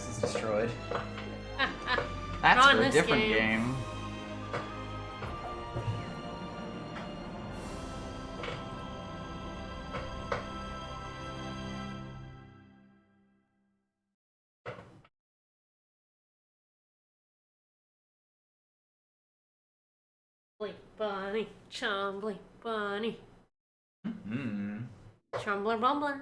Six is destroyed. That's for a different game. Bunny, Chumbly Bunny. Mm-hmm. Chumbler Bumbler.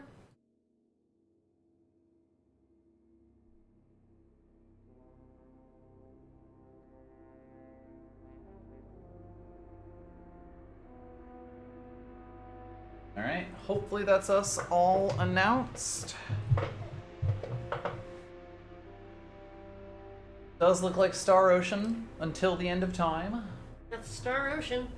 Alright, hopefully that's us all announced. Does look like Star Ocean until the end of time. That's Star Ocean.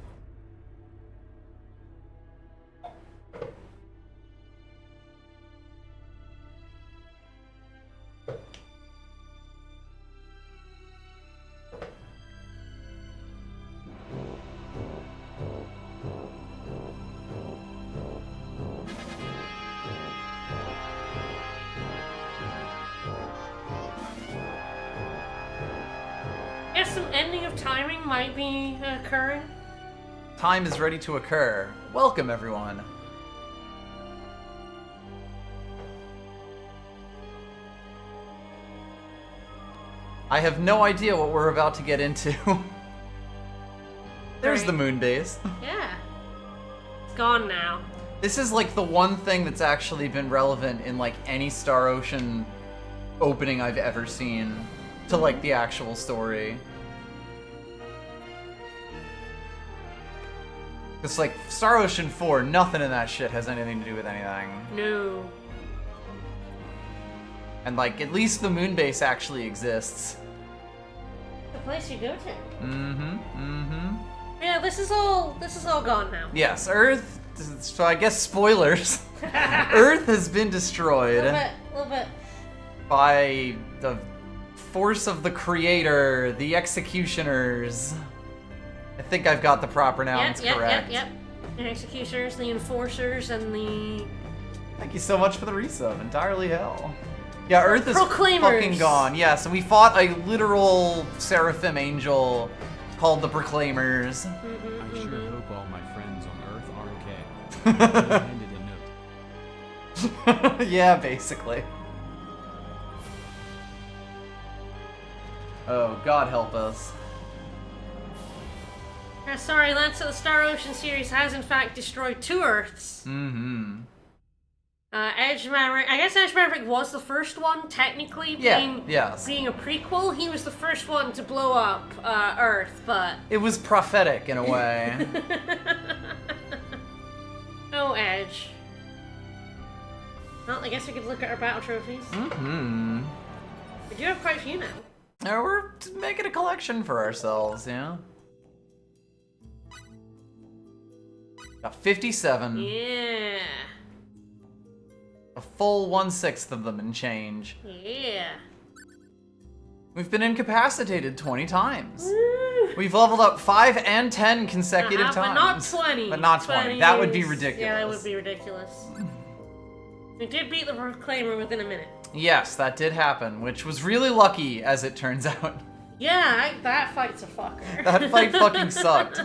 Guess some ending of timing might be occurring. Time is ready to occur. Welcome, everyone. I have no idea what we're about to get into. There's the moon base. Yeah. It's gone now. This is like the one thing that's actually been relevant in like any Star Ocean opening I've ever seen to like the actual story. It's like Star Ocean 4, nothing in that shit has anything to do with anything. No. And like at least the moon base actually exists. The place you go to. Mm-hmm. Mm-hmm. Yeah, this is all gone now. Yes, Earth, so I guess spoilers. Earth has been destroyed. A little bit. By the force of the creator, the executioners. I think I've got the proper nouns correct. Yep. The executioners, the enforcers, and the... Thank you so much for the resub. Entirely hell. Yeah, Earth is Proclaimers. fucking gone. Yeah, so we fought a literal seraphim angel called the Proclaimers. I sure hope all my friends on Earth are okay. I handed a note. Yeah, basically. Oh, God help us. Sorry, Lance, the Star Ocean series has in fact destroyed 2 Earths. Mm-hmm. Edge Maverick, I guess Edge Maverick was the first one, technically, being a prequel. He was the first one to blow up Earth, but... It was prophetic in a way. Oh, Edge. Well, I guess we could look at our battle trophies. Mm-hmm. We do have quite a few now. Now we're making a collection for ourselves, yeah? Got 57. Yeah. A full 1/6 of them and change. Yeah. We've been incapacitated 20 times. Woo. We've leveled up 5 and 10 consecutive times. But not 20. But not 20. That would be ridiculous. Yeah, that would be ridiculous. We did beat the Proclaimer within a minute. Yes, that did happen, which was really lucky, as it turns out. Yeah, that fight's a fucker. That fight fucking sucked.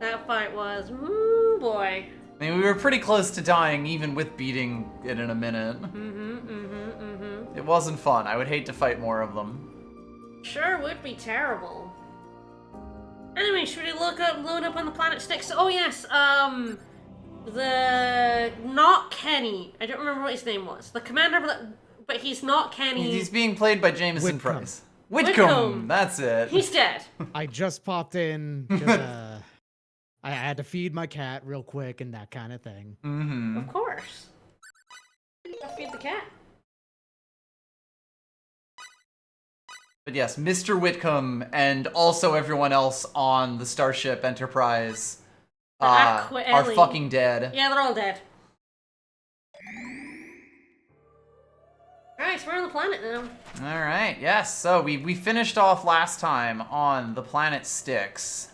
That fight was, woo boy. I mean, we were pretty close to dying, even with beating it in a minute. It wasn't fun. I would hate to fight more of them. Sure would be terrible. Anyway, should we load up on the planet Styx? Oh yes, not Kenny. I don't remember what his name was. The commander, but he's not Kenny. He's being played by Jameson Whitcomb. Price. Whitcomb, that's it. He's dead. I just popped in 'cause, I had to feed my cat real quick and that kind of thing. Mm-hmm. Of course. I'll feed the cat. But yes, Mr. Whitcomb and also everyone else on the Starship Enterprise are fucking dead. Yeah, they're all dead. Alright, so we're on the planet now. Alright, yes, so we finished off last time on the planet Styx.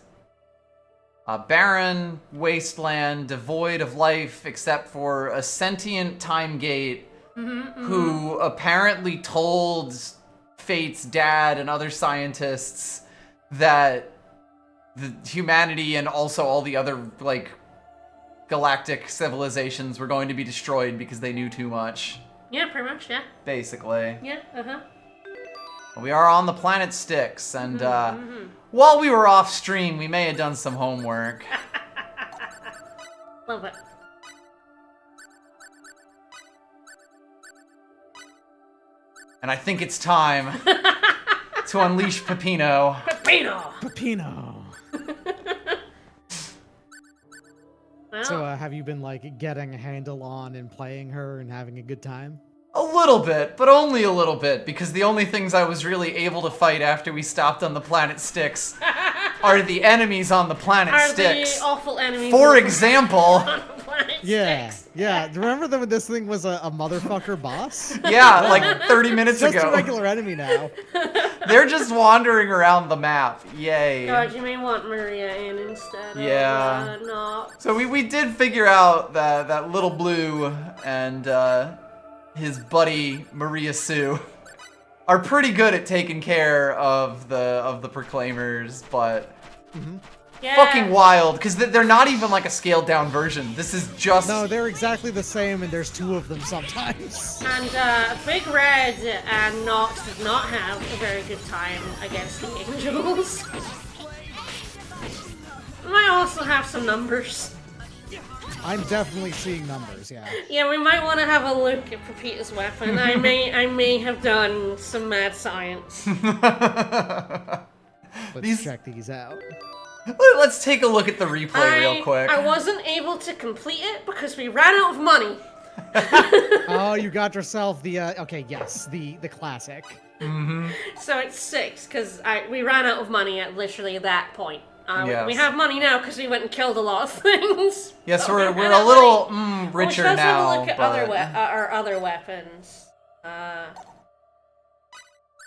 A barren wasteland devoid of life except for a sentient time gate who apparently told Fate's dad and other scientists that the humanity and also all the other, like, galactic civilizations were going to be destroyed because they knew too much. Yeah, pretty much, yeah. Basically. Yeah, We are on the planet Styx, and while we were off stream, we may have done some homework. Love it. And I think it's time to unleash Peppino. Peppino. Well, So, have you been, like, getting a handle on and playing her and having a good time? A little bit, but only a little bit, because the only things I was really able to fight after we stopped on the planet Styx are the enemies on the planet Styx. The awful enemies. For example, on the planet Yeah, Styx. yeah. Remember when this thing was a motherfucker boss? yeah, like 30 minutes It's just ago. a regular enemy now. They're just wandering around the map. Yay. God, you may want Maria in instead. Yeah. No. So we did figure out that Little Blue and his buddy Maria Sue are pretty good at taking care of the Proclaimers, but Yeah. fucking wild, because they're not even like a scaled down version. This is just No, they're exactly the same, and there's two of them sometimes. And Big Red and Nox did not have a very good time against the Angels. We might also have some numbers. I'm definitely seeing numbers, yeah. Yeah, we might want to have a look at Pepita's weapon. I may have done some mad science. Let's check these out. Let's take a look at the replay real quick. I wasn't able to complete it because we ran out of money. Oh, you got yourself the, okay, yes, the classic. So it's 6 because we ran out of money at literally that point. Yes. We have money now because we went and killed a lot of things. Yes, So we're ran a out of little money. richer Let's now. have a look at but... our other weapons.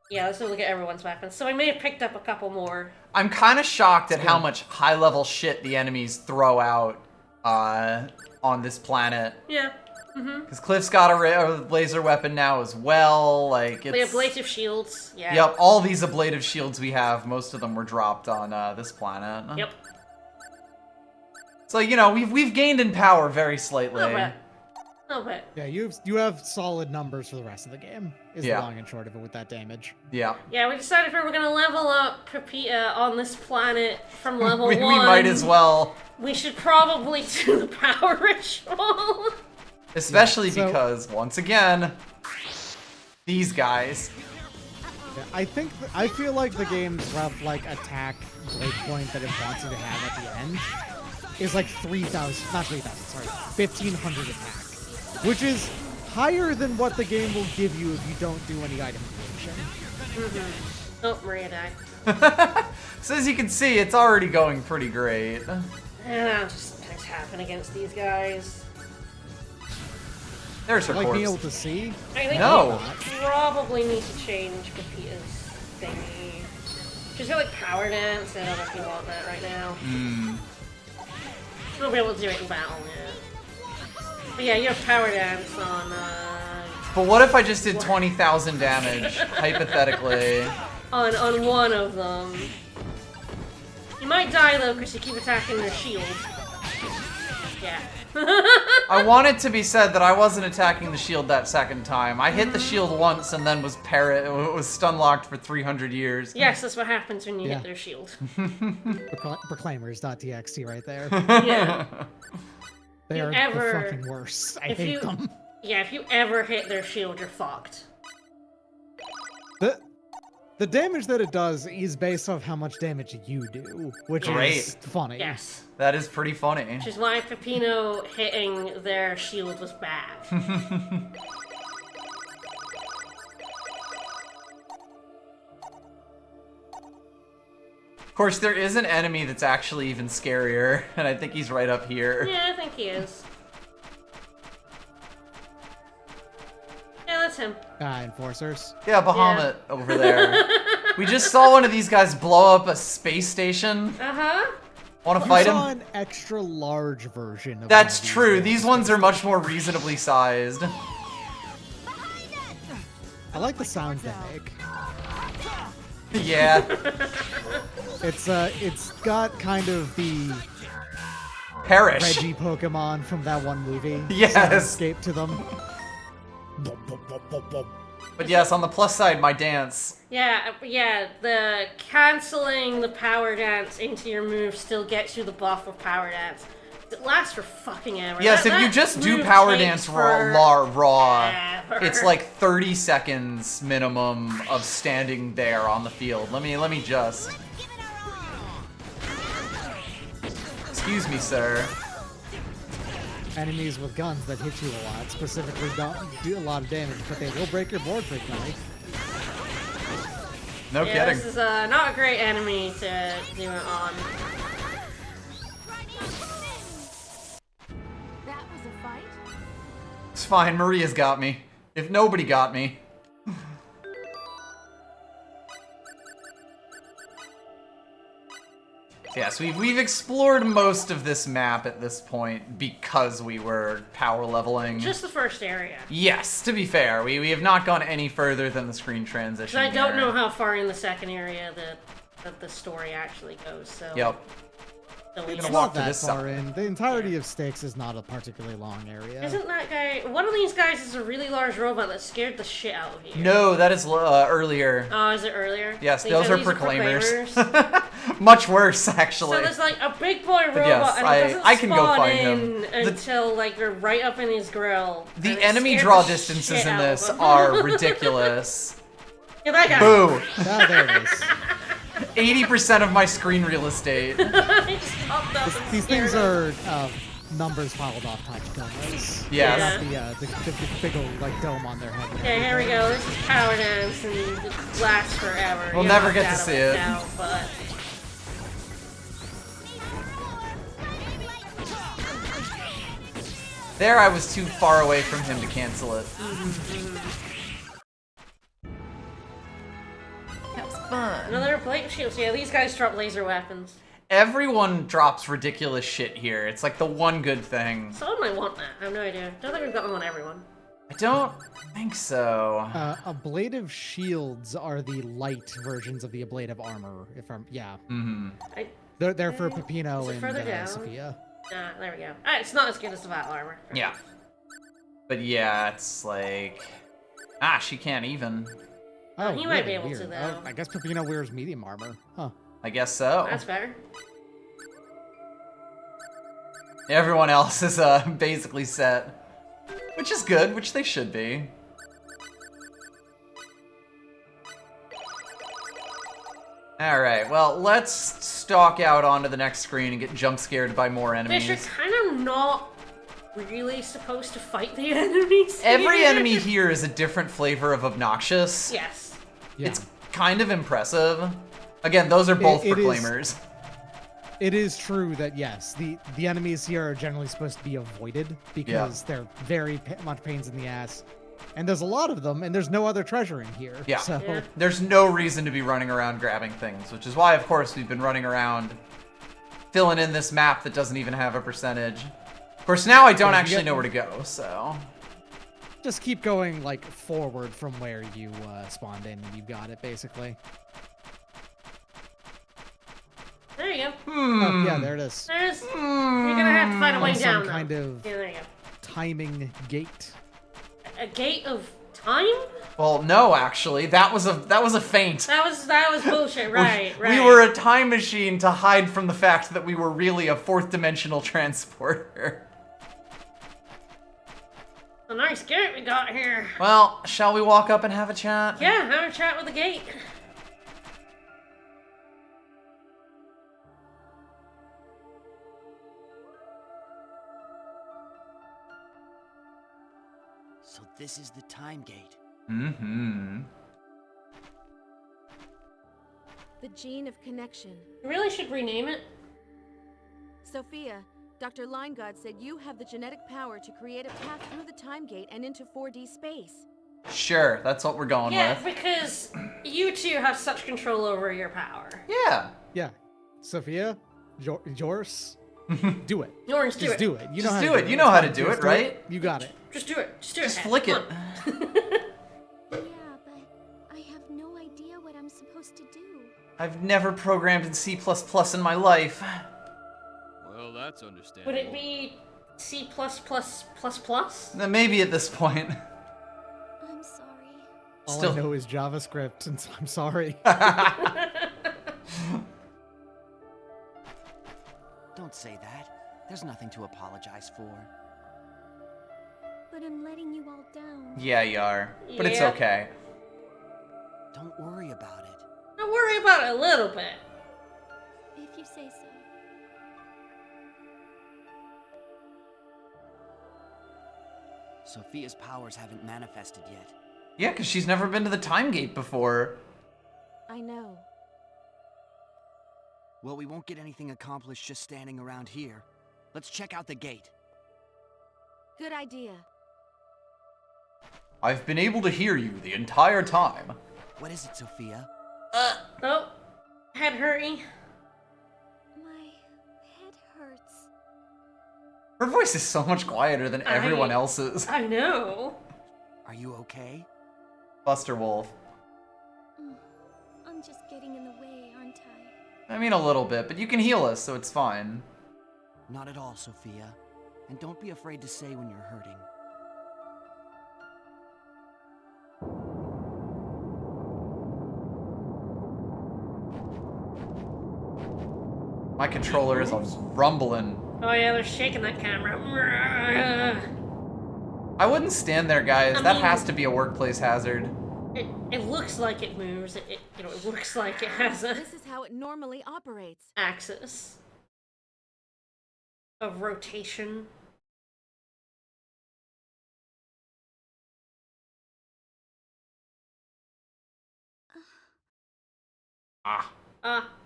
Yeah, let's have a look at everyone's weapons. So I may have picked up a couple more. I'm kind of shocked at how much high-level shit the enemies throw out on this planet. Yeah. Because Cliff's got a laser weapon now as well. Like it's... They have ablative shields. Yeah. Yep, all these ablative shields we have, most of them were dropped on this planet. Yep. So, you know, we've gained in power very slightly. A little bit. Yeah, you have solid numbers for the rest of the game, is the long and short of it with that damage. Yeah. Yeah, we decided if we were going to level up Pepita on this planet from level 1. We might as well. We should probably do the power ritual. Especially so, because, once again, these guys. Yeah, I feel like the game's rough, like, attack breakpoint that it wants you to have at the end is like 3,000, not 3,000, sorry, 1,500 attack, which is higher than what the game will give you if you don't do any item creation. Oh, Maria died. So as you can see, it's already going pretty great. And just things happen against these guys. There's her Like corpse. being able to see? I think No. we probably need to change Pepita's thingy. She's got like power dance. I don't know if you want that right now. We'll be able to do it in battle, yeah. But yeah, you have power dance on, But what if I just did 20,000 damage, hypothetically? on one of them. You might die though, because you keep attacking their shield. Yeah. I want it to be said that I wasn't attacking the shield that second time. I hit the shield once and then was stun locked for 300 years. Yes, that's what happens when you Yeah. hit their shield. Proclaimers.txt right there. Yeah. They are the fucking worst. I hate them. Yeah, if you ever hit their shield, you're fucked. The damage that it does is based off how much damage you do, which is funny. Yes. That is pretty funny. Which is why Peppino hitting their shield was bad. Of course, there is an enemy that's actually even scarier, and I think he's right up here. Yeah, I think he is. Yeah, that's him. Enforcers. Yeah, Bahamut over there. We just saw one of these guys blow up a space station. Uh-huh. Want to fight him? saw an extra large version of That's one of true. these These ones are much more reasonably sized. I like the sounds they make. Yeah. It's got kind of the Perish. Reggie Pokemon from that one movie. Yes. Escape to them. But yes, on the plus side, my dance. Yeah, the canceling the power dance into your move still gets you the buff of power dance. It lasts for fucking ever. Yes, if you just do power dance raw, ever. it's like 30 seconds minimum of standing there on the field. Let me just. Excuse me, sir. Enemies with guns that hit you a lot specifically don't do a lot of damage, but they will break your board frequently. No kidding. This is not a great enemy to do it on. That was a fight? It's fine, Maria's got me. If nobody got me. Yes, we've explored most of this map at this point because we were power leveling. Just the first area. Yes, to be fair, we have not gone any further than the screen transition. I don't here. know how far in the second area that the story actually goes. So. Yep. So It's gonna not walk to that this far side. in. The entirety of Styx is not a particularly long area. Isn't that guy? One of these guys is a really large robot that scared the shit out of you. No, that is earlier. Oh, is it earlier? Yes, These those are these proclaimers. Much worse, actually. So there's like a big boy robot, yes, and he doesn't I can go spawn find in him. until like you're right up in his grill. The and it enemy scared draw the distances shit in out of this him. are ridiculous. Yeah, that guy. Boo! Ah, there it is. 80% of my screen real estate. He just popped up and These scared things him. are numbers filed off type domes. Yes. They got the big old like dome on their head. Okay, here we go. This is power dance, and it lasts forever. We'll You never knocked get to out see of it. Now, but... There, I was too far away from him to cancel it. That was fun. Another plate shields. Yeah, these guys drop laser weapons. Everyone drops ridiculous shit here. It's like the one good thing. Someone might want that. I have no idea. Don't think we've got them on everyone. I don't think so. Ablative shields are the light versions of the ablative armor. If I'm Mm-hmm. they're for Peppino Is it and further down? Sophia. There we go. It's not as good as the battle armor. Yeah. But yeah, it's like... she can't even. Oh, he might be really able to, weird. though. I guess Peppino wears medium armor. Huh. I guess so. That's better. Everyone else is basically set. Which is good, which they should be. Alright, well, let's stalk out onto the next screen and get jump scared by more enemies. Fish are kind of not really supposed to fight the enemies. Every here. enemy here is a different flavor of obnoxious. Yes. Yeah. It's kind of impressive. Again, those are both It is- proclaimers. It is true that yes, the enemies here are generally supposed to be avoided because they're very much pains in the ass, and there's a lot of them, and there's no other treasure in here. Yeah. So Yeah. There's no reason to be running around grabbing things, which is why, of course, we've been running around filling in this map that doesn't even have a percentage. Of course, now I don't Yeah, you actually get- know where to go, so... just keep going like forward from where you spawned in, and you got it basically. There you go. Oh, yeah, there it is. There's. You're gonna have to find a way Some down. kind though. of Yeah, there you go. timing gate. A gate of time? Well, no, actually, that was a feint. That was bullshit. Right. We were a time machine to hide from the fact that we were really a fourth dimensional transporter. A nice gate we got here. Well, shall we walk up and have a chat? Yeah, have a chat with the gate. So this is the time gate. Mm-hmm. The gene of connection. We really should rename it. Sophia, Dr. Linegood said you have the genetic power to create a path through the time gate and into 4D space. Sure, that's what we're going Yeah, with. because you two have such control over your power. Yeah. Yeah, Sophia, Jors, do it. Yours, do Just it. do it. You know Just how do to it. do it. You know It's how to fine. do Just it, right? You got it. Just do it. Just do it. Just Ed. flick Come it. on. Yeah, but I'm supposed to do. I've never programmed in C++ in my life. Well, that's understandable. Would it be C+++++? Maybe at this point. I'm sorry. All Still. I know is JavaScript, and so I'm sorry. Don't say that. There's nothing to apologize for. But I'm letting you all down. Yeah, you are. But it's Yeah. okay. Don't worry about it. Don't worry about it a little bit. If you say so. Sophia's powers haven't manifested yet. Yeah, because she's never been to the time gate before. I know. Well, we won't get anything accomplished just standing around here. Let's check out the gate. Good idea. I've been able to hear you the entire time. What is it, Sophia? Oh, head hurting. My head hurts. Her voice is so much quieter than everyone else's. I know. Are you okay? Buster Wolf. I'm just getting in the way, aren't I? I mean, a little bit, but you can heal us, so it's fine. Not at all, Sophia. And don't be afraid to say when you're hurting. My controller is rumbling. Oh yeah, they're shaking that camera. I wouldn't stand there, guys. I That mean- has to be a workplace hazard. It looks like it moves. It looks like it has a This is how it normally operates. axis of rotation.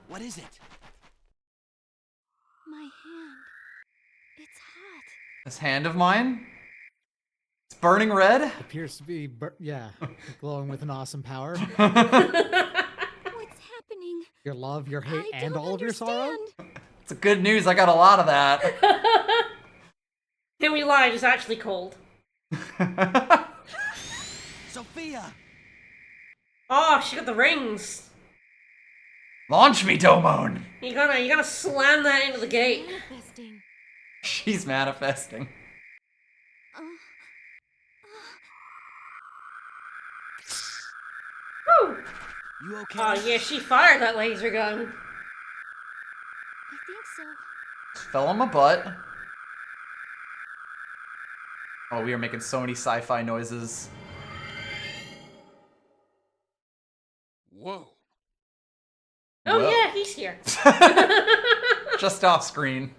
What is it? My hand. It's hot. This hand of mine? It's burning red? Appears to be, glowing with an awesome power. What's happening? Your love, your hate, I and don't all of your sorrow? understand. It's good news, I got a lot of that. Can we lie? It's actually cold. Sophia! Oh, she got the rings. Launch me, Domon! You gotta slam that into the gate. Manifesting. She's manifesting. Woo! You okay? Oh yeah, she fired that laser gun. I think so. Fell on my butt. Oh, we are making so many sci-fi noises. Whoa. Oh Whoa. yeah, he's here. Just off screen.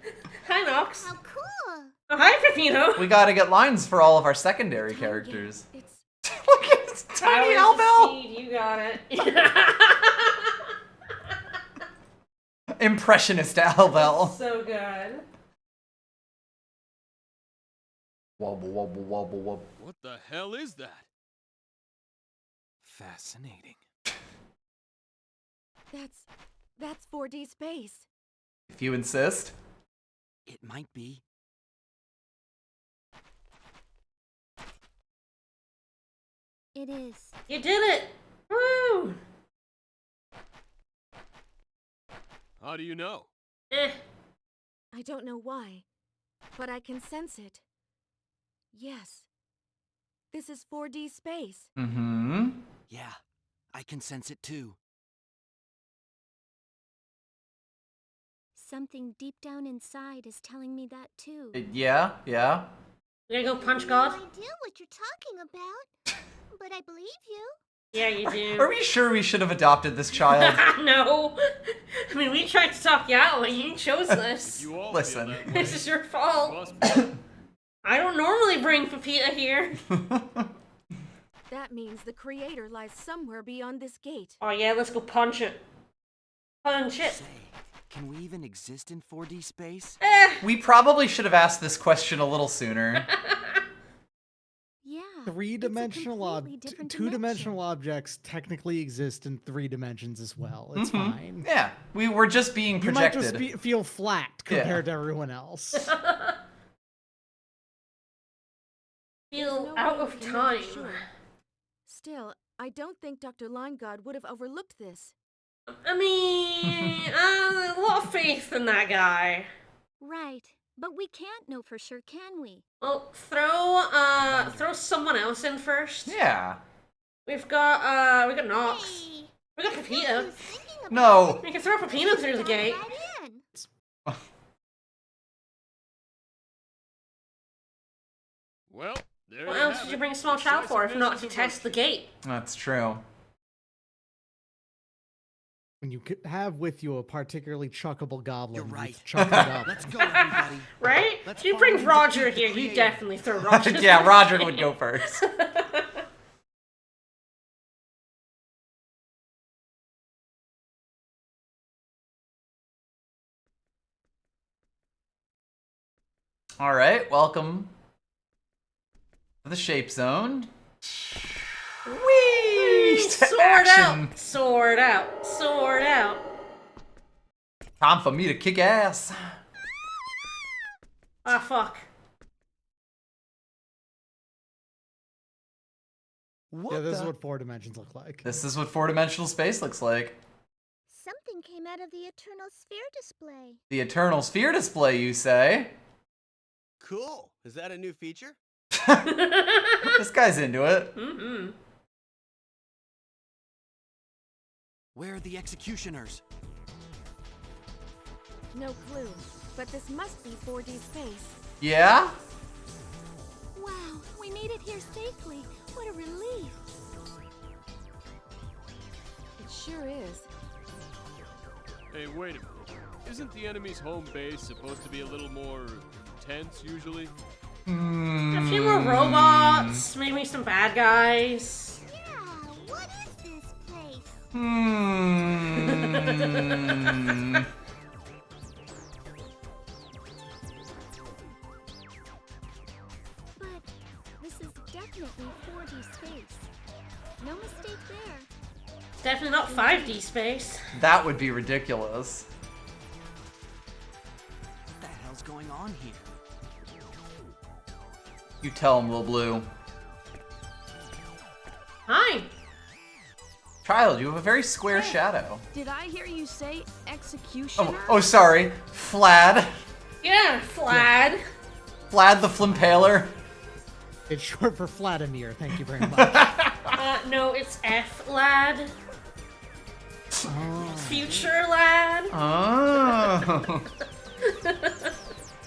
Hi, Nox. How cool! Oh, hi, Pepino. We gotta get lines for all of our secondary characters. It's Look at this tiny Powers of elbow! speed, you got it. Impressionist Albel. So good. Wobble, wobble, wobble, wobble. What the hell is that? Fascinating. that's 4D space. If you insist. It might be. It is. You did it. Woo! How do you know? Eh. I don't know why, but I can sense it. Yes. This is 4D space. Mm-hmm. Yeah, I can sense it too. Something deep down inside is telling me that too. Yeah, yeah. You gonna go punch God? idea what you're talking about, but I believe you. Yeah, you do. Are we sure we should have adopted this child? No. I mean, we tried to talk you out, but you chose this. You all Listen. feel that way. This is your fault. Must be. I don't normally bring Pepita here. That means the creator lies somewhere beyond this gate. Oh yeah, let's go punch it. Punch it. Say, can we even exist in 4D space? Eh. We probably should have asked this question a little sooner. Yeah. Three-dimensional two-dimensional objects technically exist in 3 dimensions as well. It's fine. Yeah, we were just being You might projected. just feel flat compared to everyone else. Feel No out way of we can know for time. sure. Still, I don't think Dr. Lineguard would have overlooked this. I mean, a lot of faith in that guy. Right. But we can't know for sure, can we? Well, throw someone else in first. Yeah. We've got Nox. Hey, We got Pepita. thinking about No. We can throw Pepita through the gate. right in. Well, there What you else have did you it. bring a small child for if not to Decisive test the gate? That's true. When you have with you a particularly chuckable goblin, You're you right. chuck it up. Let's go, everybody. Right? Let's If you find bring and Roger defeat the here, you creator. definitely throw Roger. Yeah, Roger would go first. All right, welcome to the shape zone. Whee! Sword Action. out! Sword out! Sword out! Time for me to kick ass. Ah, fuck. What Yeah, this is the- what 4 dimensions look like. This is what four-dimensional space looks like. Something came out of the Eternal Sphere display. The Eternal Sphere display, you say? Cool. Is that a new feature? This guy's into it. Mm-hmm. Where are the executioners? No clue, but this must be 4D space. Yeah? Wow, we made it here safely. What a relief. It sure is. Hey, wait a minute. Isn't the enemy's home base supposed to be a little more tense usually? A few more robots, maybe some bad guys. Yeah, what is this place? But this is definitely 4D space. No mistake there. Definitely not 5D space. That would be ridiculous. What the hell's going on here? You tell him, Lil Blue. Hi. Child, you have a very square shadow. Did I hear you say executioner? Oh, sorry. Flad. Yeah, Flad. Flad the Flimpaler. It's short for Vladimir, thank you very much. No, it's F lad. Oh. Future lad. Oh.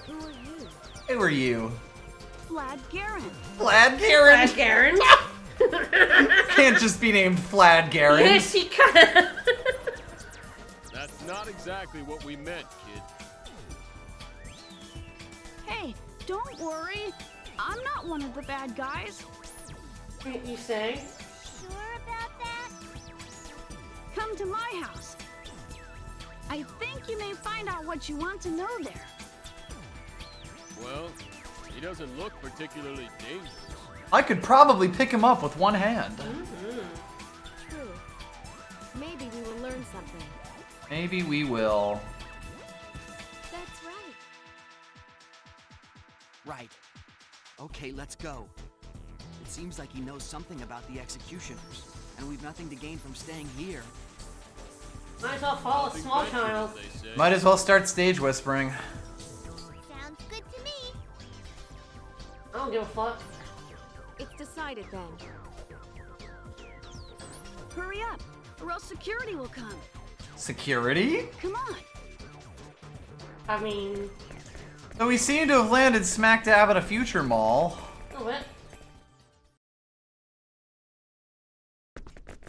Who are you? Who are you? Vlad Garen. Flad Garen. Flad Garen. Can't just be named Flad Garen. Yes, he can. That's not exactly what we meant, kid. Hey, don't worry. I'm not one of the bad guys. You say? Sure about that? Come to my house. I think you may find out what you want to know there. Well, he doesn't look particularly dangerous. I could probably pick him up with one hand. True. Maybe we will learn something. Maybe we will. That's right. Right. Okay, let's go. It seems like he knows something about the executioners, and we've nothing to gain from staying here. Might as well follow a Nothing small ventured, child. as they say. Might as well start stage whispering. Sounds good to me. I don't give a fuck. It's decided then. Hurry up, or else security will come. Security? Come on. I mean, So we seem to have landed smack dab at a future mall. a little bit.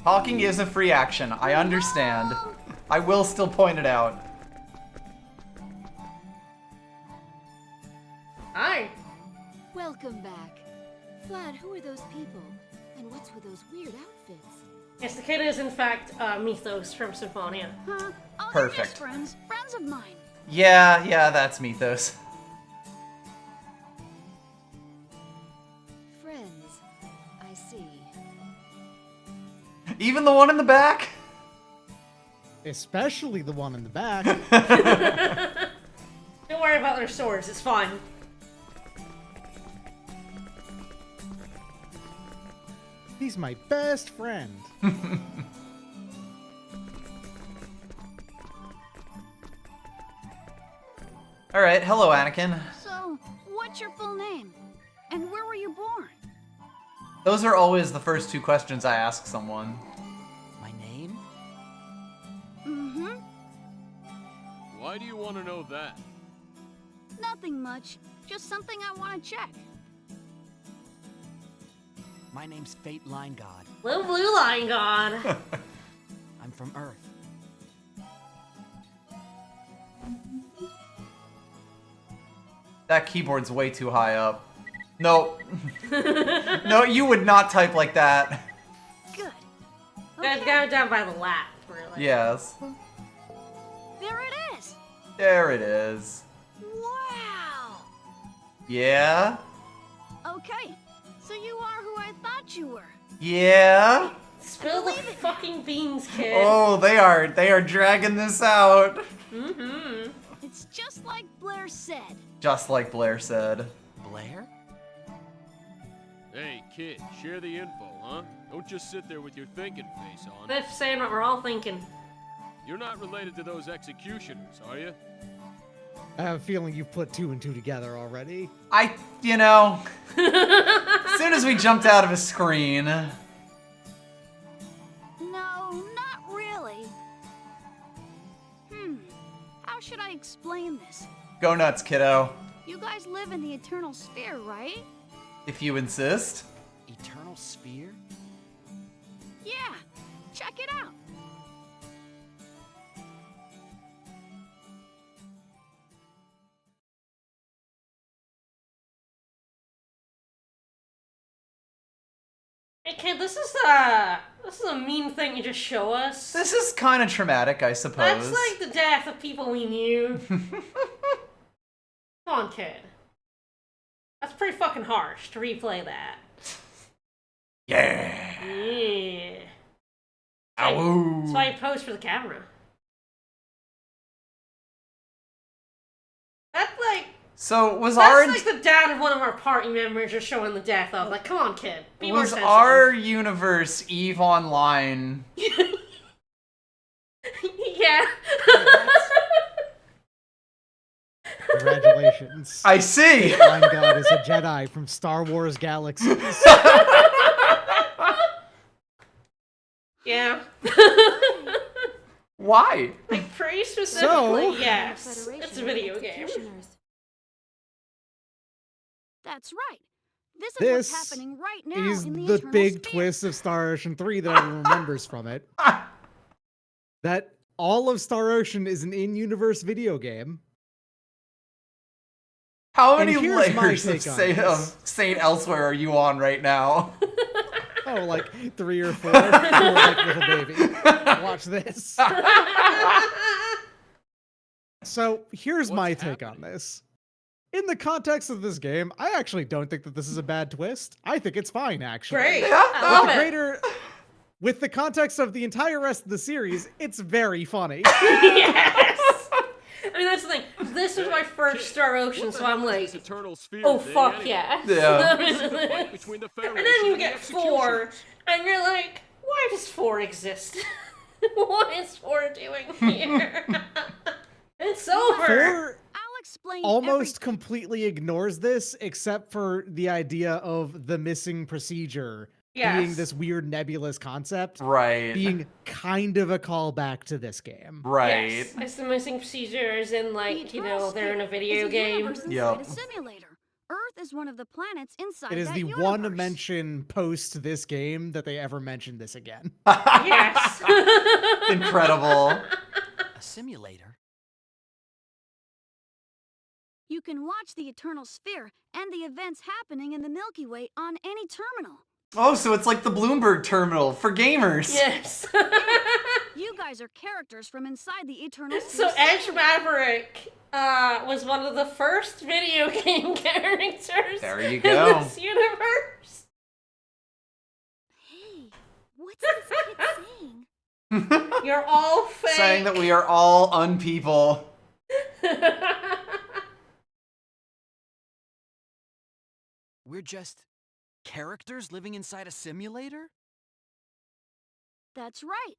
Talking is a free action. I understand. I will still point it out. Hi. Welcome back. Vlad, who are those people? And what's with those weird outfits? Yes, the kid is in fact Mythos from Symphonia. Huh? Oh, Perfect. they're just friends of mine. Yeah, that's Mythos. Friends. I see. Even the one in the back? Especially the one in the back. Don't worry about their swords, it's fine. He's my best friend. All right, hello, Anakin. So, what's your full name? And where were you born? Those are always the first two questions I ask someone. My name? Mm-hmm. Why do you want to know that? Nothing much. Just something I want to check. My name's Fate Line God. Little blue line god. I'm from Earth. That keyboard's way too high up. Nope. No, you would not type like that. Good. Gotta go down by the lap, really. Yes. There it is. There it is. Wow. Yeah? Okay. So you are who I thought you were. Yeah? Spill the fucking beans, kid. Oh, they are dragging this out. Mm-hmm. It's just like Blair said. Just like Blair said. Blair? Hey, kid, share the info, huh? Don't just sit there with your thinking face on. That's saying what we're all thinking. You're not related to those executioners, are you? I have a feeling you've put two and two together already. You know, as soon as we jumped out of a screen. No, not really. How should I explain this? Go nuts, kiddo. You guys live in the Eternal Sphere, right? If you insist. Eternal Sphere? Yeah. Check it out. Hey kid, this is a mean thing to just show us. This is kind of traumatic, I suppose. That's like the death of people we knew. Come on, kid. That's pretty fucking harsh to replay that. Yeah. Yeah. Ow. That's why you pose for the camera. That's like... So, was That's like the dad of one of our party members just showing the death of. Like, come on, kid. Be more sensitive. our universe EVE Online? Yeah. Congratulations. I see. Line God is a Jedi from Star Wars Galaxies. Yeah. Why? Like, pretty specifically, So- yes. It's a video game. That's right. This is This what's happening right now is in the the Eternal big Sphere. twist of Star Ocean 3 that everyone remembers from it. That all of Star Ocean is an in-universe video game. How And many here's my layers of take on this. Saint Elsewhere are you on right now? Oh, like 3 or 4. You're like little baby. Watch this. So here's my take on this. In the context of this game, I actually don't think that this is a bad twist. I think it's fine, actually. Great. Yeah, I love it. With the context of the entire rest of the series, it's very funny. Yes! I mean, that's the thing. This was my first Star Ocean, so I'm like, Eternal Sphere oh, thing, fuck anyway? yeah. Yeah. Between the And then you get 4, and you're like, why does 4 exist? What is 4 doing here? It's over. 4 I'll explain almost everything. completely ignores this, except for the idea of the missing procedure being this weird nebulous concept, Right. being kind of a callback to this game. Right. Yes. It's the missing procedures in, The like, you Eternal know, they're in a Sphere video is game. universe inside Yep. a simulator. Earth is one of the planets inside It is that the universe. one mention post this game that they ever mentioned this again. Yes. Incredible. A simulator? You can watch the Eternal Sphere and the events happening in the Milky Way on any terminal. Oh, so it's like the Bloomberg terminal for gamers. Yes. You guys are characters from inside the Eternal So Sphere. Edge Maverick was one of the first video game characters There you in go. this universe. Hey, what's this kid saying? You're all fake. Saying that we are all unpeople. We're just characters living inside a simulator? That's right.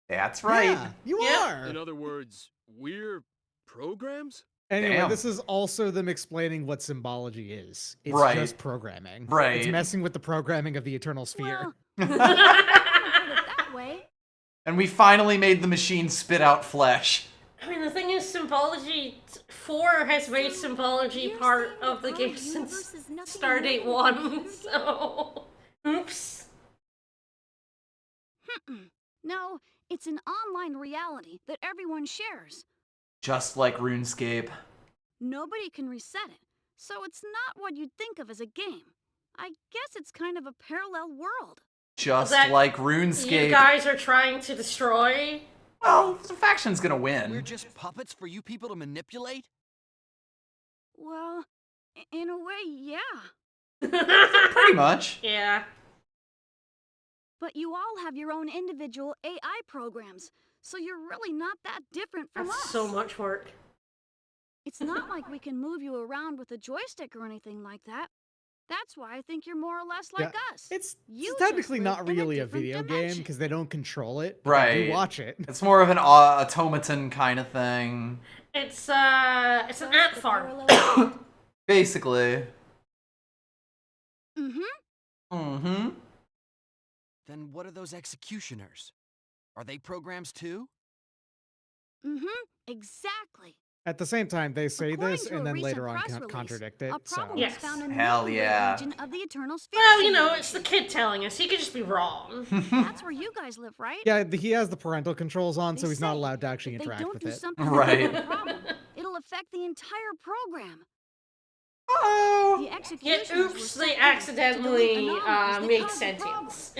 That's right. Yeah, you are. In other words, we're programs? Anyway, Damn. this is also them explaining what symbology is. It's Right. just programming. Right. It's messing with the programming of the Eternal Sphere. Well, put it that way. And we finally made the machine spit out flesh. I mean, the thing is, Symbology 4 has made Symbology You're part saying of the our game universe since is nothing Stardate more 1, than a so... Oops. No, it's an online reality that everyone shares. Just like RuneScape. Nobody can reset it, so it's not what you'd think of as a game. I guess it's kind of a parallel world. Just That like RuneScape. You guys are trying to destroy? Well, the faction's gonna We're win. just puppets for you people to manipulate? Well, in a way, yeah. Pretty much. Yeah. But you all have your own individual AI programs, so you're really not that different from That's us. so much work. It's not like we can move you around with a joystick or anything like that. That's why I think you're more or less like us. It's You technically just not live in a really a different video game dimension. because they don't control it. but Right. They do watch it. It's more of an automaton kind of thing. It's an ant The farm. parallel world. Basically. Mm-hmm. Mm-hmm. Then what are those executioners? Are they programs too? Mm-hmm. Exactly. At the same time, they say According this to and a then recent later on press release, contradict it. A problem So. was found in the Hell Milky Way yeah. region of the Eternal Sphere. Well, you know, it's the kid telling us. He could just be wrong. That's where you guys live, right? Yeah, he has the parental controls on, They so he's not say allowed to actually if interact they don't with do it. something Right. about the problem, it'll affect the entire program. Oh. The Yeah, executioners were oops, sent they in to accidentally delete anomalies that made caused the problem. sentience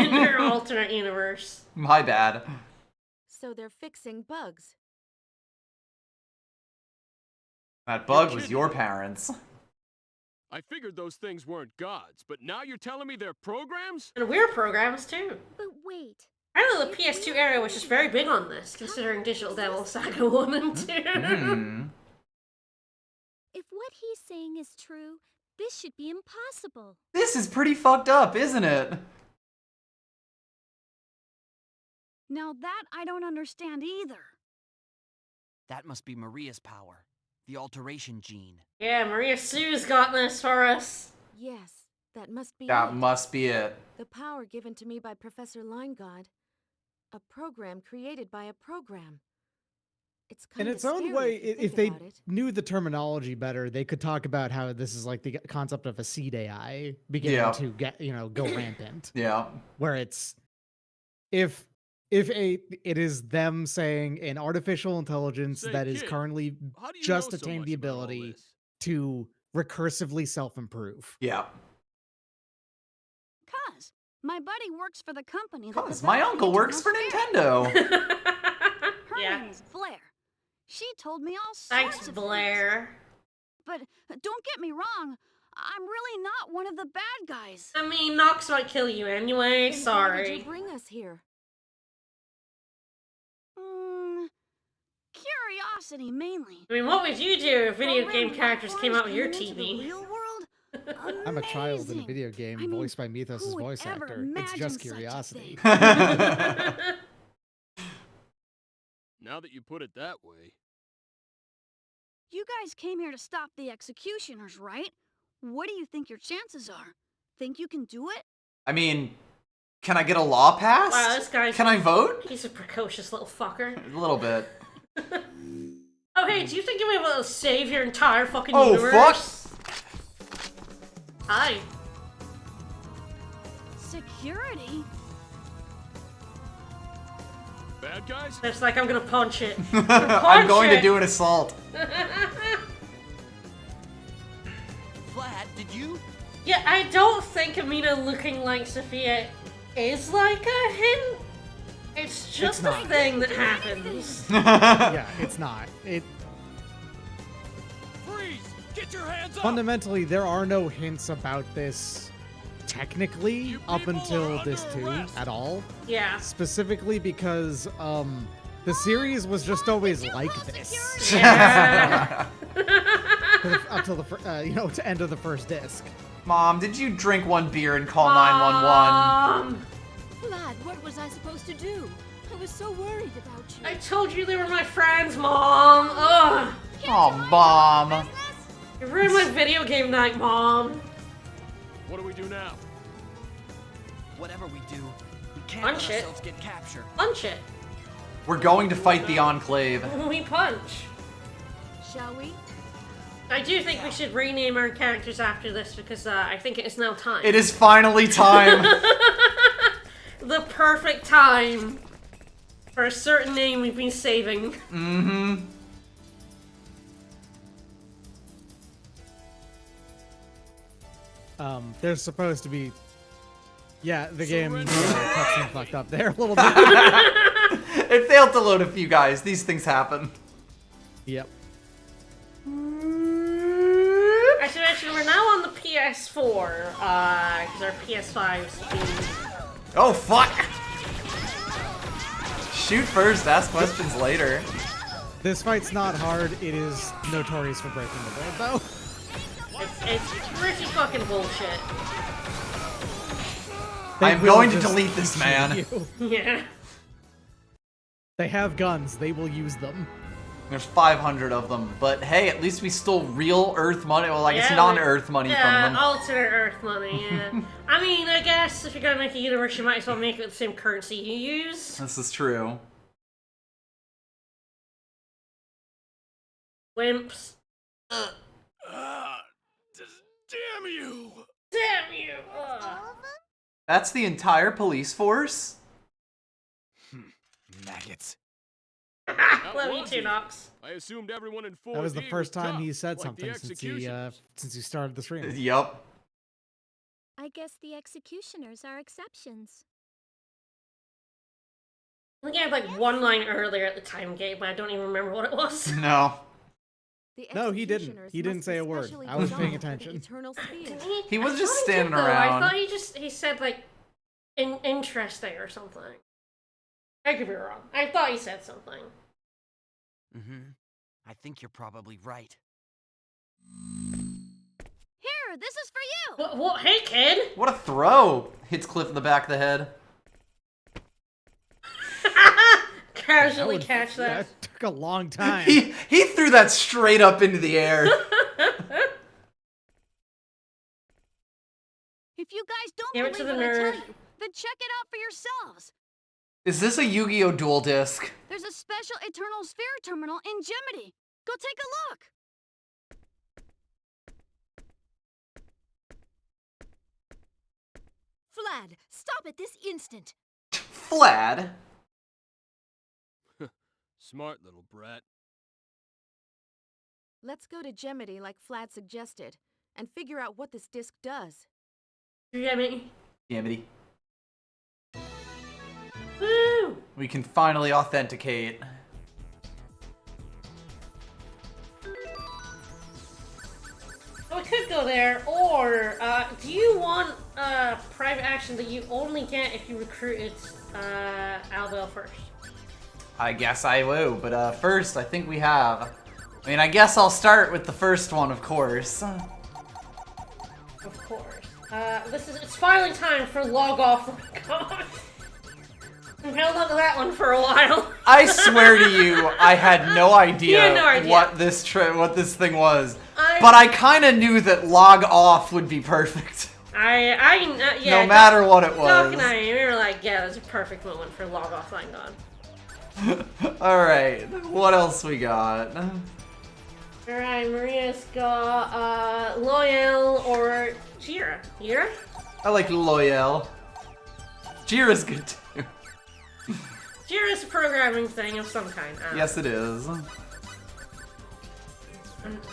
in their alternate universe. My bad. So they're fixing bugs. That bug You're was kidding your me. parents. I figured those things weren't gods, but now you're telling me they're programs? And we're programs, too. But wait, I know the PS2 era was just very big on this, considering Digital Devil Saga 1 and 2. Hmm. if what he's saying is true, this should be impossible. This is pretty fucked up, isn't it? Now that I don't understand either. That must be Maria's power. The alteration gene. Yeah, Maria Sue's got this for us. Yes, that must be That it. must be it. The power given to me by Professor Linegood. A program created by a program. It's kind In of its own scary way, if you if think they about it. knew the terminology better, they could talk about how this is like the concept of a seed AI beginning Yeah. to get, go rampant. Yeah. Where it's it is them saying an artificial intelligence Say, that is kid, currently How do you just know so attained much the about all ability this? to recursively self-improve. Yeah. Cuz my buddy works for the company that Cause my developed the uncle works for Eternal Sphere. Nintendo. Her Yeah. name is Blair. She told me all sorts Thanks, of Blair. things. But don't get me wrong, I'm really not one of the bad guys. I mean, Nox might kill you anyway, Then why did sorry. you bring us here? Curiosity mainly. I mean, what would you do if video Programmed game characters came out with your coming into the TV? real world? I'm a child in a Amazing. video game I mean, voiced by Mythos' who would voice ever actor. It's imagine just such a curiosity. thing? Now that you put it that way. You guys came here to stop the executioners, right? What do you think your chances are? Think you can do it? I mean, can I get a law passed? Wow, this guy's... Can I vote? He's a precocious little fucker. A little bit. Oh, hey, do you think you'll be able to save your entire fucking Oh, universe? Hi. Security? Bad guys? It's like, I'm gonna punch it. I'm going to do an assault. Vlad, did you? Yeah, I don't think Amina looking like Sophia is like a hint. It's just a not. thing that happens. Yeah, it's not. Freeze! Get your hands up! Fundamentally, there are no hints about this technically You up people until are this under 2 arrest. at all. Yeah. Specifically because the series was just always like this Yeah. up till the to end of the first disc. Mom, did you drink one beer and call 911? Vlad, what was I supposed to do? I was so worried about you. I told you they were my friends, Mom. Ugh. Oh, Mom. You ruined my video game night, Mom. What do we do now? Whatever we do, we can't Punch let it. ourselves get captured. Punch it. We're going to fight the Enclave. We punch. Shall we? I do think we should rename our characters after this because I think it is now time. It is finally time. The perfect time for a certain name we've been saving. Mm-hmm. There's supposed to be... Yeah, the game cutscene fucked up there a little bit. It failed to load a few guys. These things happen. Yep. Actually, we're now on the PS4, because our PS5's been... Oh, fuck! Shoot first, ask questions later. This fight's not hard. It is notorious for breaking the board, though. It's pretty fucking bullshit. I'm going to delete this man. Yeah. They have guns. They will use them. There's 500 of them, but hey, at least we stole real Earth money. Well, I guess non-Earth money from them. Alternate Earth money, yeah. I mean, I guess if you're gonna make a universe, you might as well make it the same currency you use. This is true. Wimps. Damn you! Damn you! That's the entire police force? Maggots. Love you too, Nox. I assumed everyone in 4D That was the first time tough, he said like something the since he executioners. started the stream. Yup. I guess the executioners are exceptions. I think I had like one line earlier at the time gate, but I don't even remember what it was. No. The No, he didn't. executioners He didn't must say be a word. specially I was paying designed for the attention. eternal sphere. He was I just thought he standing did, though. around. I thought he said like interesting or something. I could be wrong. I thought he said something. Mm-hmm. I think you're probably right. Here, this is for you! What? Hey, kid! What a throw! Hits Cliff in the back of the head. Casually catch that. That took a long time. He threw that straight up into the air. If you guys don't Give it to believe the what I tell nerd. you, then check it out for yourselves. Is this a Yu-Gi-Oh! Dual Disc? There's a special Eternal Sphere terminal in Gemini. Go take a look. Vlad, stop it this instant. Flad? Smart little brat. Let's go to Gemini like Vlad suggested, and figure out what this disc does. You get me? Yamity. Woo! We can finally authenticate. So we could go there, or do you want private action that you only get if you recruited Albel first? I guess I will, but first I think we have... I mean, I guess I'll start with the first one, of course. Of course. It's finally time for log off. I've held on to that one for a while. I swear to you, I had no idea, no idea. what this thing was. But I kind of knew that log off would be perfect. Yeah. No matter what it was. Doc and I, we were like, yeah, that's a perfect moment for log off line gone. Alright, what else we got? Alright, Maria's got Loyal or Jira. Jira? I like Loyal. Jira's good too. Jira's a programming thing of some kind. Yes, it is. I'm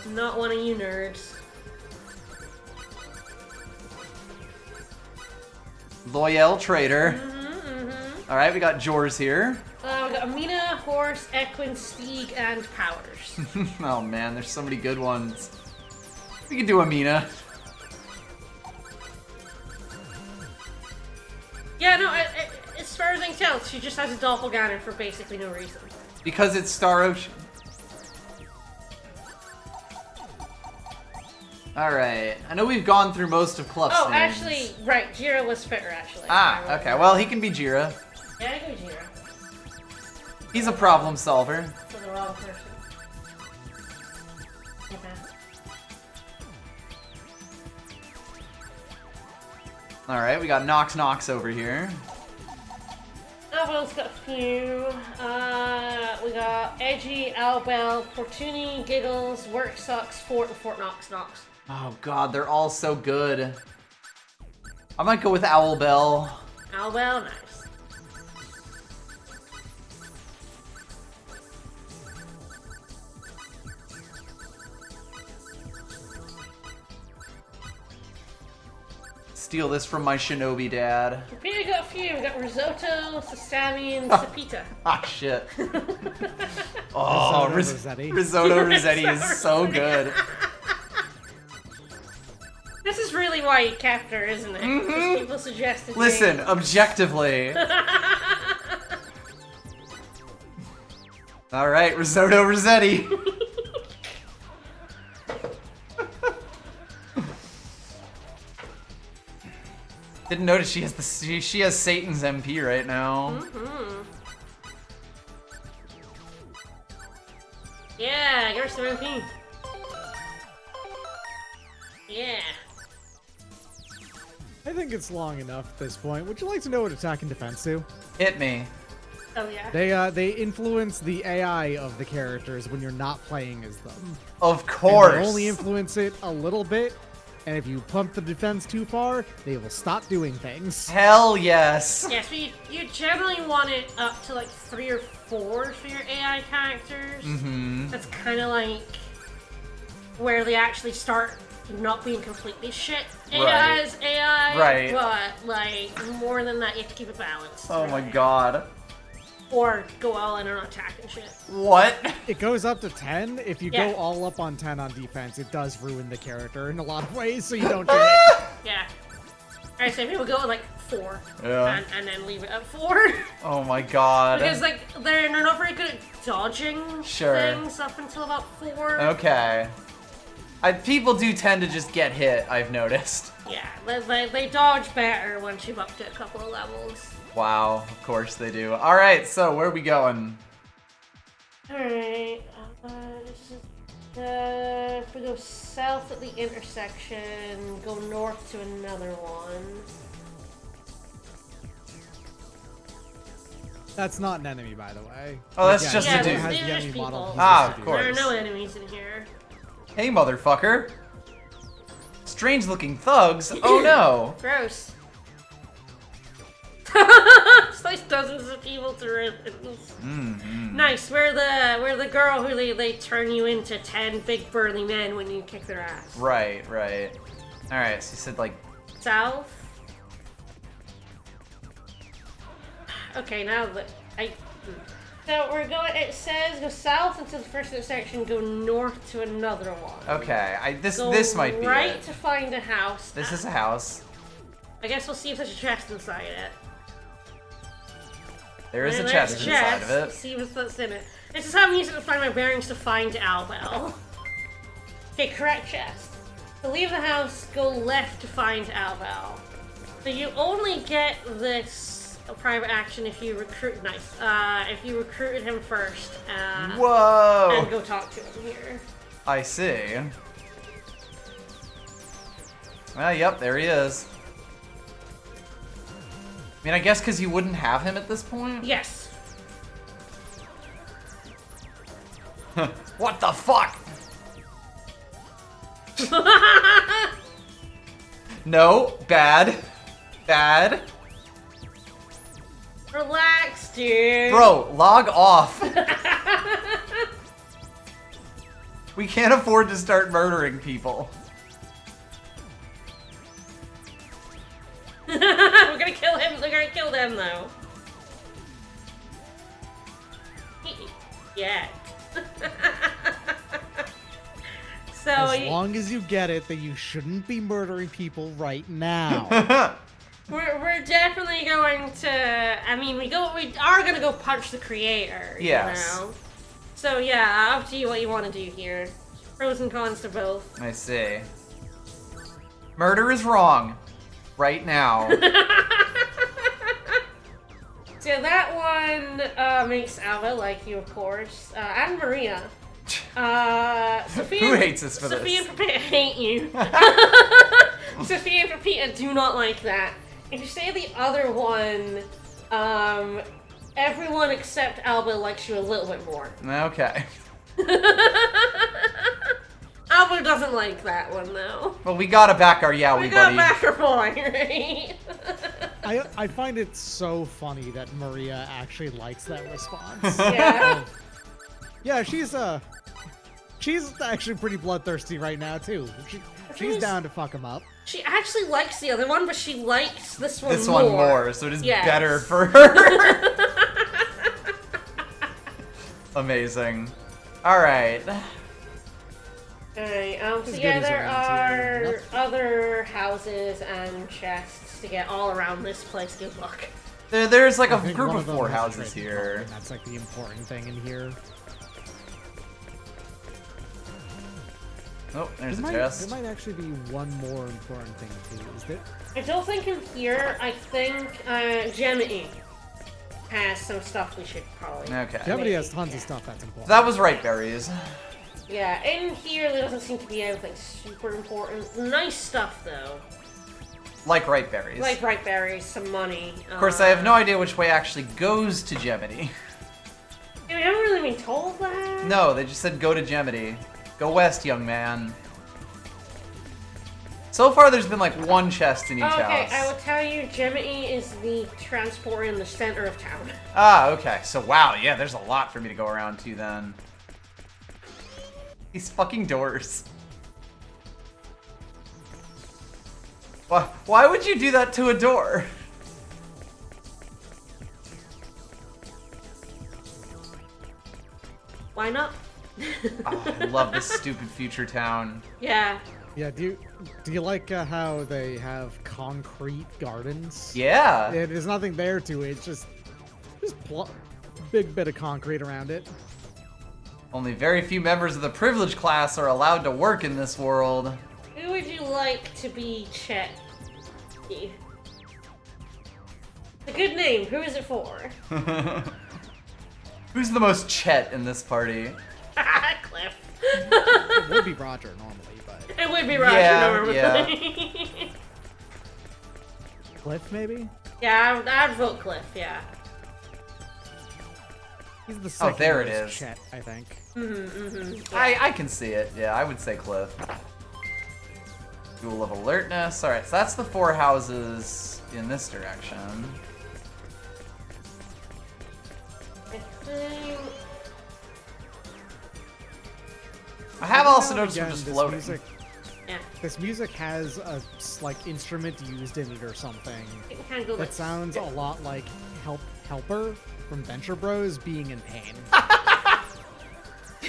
not one of you nerds. Loyal Trader. Alright, we got Jors here. We got Amina, Horse, Equin, Steeg, and Powers. Oh man, there's so many good ones. We can do Amina. Yeah, no, as far as I can tell, she just has a doppelganger for basically no reason. Because it's Star Ocean. Alright. I know we've gone through most of Cluff's Oh, names. actually, right. Jira was fitter, actually. Ah, okay. Well, he can be Jira. Yeah, I can be Jira. He's a problem solver. For the wrong person. Okay. Alright, we got Nox over here. Albel's got a few. We got Edgy, Albel, Fortuny, Giggles, Work Sucks, Fort, and Fort Knox. Oh god, they're all so good. I might go with Owlbell. Albel, nice. Steal this from my shinobi dad. We got a few. We got Risotto, Sasami, and Sapita. Ah, shit. Oh, Rossetti. Risotto Rossetti is so good. This is really why you kept her, isn't it? Because people suggested. Listen, objectively. All right, Risotto Rossetti. Didn't notice she has she has Satan's MP right now. Yeah, give her some MP. Yeah. I think it's long enough at this point. Would you like to know what attack and defense do? Hit me. Oh yeah. They influence the AI of the characters when you're not playing as them. Of course. And they only influence it a little bit, and if you pump the defense too far, they will stop doing things. Hell yes. Yeah, so you generally want it up to like 3 or 4 for your AI characters. That's kind of like where they actually start not being completely shit. AI is AI, Right. but like more than that, you have to keep it balanced. Oh my god. Or go all in on attack and shit. What? It goes up to 10. If you Yeah. go all up on 10 on defense, it does ruin the character in a lot of ways, so you don't do it. Yeah. Alright, so people go with like 4. Yeah. And then leave it at 4. Oh my god. Because like they're not very good at dodging things up until about 4. Okay. People do tend to just get hit, I've noticed. Yeah, they dodge better once you've upped it a couple of levels. Wow, of course they do. Alright, so where are we going? Alright, if we go south at the intersection, go north to another one. That's not an enemy, by the way. Oh, that's just a dude. Has these the are enemy just model people. he's Ah, used to of doing. course. There are no enemies in here. Hey, motherfucker. Strange looking thugs. Oh no. Gross. Slice dozens of evil to ribbons. Nice. We're the girl who they turn you into 10 big burly men when you kick their ass. Right. Alright, so you said like... South. Okay, now that so we're going. It says go south into the first intersection, go north to another one. Okay, this might be right it. to find a house. This is a house. I guess we'll see if there's a chest inside it. There is a And chest there's inside of it. See what's in it. This is how I'm using it to find my bearings to find Albel. Okay, correct chest. To leave the house, go left to find Albel. So you only get this private action if you recruit. If you recruited him first. Whoa! And go talk to him here. I see. Well, yep, there he is. I mean, I guess because you wouldn't have him at this point? Yes. What the fuck? No, bad. Bad. Relax, dude. Bro, log off. We can't afford to start murdering people. We're gonna kill him. We're gonna kill them, though. Yeah. So As long as you get it that you shouldn't be murdering people right now. we're definitely going to. I mean, we are gonna go punch the creator. Yes. You know? So yeah, up to you what you want to do here. Pros and cons to both. I see. Murder is wrong. Right now. So that one makes Alva like you, of course. And Maria. Sophia, Who hates us for Sophia this? and Pepita hate you. Sophia and Pepita do not like that. If you say the other one, everyone except Alba likes you a little bit more. Okay. Alba doesn't like that one, though. Well, we gotta back our Yowie We got buddy. back her boy, right? I find it so funny that Maria actually likes that response. Yeah. Yeah, she's actually pretty bloodthirsty right now too. She's down to fuck him up. She actually likes the other one, but she likes this one This more. one more, so it is Yes. better for her. Amazing. Alright. Alright, so As yeah, good as there around here. are Nope. other houses and chests to get all around this place. Good luck. There's like I a think group one of them 4 has a houses trading here. card, and that's like the important thing in here. Oh, there's a There chest. might actually be one more important thing too. Is there? I don't think in here, I think Gemini has some stuff we should probably... Okay. Gemini has maybe, tons yeah. of stuff that's important. That was right, berries. Yeah, in here there doesn't seem to be anything super important. Nice stuff though. Like right berries. Like bright berries, some money. Of course, I have no idea which way actually goes to Gemini. We haven't really been told that. No, they just said go to Gemini. Go west, young man. So far, there's been like one chest in each Okay, house. I will tell you, Gemini is the transport in the center of town. Ah, okay. So, wow, yeah, there's a lot for me to go around to then. These fucking doors. Why would you do that to a door? Why not? Oh, I love this stupid future town. Yeah. Yeah. Do you like how they have concrete gardens? Yeah. Yeah, there's nothing there to it. It's just big bit of concrete around it. Only very few members of the privileged class are allowed to work in this world. Who would you like to be Chet? A good name. Who is it for? Who's the most Chet in this party? Cliff. It would be Roger normally, but It would be Roger Yeah, normally. yeah. Cliff maybe. Yeah, I'd vote Cliff. Yeah. He's the second there it most is. Chet, I think. I can see it. Yeah, I would say Cliff. Duel of alertness. Alright, so that's the 4 houses in this direction. I think. I have also Now and noticed we're again, just this floating. Yeah. This music has a like instrument used in it or something It can kind of go that like. sounds a lot like Helper from Venture Bros being in pain.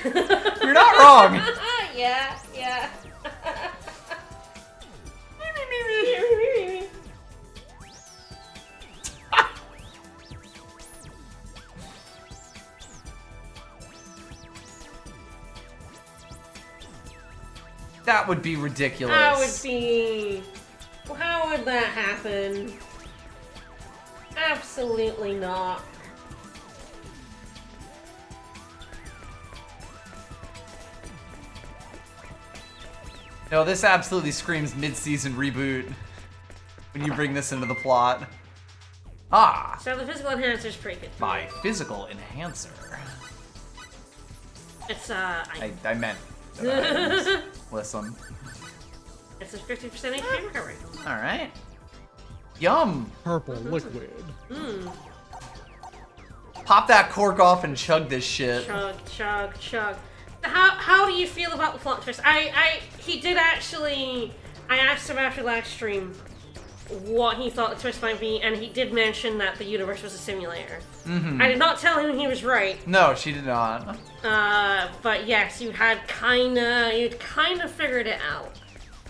You're not wrong! Yeah. Yeah. That would be ridiculous. That would be. How would that happen? Absolutely not. No, this absolutely screams mid-season reboot when you bring this into the plot. Ah, So the physical enhancer is pretty good. my physical enhancer. It's I meant that I listen. it's a 50% HP recovery. Alright. Yum! Purple liquid. Pop that cork off and chug this shit. Chug, chug, chug. How do you feel about the plot twist? He did actually. I asked him after last stream what he thought the twist might be, and he did mention that the universe was a simulator. I did not tell him he was right. No, she did not. But yes, you'd kind of figured it out.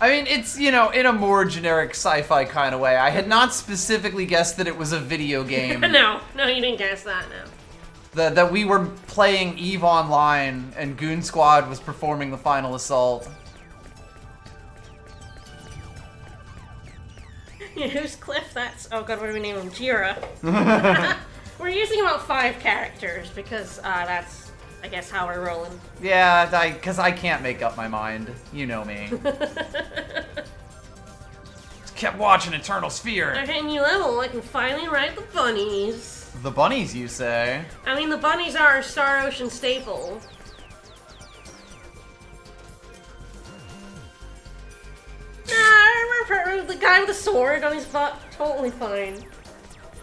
I mean, it's, you know, in a more generic sci-fi kind of way. I had not specifically guessed that it was a video game. No, you didn't guess that. No. That we were playing EVE Online and Goon Squad was performing the final assault. Yeah, who's Cliff? That's... Oh god, what do we name him? Jira. We're using about 5 characters because that's, I guess, how we're rolling. Yeah, because I can't make up my mind. You know me. Just kept watching Eternal Sphere. Okay, new level. I can finally ride the bunnies. The bunnies, you say? I mean, the bunnies are a Star Ocean staple. Nah, the guy with the sword on his butt, totally fine.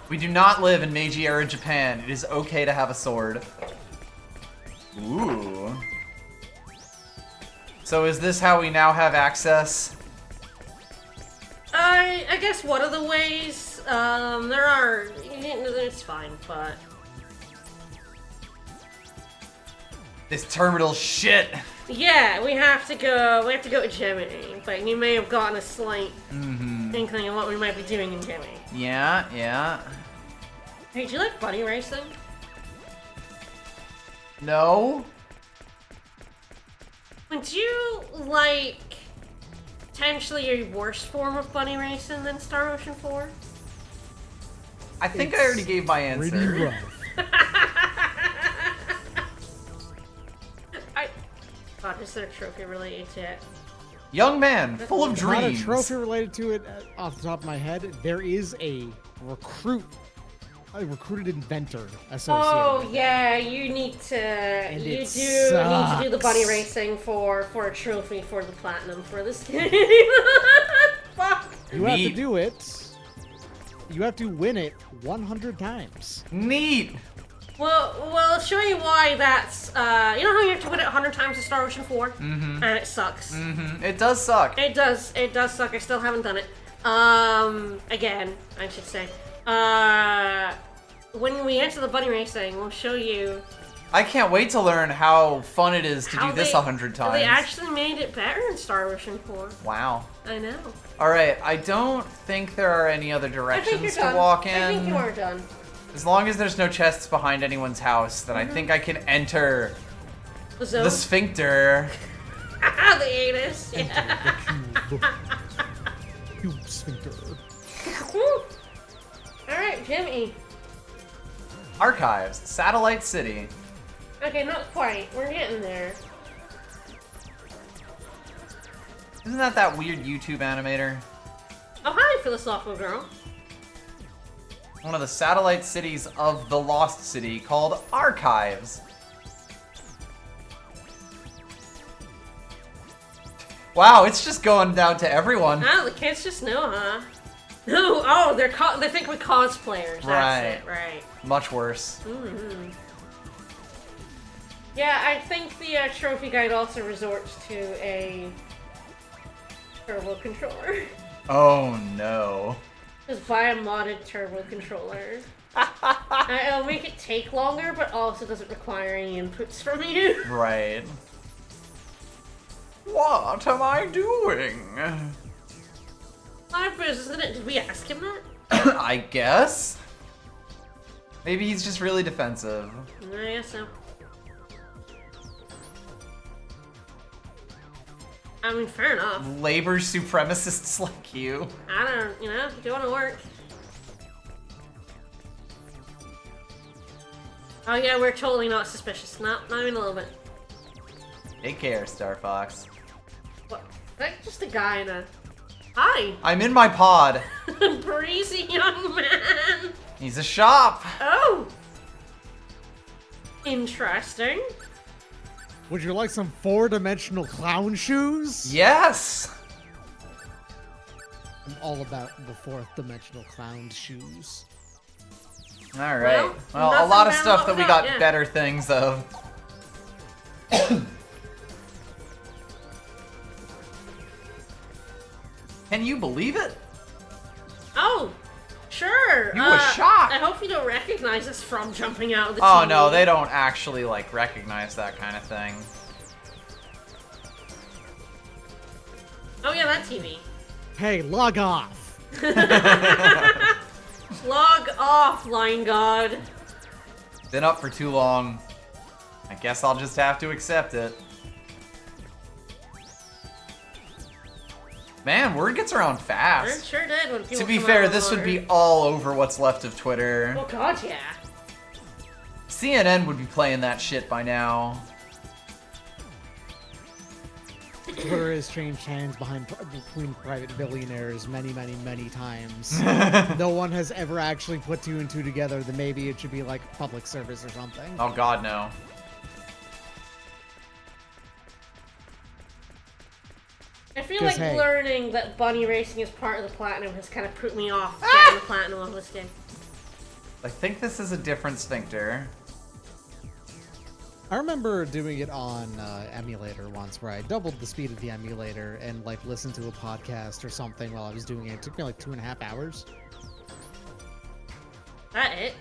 We do not live in Meiji-era Japan. It is okay to have a sword. Ooh. So is this how we now have access? I guess one of the ways, there are, it's fine, but... This terminal shit. Yeah, we have to go to Gemini, but you may have gotten a slight inkling of what we might be doing in Gemini. Yeah, yeah. Hey, do you like bunny racing? No? Would you like potentially a worse form of bunny racing than Star Ocean 4? I think I already gave my Pretty answer. rough. God, is there a trophy related to it? Young man, full of Not a dreams. trophy related to it off the top of my head. There is a recruited inventor associated. Oh with it. yeah, you need to And you do it need to do the bunny sucks. racing for a trophy for the platinum for this game. Fuck. You have to Neat. do it. You have to win it 100 times. Neat. Well, I'll show you why that's, you know how you have to win it 100 times in Star Ocean 4? Mm-hmm. And it sucks. Mm-hmm. It does suck. It does suck. I still haven't done it. Again, I should say. When we enter the bunny racing, we'll show you I can't wait to learn how fun it is to how do this 100 times. They actually made it better in Star Ocean 4. Wow. I know. Alright, I don't think there are any other I think you're directions to done. walk in. I think you are done. As long as there's no chests behind anyone's house, then I think I can enter The zone. the sphincter. The anus. Yeah. You sphincter. Alright, Jimmy. Archives, Satellite City. Okay, not quite. We're getting there. Isn't that weird YouTube animator? Oh, hi, Philosophical Girl. One of the satellite cities of the Lost City called Archives. Wow, it's just going down to everyone. Ah, the kids just know, huh? No, oh, they think we're cosplayers. That's Right. it, right. Much worse. Mm-hmm. Yeah, I think the trophy guide also resorts to a turbo controller. Oh no. Just buy a modded turbo controller. It'll make it take longer, but also doesn't require any inputs from you. Right. What am I doing? My business, isn't it? Did we ask him that? I guess? Maybe he's just really defensive. I guess so. I mean, fair enough. Labor supremacists like you. I don't, if you want to work. Oh yeah, we're totally not suspicious. Not even a little bit. Take care, Star Fox. What? That's just a guy in a... Hi! I'm in my pod. Breezy young man! He's a shop. Oh! Interesting. Would you like some 4-dimensional clown shoes? Yes. I'm all about the 4th-dimensional clown shoes. All right. Well, a nothing lot of bad stuff about that we that, got yeah. better things of. Can you believe it? Oh! Sure! You were shocked. I hope you don't recognize us from jumping out of the Oh TV. no, they don't actually like recognize that kind of thing. Oh yeah, that TV. Hey, log off! Log off, Line God. Been up for too long. I guess I'll just have to accept it. Man, word gets around It fast. sure did when people To be come fair, out this would with be all over what's left of Twitter. Oh god, yeah. CNN would be playing that shit by now. Twitter has changed hands between private billionaires many, many, many times. No one has ever actually put two and two together. That maybe it should be like public service or something. Oh god, no. I feel 'Cause, like hey. learning that bunny racing is part of the platinum has kind of put me off getting the platinum on this game. I think this is a different sphincter. I remember doing it on emulator once, where I doubled the speed of the emulator and like listened to a podcast or something while I was doing it. It took me like 2.5 hours. That it?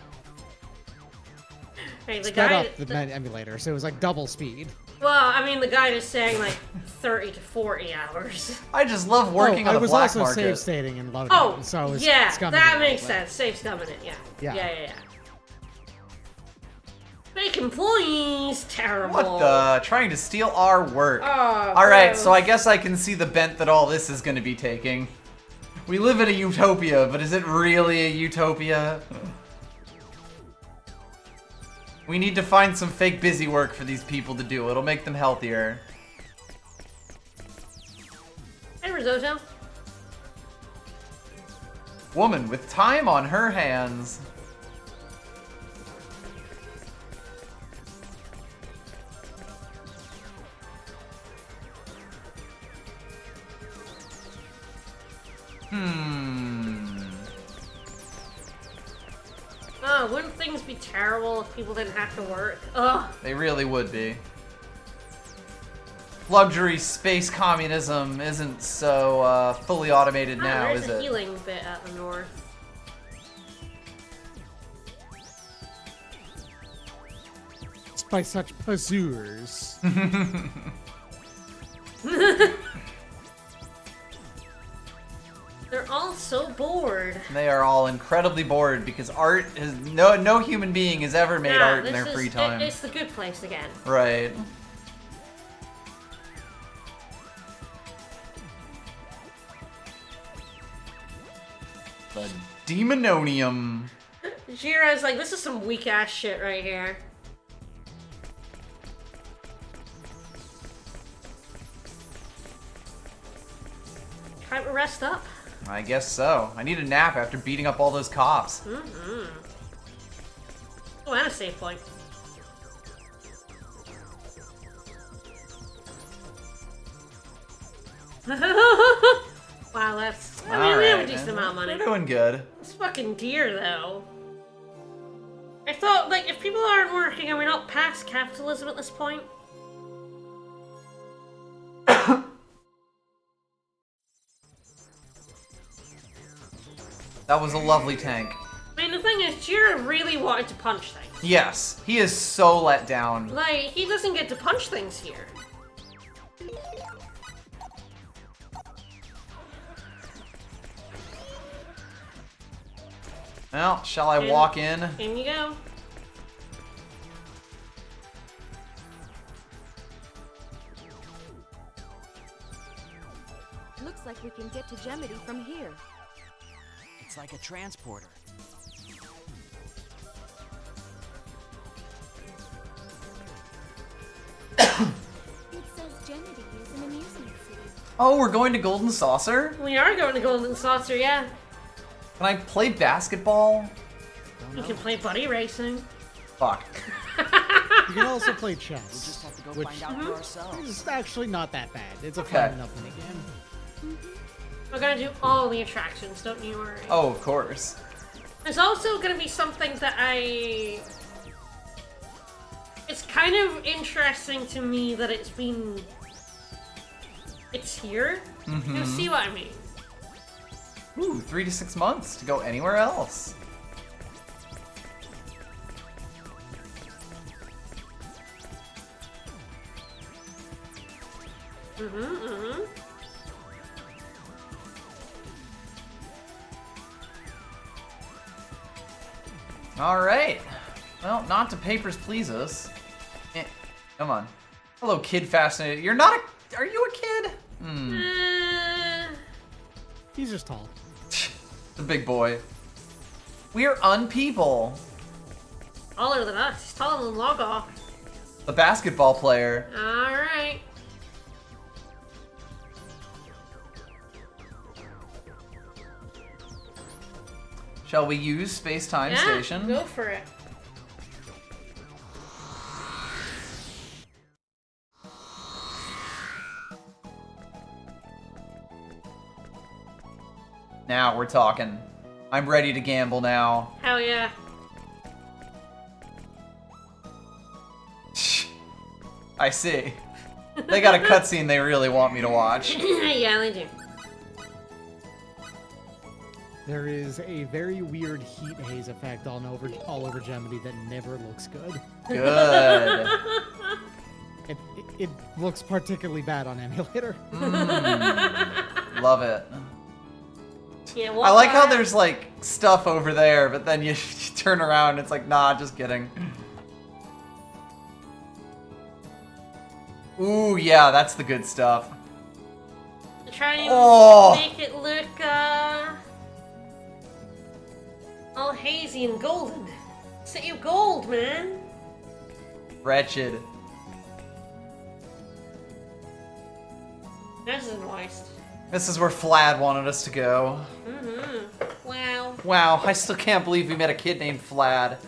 Hey, the Sped guy. up the emulator, so it was like double speed. Well, I mean, the guide is saying like 30 to 40 hours. I just love working on I the was black also market. save stating and loading, Oh, so I was yeah, scumming that it makes out, sense. Safe scumming it, yeah. Yeah. Yeah. Fake employees, terrible. What the? Trying to steal our work. Oh, Alright, gross. so I guess I can see the bent that all this is going to be taking. We live in a utopia, but is it really a utopia? We need to find some fake busy work for these people to do. It'll make them healthier. Hey, Risotto. Woman with time on her hands. Oh, wouldn't things be terrible if people didn't have to work? Ugh. They really would be. Luxury space communism isn't so fully automated now, There's is a it? healing bit at the north. It's by such pursuers. They're all so bored. They are all incredibly bored because art has no human being has ever made art in their free time. It's the good place again. Right. The Demononium. Jira's like, this is some weak ass shit right here. Time to rest up. I guess so. I need a nap after beating up all those cops. Oh, and a save point. Wow, that's... I mean, we have a Alright, decent amount of money. We're doing good. It's fucking dear, though. I thought, like, if people aren't working, are we not past capitalism at this point? That was a lovely tank. I mean, the thing is, Jira really wanted to punch things. Yes, he is so let down. Like, he doesn't get to punch things here. Well, shall I walk in? In you go. Looks like we can get to Gemity from here. It's like a transporter. It says Gemity is an amusement city. Oh, we're going to Golden Saucer? We are going to Golden Saucer, yeah. Can I play basketball? You can play buddy racing. Fuck. You can also play We'll chess, just have to go which find out for ourselves. is actually not that bad. It's a Okay. fun enough minigame. We're gonna do all the attractions, don't you worry. Oh, of course. There's also gonna be something that It's kind of interesting to me that it's here. You'll see what I mean. Ooh, 3 to 6 months to go anywhere else. All right. Well, not to papers please us. Come on. Hello, kid fascinated. You're not a... Are you a kid? He's just tall. The big boy. We're unpeople. Taller than us. He's taller than Logoth. The basketball player. Alright. Shall we use Space-Time Station? Go for it. Now we're talking. I'm ready to gamble now. Hell yeah. I see. They got a cutscene they really want me to watch. Yeah, they do. There is a very weird heat haze effect all over Gemini that never looks good. Good. It looks particularly bad on emulator. Love it. Yeah, I like how there's like stuff over there, but then you turn around and it's like, nah, just kidding. Ooh, yeah, that's the good stuff. Try and Oh. make it look all hazy and golden. City of gold, man. Wretched. This is moist. This is where Flad wanted us to go. Mm-hmm. Wow. Wow, I still can't believe we met a kid named Flad.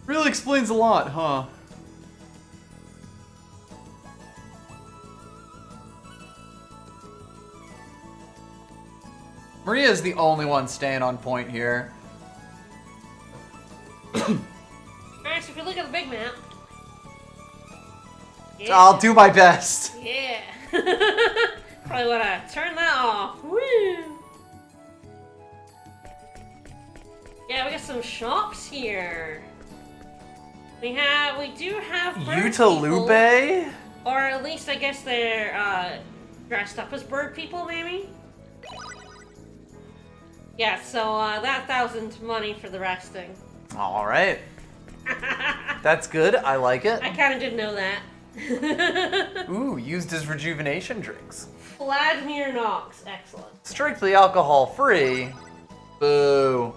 Really explains a lot, huh? Maria is the only one staying on point here. Alright, so if you look at the big map. Yeah. I'll do my best. Yeah. Probably wanna turn that off. Woo! Yeah, we got some shops here. We do have bird people, Utalube? or at least I guess they're dressed up as bird people, maybe. Yeah, so that 1,000 money for the resting. All right. That's good. I like it. I kind of didn't know that. Ooh, used as rejuvenation drinks. Vladimir Knox, excellent. Strictly alcohol free. Boo.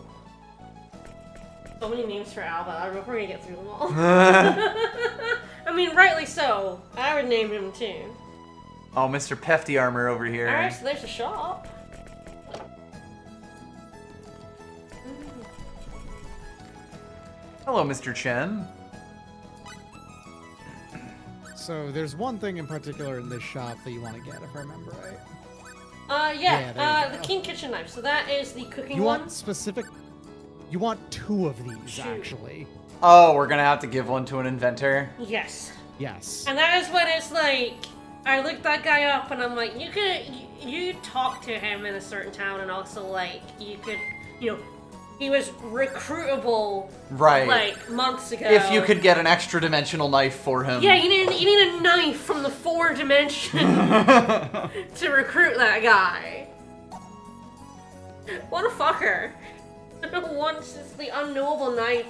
So many names for Alva. I don't know if we're gonna get through them all. I mean, rightly so. I would name him too. Oh, Mr. Pefty Armor over here. Alright, so there's a shop. Hello, Mr. Chen. So there's one thing in particular in this shop that you want to get, if I remember right. Yeah, there you the go. King Kitchen Knife. So that is the cooking You one. want specific... You want 2 of these, Shoot. actually. Oh, we're gonna have to give one to an inventor. Yes. Yes. And that is when it's like, I looked that guy up and I'm like, you talk to him in a certain town and also like, you could, he was recruitable Right. like months ago. If you could get an extra dimensional knife for him. Yeah, you need a knife from the 4 dimension to recruit that guy. What a fucker. Wants just the unknowable knife.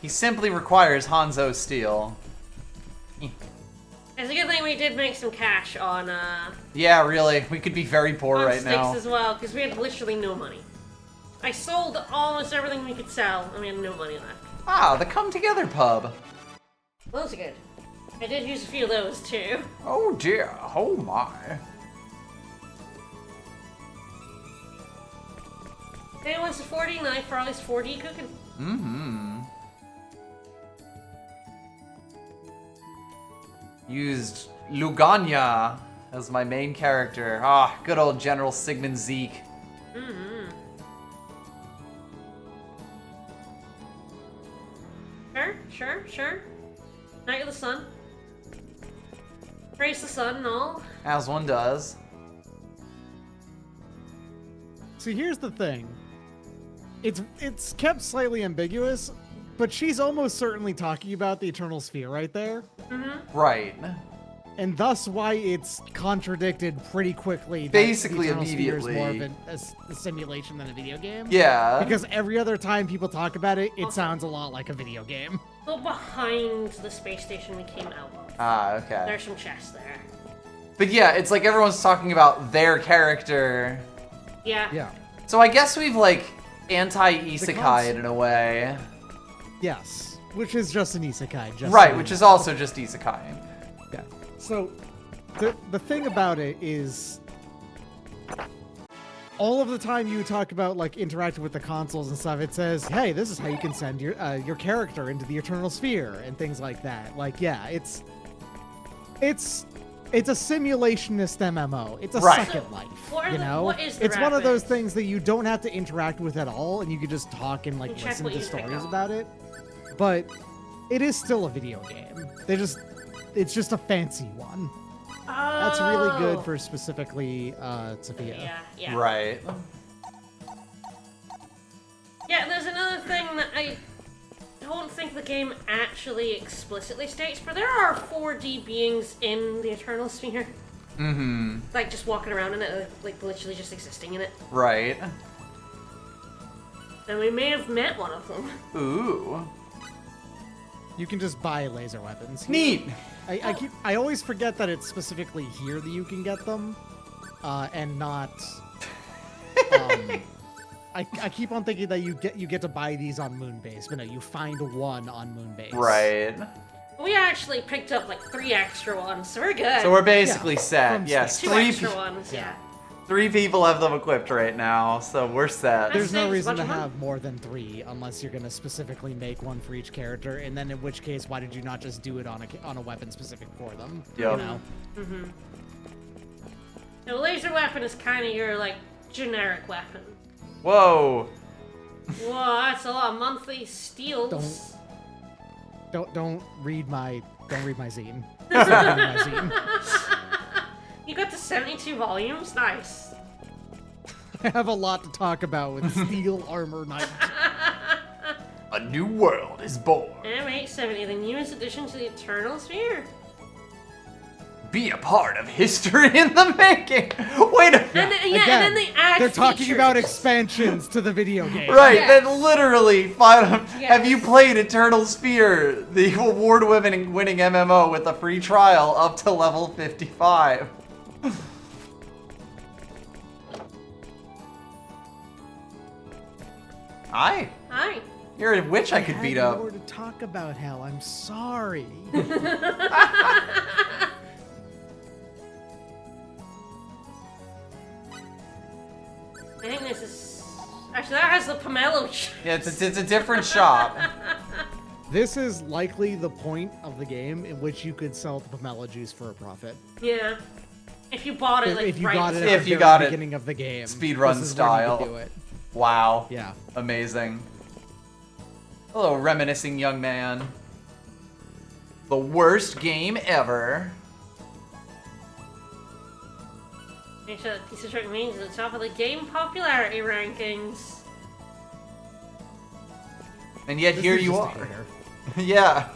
He simply requires Hanzo steel. It's a good thing we did make some cash on Yeah, really. We could be very poor on right sticks now. as well, because we had literally no money. I sold almost everything we could sell, and we had no money left. Ah, the Come Together pub. Those are good. I did use a few of those too. Oh dear. Oh my. Hey, wants a 4D knife for all his 4D cooking. Mm-hmm. Used Lugania as my main character. Ah, good old General Sigmund Zeke. Mm-hmm. Sure. Night of the Sun. Praise the sun and all. As one does. See, here's the thing. It's kept slightly ambiguous, but she's almost certainly talking about the Eternal Sphere right there. Mm-hmm. Right. And thus why it's contradicted pretty quickly. That Basically the Eternal Sphere is more of immediately. a simulation than a video game. Yeah. Because every other time people talk about it, it sounds a lot like a video game. Go behind the space station we came out of. Ah, okay. There's some chests there. But yeah, it's like everyone's talking about their character. Yeah. Yeah. So I guess we've like The anti-isekai in a way. Yes. Which is just an isekai. Just Right, so you which know. is also just isekai. Yeah. So, the thing about it is, all of the time you talk about like interacting with the consoles and stuff, it says, "Hey, this is how you can send your character into the Eternal Sphere" and things like that. Like, yeah, it's a simulationist MMO. It's a Right. Second Life. What are You the- know, what is the it's one of those rapids? things that you don't have to interact with at all, and you can just talk and like And check listen what to you pick stories up. about it. But it is still a video game. It's just a fancy one. That's really good for specifically Sophia. Yeah, yeah. Right. Yeah, there's another thing that I don't think the game actually explicitly states, but there are 4D beings in the Eternal Sphere. Mm-hmm. Like, just walking around in it, like, literally just existing in it. Right. And we may have met one of them. Ooh. You can just buy laser weapons. Neat. I always forget that it's specifically here that you can get them, and not. I keep on thinking that you get to buy these on Moonbase, but no, you find one on Moonbase. Right. We actually picked up, like, 3 extra ones, so we're good. So we're basically Yeah, set. from Yes, 2 extra ones, yeah. 3 people have them equipped right now, so we're set. There's no Saves a reason bunch to of money. have more than 3 unless you're gonna specifically make one for each character, and then in which case, why did you not just do it on a weapon specific for them? Yup. You know. The laser weapon is kind of your, like, generic weapon. Whoa. Whoa, that's a lot of monthly steals. Don't read my zine. Stop reading my zine. You got the 72 volumes? Nice. I have a lot to talk about with Steel Armor Knight. A new world is born. M870, the newest addition to the Eternal Sphere. Be a part of history in the making. Wait a And then, yeah, Again, and then they add they're talking features. about expansions to the video game. Right, Yes. then literally, have you Yes. played Eternal Sphere, the award-winning MMO with a free trial up to level 55? Hi, Hi. you're a witch I could had beat up. more to talk about, Hell. I'm sorry. I think this is... Actually, that has the pomelo. Yeah, it's a different shop. This is likely the point of the game in which you could sell the pomelo juice for a profit. Yeah. If you bought it, like, if you right got it at at If the you very got it beginning of the game. speedrun this is where you could style. do it. Wow. Yeah. Amazing. Hello, reminiscing young man. The worst game ever. Make sure that piece of trick means at the top of the game popularity rankings. And yet This here is you just a are. hater. Yeah.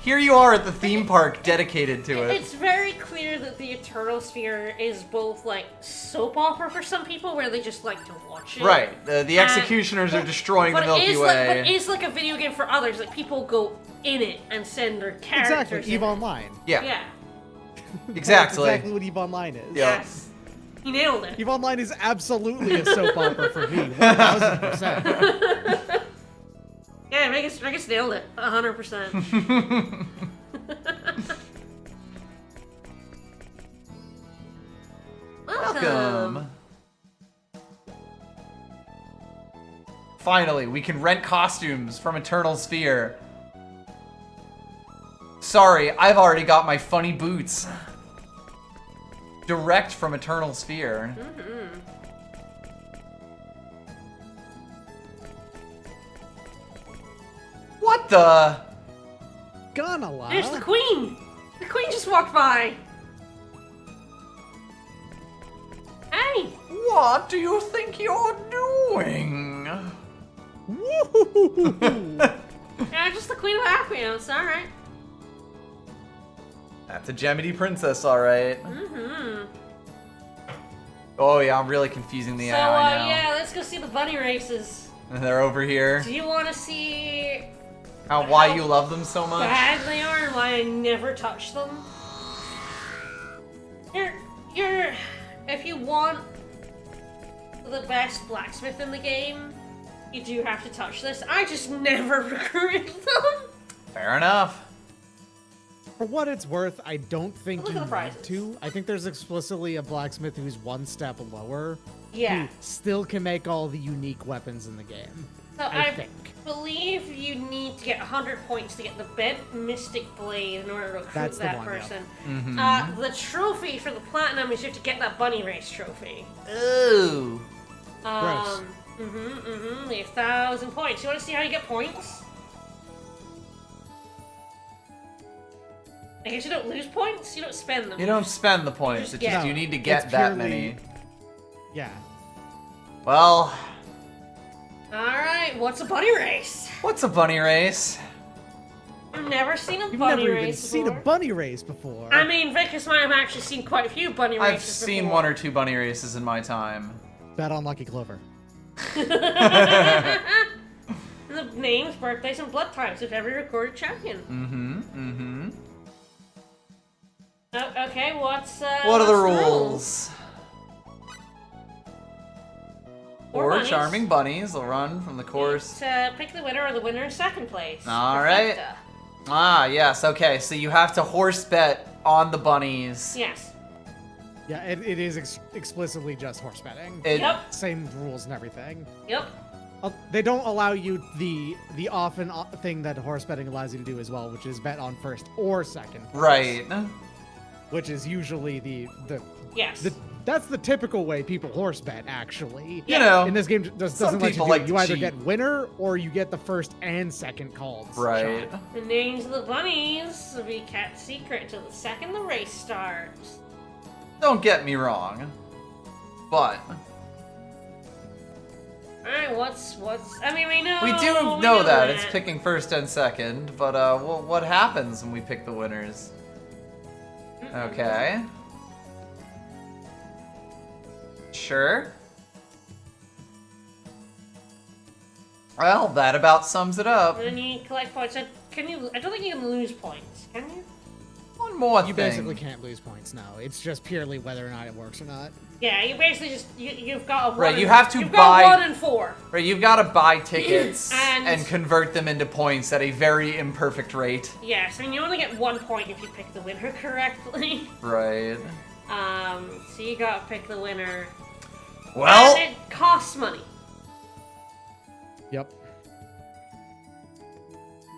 Here you are at the theme park dedicated to it. It's very clear that the Eternal Sphere is both, like, soap opera for some people, where they just like to watch it. Right. The executioners are destroying the But Milky it is Way. like, but it's like a video game for others. Like, people go in it and send their characters. Exactly. EVE in it. Online. yeah, Yeah. exactly. That's exactly what EVE Online is. Yeah. Yes. You nailed it. EVE Online is absolutely a soap opera for me. 1000%. Yeah, Vegas nailed it. 100%. Welcome. Finally, we can rent costumes from Eternal Sphere. Sorry, I've already got my funny boots. Direct from Eternal Sphere. What the? Gonna lie. There's the Queen! The Queen just walked by! Hey! What do you think you're doing? Woo! Yeah, just the Queen of Aquios, alright. That's a Gemini princess, all right. Mm-hmm. Oh yeah, I'm really confusing the So, AI now. yeah, let's go see the bunny races. They're over here. Do you want to see Why you love them so much? bad they are and why I never touch them? If you want the best blacksmith in the game, you do have to touch this. I just never recruited them. Fair enough. For what it's worth, I don't think Look you at the need prizes. to. I think there's explicitly a blacksmith who's one step lower. Yeah. Who still can make all the unique weapons in the game. So I I think. believe you need to get 100 points to get the Bent Mystic Blade in order to recruit That's the that one, yeah. person. Mm-hmm. The trophy for the Platinum is you have to get that bunny race trophy. Ooh. Gross. We have 1,000 points. You want to see how you get points? I guess you don't lose points, you don't spend them. You don't spend the points. It's get just them. you need to get It's that purely- many. Yeah. Well, Alright, what's a bunny race? what's a bunny race? I've never seen a You've bunny never race even seen a before. bunny race before. I mean, Vickers might have actually seen quite a few bunny I've races seen before. one or two bunny races in my time. Bet on Lucky Clover. The names, birthdays, and blood types of every recorded champion. Oh, okay, What are the rules? Four bunnies. charming bunnies will run from the course. Pick the winner or the winner in second place. All right. Perfecta. Ah, yes, okay, so you have to horse bet on the bunnies. Yes. Yeah, it is explicitly just horse betting. Yep. Same rules and everything. Yep. They don't allow you the often thing that horse betting allows you to do as well, which is bet on first or second place. Right. Which is usually the Yes. that's the typical way people horse bet, actually. You know, In this game, doesn't let you people do like it. to You either cheat. get winner or you get the first and second called. Right. shot. The names of the bunnies will be kept secret until the second the race starts. Don't get me wrong, but Alright, what's... I mean, we know... we do know that it's picking first and second, but what happens when we pick the winners? Okay. Sure. Well, that about sums it up. And then you collect points. So can you... I don't think you can lose points, can you? One more You thing. basically can't lose points now. It's just purely whether or not it works or not. Yeah, you basically just... You've got a 1 Right, and- you have to you've buy- got 1 and 4. Right, you've got to buy tickets And- and convert them into points at a very imperfect rate. Yes, I mean, you only get 1 point if you pick the winner correctly. Right. So you gotta pick the winner. Well, And it costs money. Yep.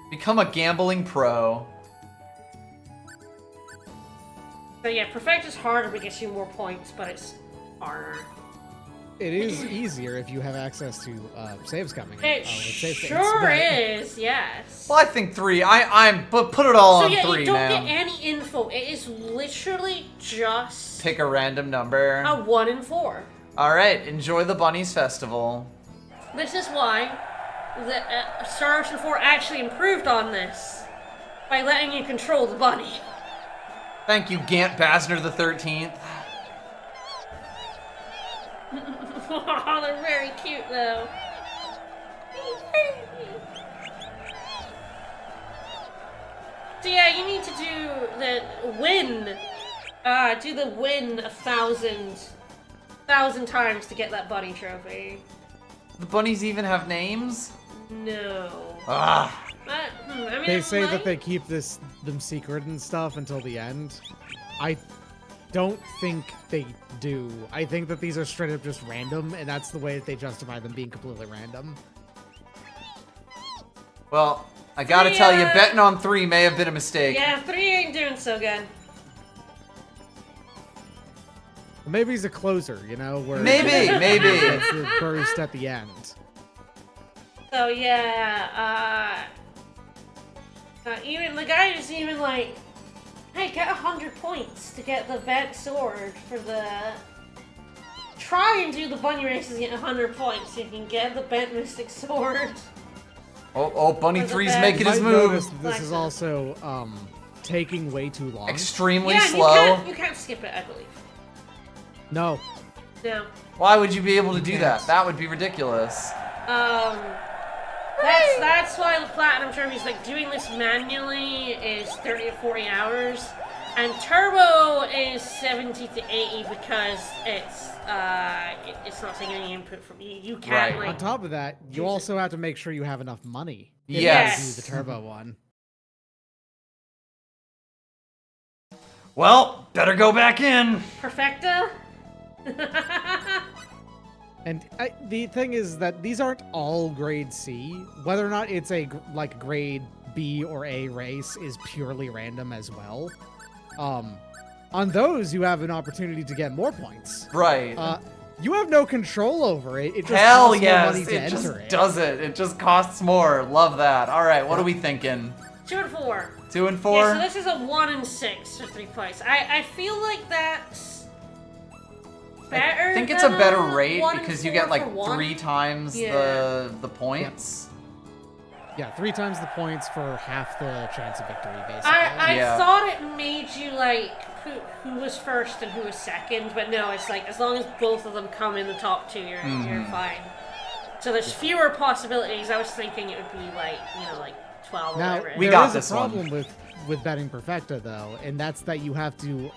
become a gambling pro. So yeah, perfect is harder but gets you more points, but it's harder. It is easier if you have access to saves coming. It with save states, sure but- is, yes. Well, I think 3. But put it all So on yeah, 3, you don't man. get any info. It is literally just Pick a random number. a 1 and 4. All right, enjoy the Bunnies Festival. This is why the Star Ocean 4 actually improved on this by letting you control the bunny. Thank you, Gant Basner the 13th. Oh, they're very cute though. So yeah, you need to do the win. Do the win 1,000 times to get that bunny trophy. The bunnies even have names? No. Ah. I mean, They it say might- that they keep them secret and stuff until the end. I don't think they do. I think that these are straight up just random, and that's the way that they justify them being completely random. Well, I gotta 3, tell you, betting on 3 may have been a mistake. Yeah, 3 ain't doing so good. Maybe he's a closer, you know? Where Maybe. It's the burst at the end. So yeah, even the guy is even like, hey, get 100 points to get the bent sword for the. Try and do the bunny races and get 100 points so you can get the bent mystic sword. Oh, Bunny For the 3's best. making You his might move. notice that this Like is that. also taking way too long. Extremely Yeah, slow. you can't skip it, I believe. No. No. Why would you be able to do Yes. that? That would be ridiculous. That's why the Platinum Trophy's like doing this manually is 30 to 40 hours, and Turbo is 70 to 80 because it's not taking any input from you. You can't Right. like. On top of that, you use also have to make sure you have enough money. if Yes. you do the turbo one. Well, better go back in. Perfecta. And the thing is that these aren't all grade C. Whether or not it's a grade B or A race is purely random as well. On those, you have an opportunity to get more points. Right. You have no control over it. It just Hell costs more yes, money to it just enter it. does it. It just costs more. Love that. All right, what are we thinking? 2 and 4. 2 and 4? Yeah, so this is a 1 and 6 for 3 points. I feel like that's better. I think it's a than better rate 1 and because you 4 get like for 1. 3 times Yeah. the points. Yeah, 3 times the points for half the chance of victory, basically. I Yeah. thought it made you like put who was first and who was second, but no, it's like as long as both of them come in the top 2, you're fine. So there's fewer possibilities. I was thinking it would be like, like 12 or Now, whatever. We there got is this a one. problem with betting Perfecta, though, and that's that you have to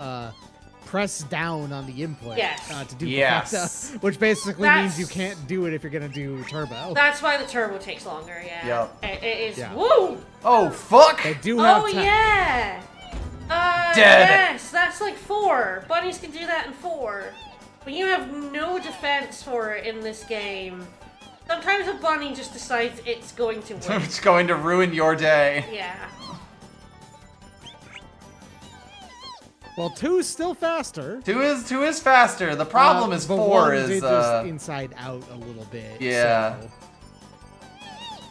press down on the input Yes. to do Yes. Perfecta, which basically That's- means you can't do it if you're going to do Turbo. That's why the turbo takes longer, yeah. Yep. It is. Yeah. Woo! Oh, fuck! They do have Oh, time. yeah! Dead. Yes, that's like 4. Bunnies can do that in 4. But you have no defense for it in this game. Sometimes a bunny just decides it's going to win. It's going to ruin your day. Yeah. Well, 2 is still faster. 2 is faster. The problem is but 4 one is did just inside out a little bit. Yeah. so-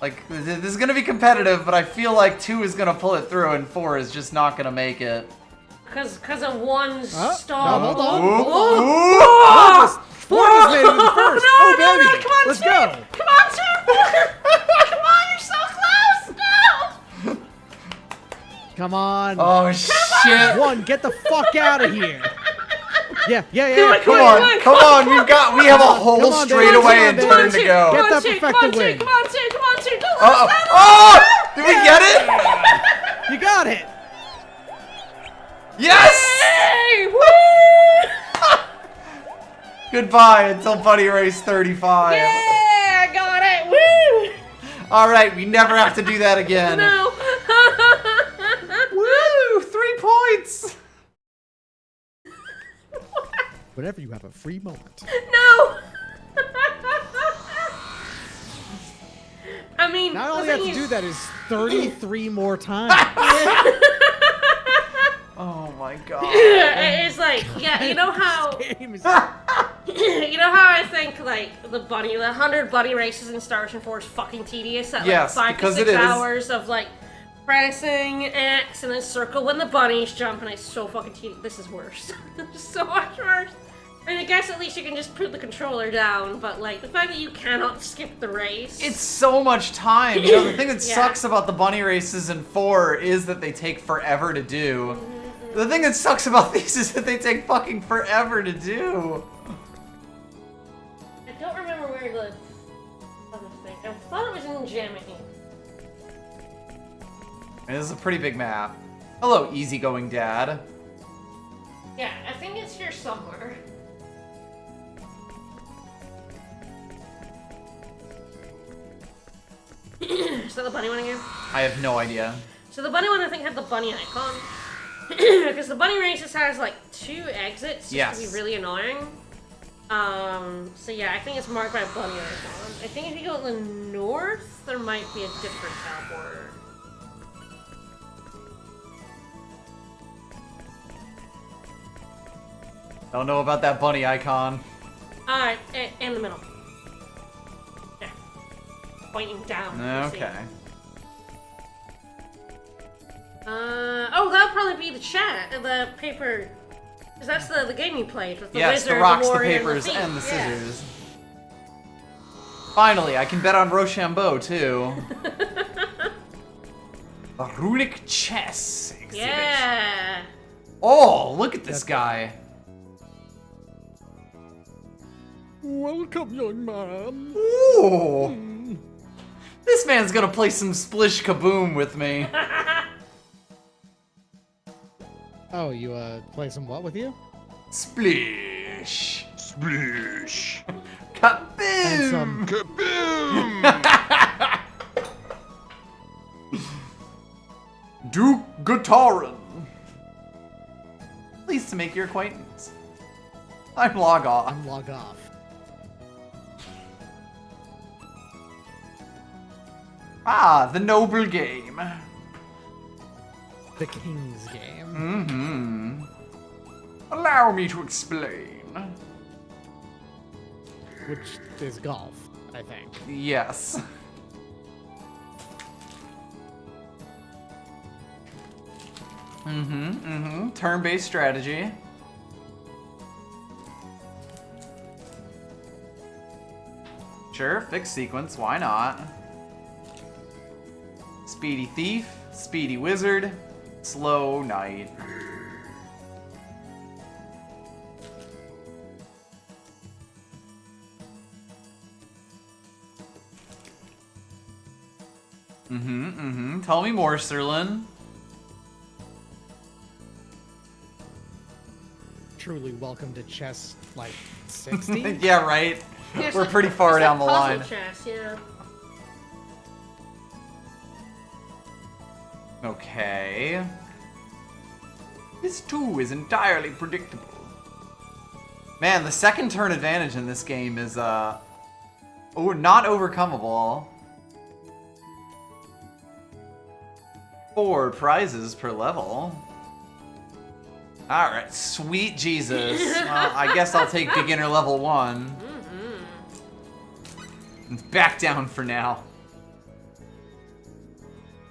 like this is gonna be competitive, but I feel like 2 is gonna pull it through and 4 is just not gonna make it. Because of one's Oh, stall. no, hold on. Ooh. Florida's made it in first. No, Oh, no, baby. no, come on, Let's Tim. go. Come on, Tim! Come on, you're so close! No! Come on. Oh shit! 1, get the fuck out of here. Yeah. Come on! We have a whole Come on, baby. straightaway Come on, and baby. turn to Get go. that Come on, Tim, perfecta win. Come on, Tim, come on, Tim, don't Uh-oh. lose that. Oh! Did we get it? You got it. Yes! Hey, woo! Goodbye until Buddy Race 35. Yeah, I got it, woo! All right, we never have to do that again. No. Woo! 3 points. Whenever you have a free moment. No. I mean, Not the only have thing to do is- that is 33 more times. Oh my god. It's like, yeah, you know how Game is- you know how I think like the 100 bunny races in Star Ocean 4 is fucking tedious at like Yes, 5 to because 6 it is. hours of like pressing X and then circle when the bunnies jump, and it's so fucking tedious. This is worse. It's so much worse. And I guess at least you can just put the controller down, but like the fact that you cannot skip the race. It's so much time. You know, the thing that Yeah. sucks about the bunny races in 4 is that they take forever to do. The thing that sucks about these is that they take fucking forever to do. I don't remember where the other thing. I thought it was in Gemini. And this is a pretty big map. Hello, easygoing dad. Yeah, I think it's here somewhere. Is that the bunny one again? I have no idea. So the bunny one I think had the bunny icon. Because the bunny races has like 2 exits, just Yes. to be really annoying. So yeah, I think it's marked by a bunny icon. I think if you go to the north, there might be a different teleporter. Don't know about that bunny icon. In the middle. Yeah. Pointing down. you see. Okay. Oh, that'll probably be the chat, the paper. Because that's the game you played with the Yes, wizard, the rocks, the warrior, papers, thief. and the Yeah. scissors. Finally, I can bet on Rochambeau too. A runic chess exhibit. Yeah. Oh, look at this guy. Welcome, young man. Ooh. This man's gonna play some Splish Kaboom with me. Oh, you play some what with you? Splish. Splish. Kaboom. And some. Kaboom! Duke Gatarin. Pleased to make your acquaintance. I'm Log Off. I'm log off. Ah, the noble game. The King's Game. Mm-hmm. Allow me to explain. Which is golf, I think. Yes. Turn-based strategy. Sure, fixed sequence, why not? Speedy thief, speedy wizard, slow knight. Tell me more, Serlin. Truly welcome to chess, like, 60? Yeah, right? Yeah, it's We're like- pretty far it's down like the puzzle line. Chess, yeah. Okay. This too is entirely predictable. Man, the second turn advantage in this game is, not overcomable. 4 prizes per level. Alright, sweet Jesus. Well, I guess I'll take beginner level 1. Back down for now.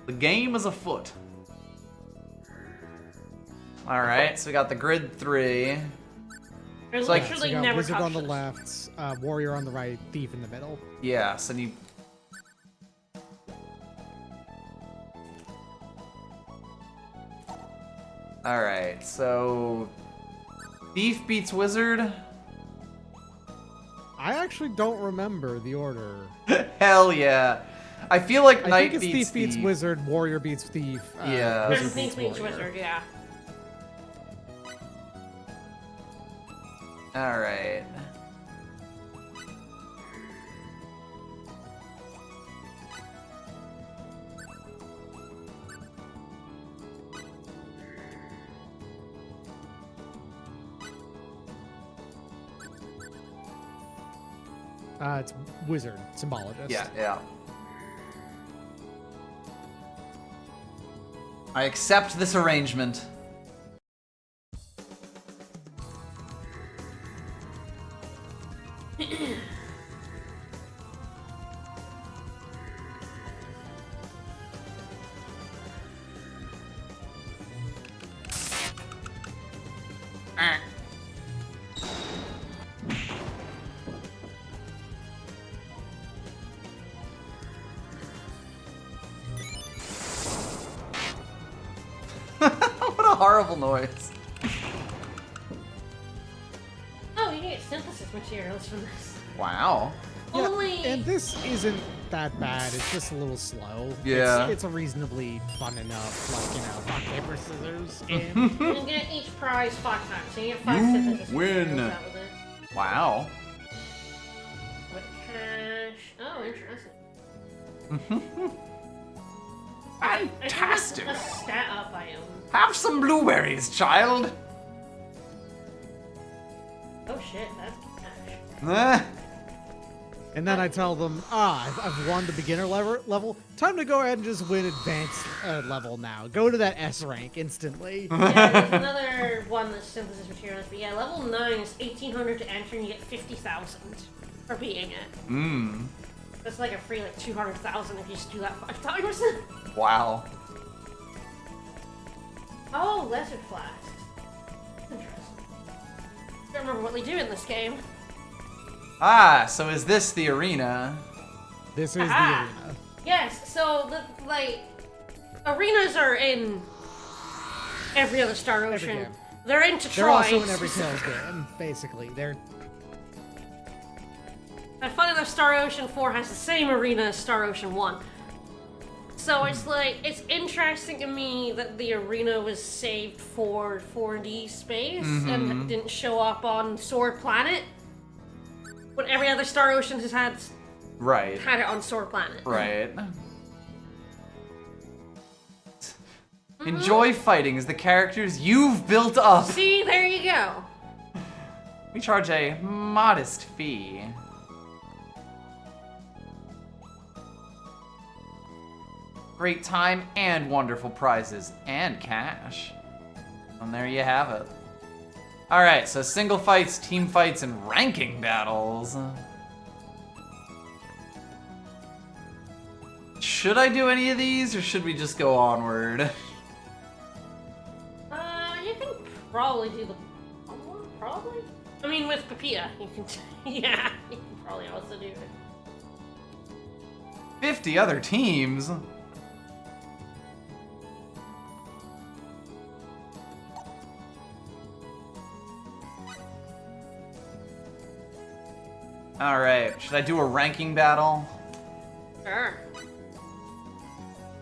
The game is afoot. Alright, so we got the grid 3. There's like- So literally you got never wizard on the touched left, warrior on the right, thief in the middle. Yeah, so you... Alright, so... Thief beats wizard? I actually don't remember the order. Hell yeah. I feel like I knight think it's beats thief beats thief. wizard, warrior beats thief. Yeah. There's wizard things beats beats warrior. wizard, yeah. Alright. It's wizard, symbologist. Yeah, yeah. I accept this arrangement. What a horrible noise. Oh, you can get synthesis materials from this. Wow. Yeah, Only. and this isn't that bad. It's just a little slow. Yeah. It's a reasonably fun enough, like, you know, rock, paper, scissors game. You can get each prize 5 times, so you get 5 You synthesis win. materials out of it. Wow. With cash. Oh, interesting. Fantastic. I think that's a stat up item. Have some blueberries, child. Oh shit, that's cash. Eh. And then I tell them, I've won the beginner level. Time to go ahead and just win advanced level now. Go to that S rank instantly. Yeah, there's another one that's synthesis materials, but yeah, level 9 is 1800 to enter and you get 50,000 for beating it. Mmm. That's like a free like 200,000 if you just do that 5 times. Wow. Oh, lizard flasks. Interesting. Don't remember what they do in this game. Ah, so is this the arena? This is Aha. the arena. Yes, so the like Arenas are in every other Star Every Ocean. game. They're into They're Troy. also in every Tales game, basically. They're And fun enough, Star Ocean 4 has the same arena as Star Ocean 1. So it's like, it's interesting to me that the arena was saved for 4D space and didn't show up on Sword Planet. But every other Star Ocean has had it on Sword Planet. Right. Enjoy fighting as the characters you've built up. See, there you go. We charge a modest fee. Great time and wonderful prizes and cash. And there you have it. Alright, so single fights, team fights, and ranking battles. Should I do any of these, or should we just go onward? You can probably do the... Probably? I mean, with Papilla, you can... Yeah, you can probably also do it. 50 other teams? Alright, should I do a ranking battle? Sure.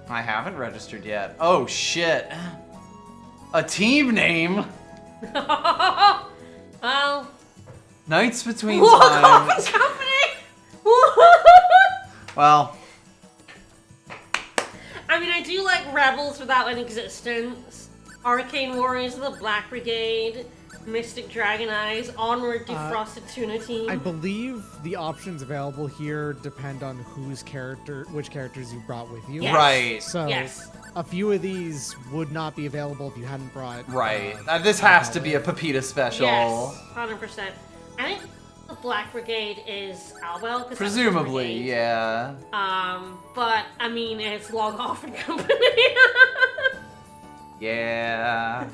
I haven't registered yet. Oh shit. A team name? Well... Knights Between Walk Time. off and company! Well, I mean, I do like Rebels Without an Existence, Arcane Warriors of the Black Brigade, Mystic Dragon Eyes, Onward Defrosted Tuna Team. I believe the options available here depend on which characters you brought with you. Yes. right. So Yes. a few of these would not be available if you hadn't brought. Right. This has to be a Pepita special. Yes, 100%. I think the Black Brigade is Albel. 'cause that's his Presumably, brigade. yeah. But, I mean, it's Log Off and Company. Yeah.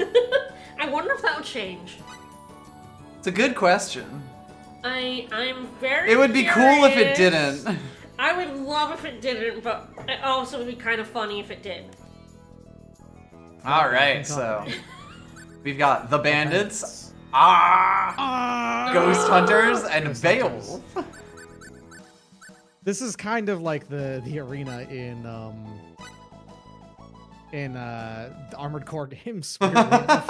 I wonder if that would change. It's a good question. I'm very It would be cool if it curious. didn't. I would love if it didn't, but it also would be kind of funny if it did. Alright, so we've got the Bandits, Ghost Hunters, and Ghost Beowulf. This is kind of like the arena in the Armored Core games. weirdly enough.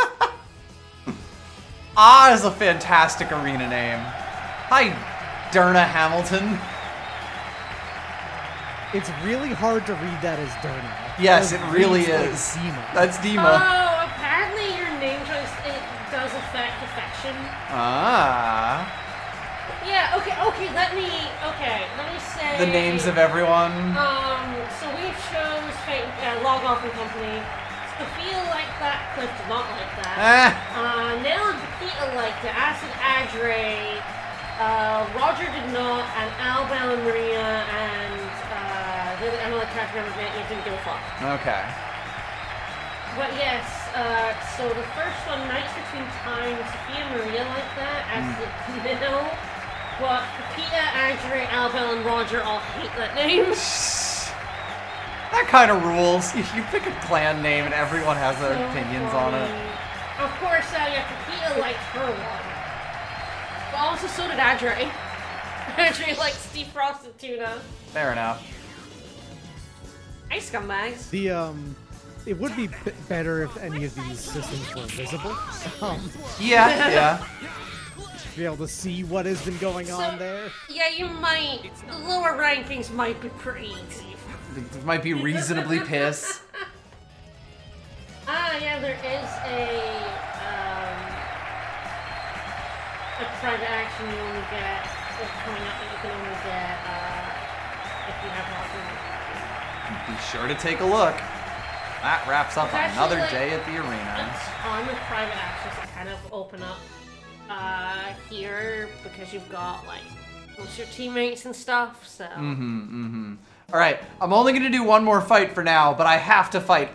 Is a fantastic arena name. Hi, Derna Hamilton. It's really hard to read that as Derna. Yes, it really reads like is. Dima. That's Dima. Oh, apparently your name choice, it does affect affection. Yeah, okay, let me say... The names of everyone. So we chose Log Off and Company. Sophia liked that, Cliff did not like that. Nell and Pepita liked it, Acid Adre, Roger did not, and Albel and Maria, and another character member didn't give a fuck. Okay. But yes, so the first one, Knights Between Time, Sophia and Maria liked that, as did Nell, but Pepita, Adre, Albel, and Roger all hate that name. That kind of rules. You pick a clan name and everyone has their So opinions on it. funny. Of course, yeah, Pepita liked her one. But also so did Adre. Adre likes defrosted tuna. Fair enough. Hey, scumbags. It would be better if any of these systems were visible. Yeah. To be able to see what has been going on there. Yeah, you might. The lower rankings might be pretty easy. It might be reasonably pissed. Yeah, there is a private action you only get, coming up that you can only get if you have lots of... Be sure to take a look. That wraps up It's actually, another like, day at the arena. A ton of private actions that kind of open up here because you've got like most of your teammates and stuff. So All right, I'm only gonna do one more fight for now, but I have to fight.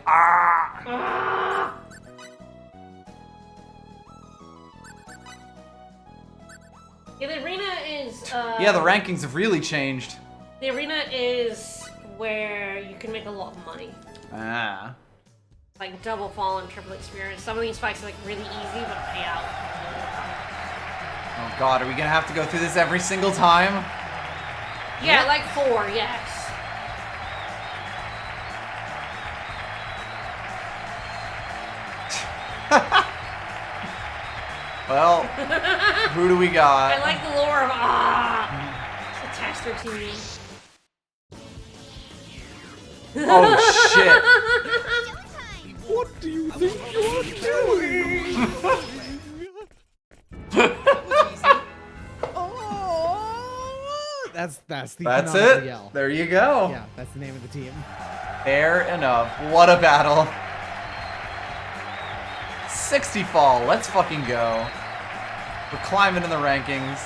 Yeah, the arena is. Yeah, the rankings have really changed. The arena is where you can make a lot of money. Ah. Like double fall and triple experience. Some of these fights are like really easy, but pay out. Oh god, are we gonna have to go through this every single time? Yeah, like 4, yes. Well, who do we got? I like the lore of it's a tester team. Oh shit. What do you think you're doing? Oh, that's the That's canonical it. yell. There you go. Yeah, that's the name of the team. Fair enough. What a battle. 60 fall. Let's fucking go. We're climbing in the rankings.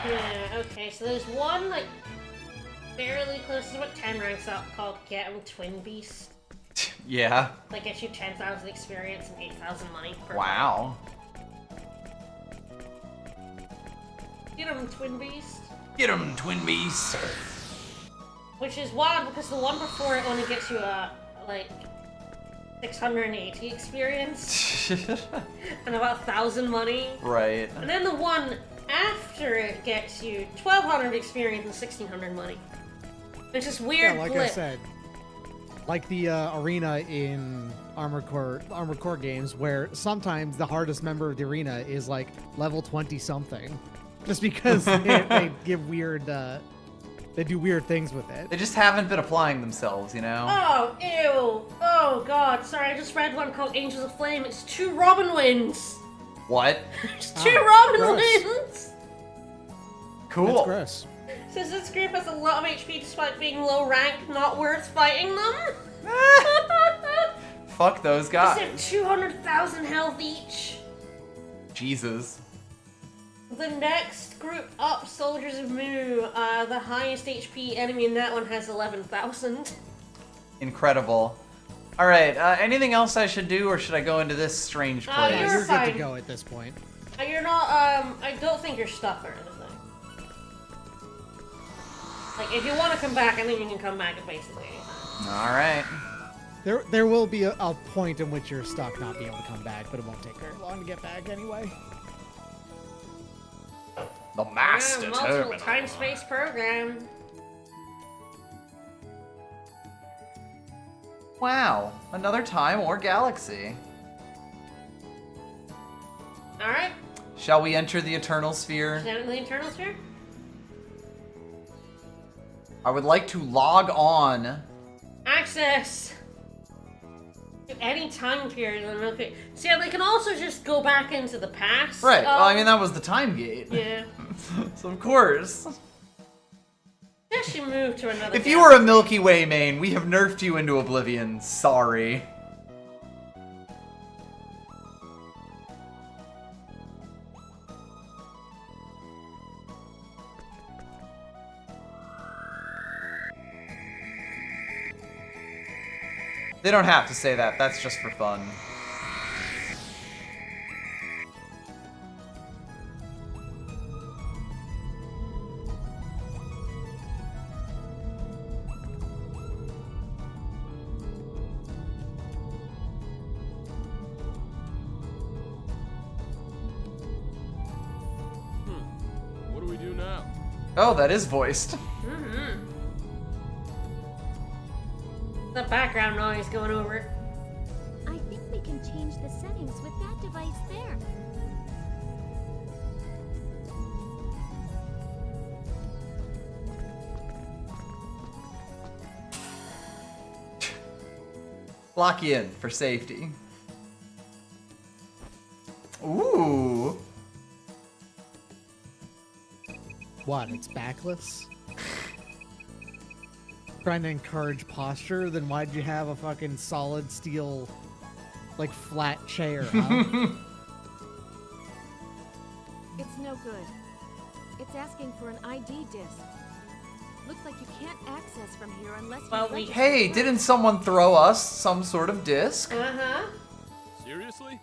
Yeah, okay, so there's one, like, fairly close to what 10 ranks up called Get 'em Twin Beast. Yeah. That gets you 10,000 experience and 8,000 money per Wow. Get 'em Twin Beast. Get him, Twin Beast. Which is wild because the one before it only gets you like 680 experience and about 1,000 money. Right. And then the one after it gets you 1,200 experience and 1,600 money. It's just weird Yeah, like blip. I said, like the arena in Armored Core games, where sometimes the hardest member of the arena is like level 20 something, just because they give weird, they do weird things with it. They just haven't been applying themselves, you know? Oh, ew. Oh, God. Sorry, I just read one called Angels of Flame. It's 2 Robin Wings. What? It's 2 Robin gross. Wings. Cool. That's gross. Says this group has a lot of HP despite being low rank, not worth fighting them. Fuck those They have guys. 200,000 health each. Jesus. The next group up, Soldiers of Mu, the highest HP enemy in that one has 11,000. Incredible. Alright, anything else I should do, or should I go into this strange place? You're You're good fine. to go at this point. You're not, I don't think you're stuck or anything. Like, if you want to come back, I think you can come back at basically any time. Alright. There will be a point in which you're stuck not being able to come back, but it won't take very long to get back anyway. The Master Multiple Terminal. time-space program. Wow. Another time or galaxy. Alright, Shall we enter the Eternal Sphere? down in the Internal Sphere. I would like to log on. Access to any time period. Okay. See, they can also just go back into the past. Right. Well, I mean, that was the time gate. Yeah. So, of course. Guess you move to another. If you were a Milky Way main, we have nerfed you into oblivion. Sorry. They don't have to say that. That's just for fun. What do we do now? Oh, that is voiced. The background noise going over. I think we can change the settings with that device there. Lock you in for safety. Ooh. What? It's backless? Trying to encourage posture? Then why'd you have a fucking solid steel, like, flat chair, huh? It's no good. It's asking for an ID disc. Looks like you can't access from here unless you Well, register Hey, first. didn't someone throw us some sort of disc? Uh-huh. Seriously?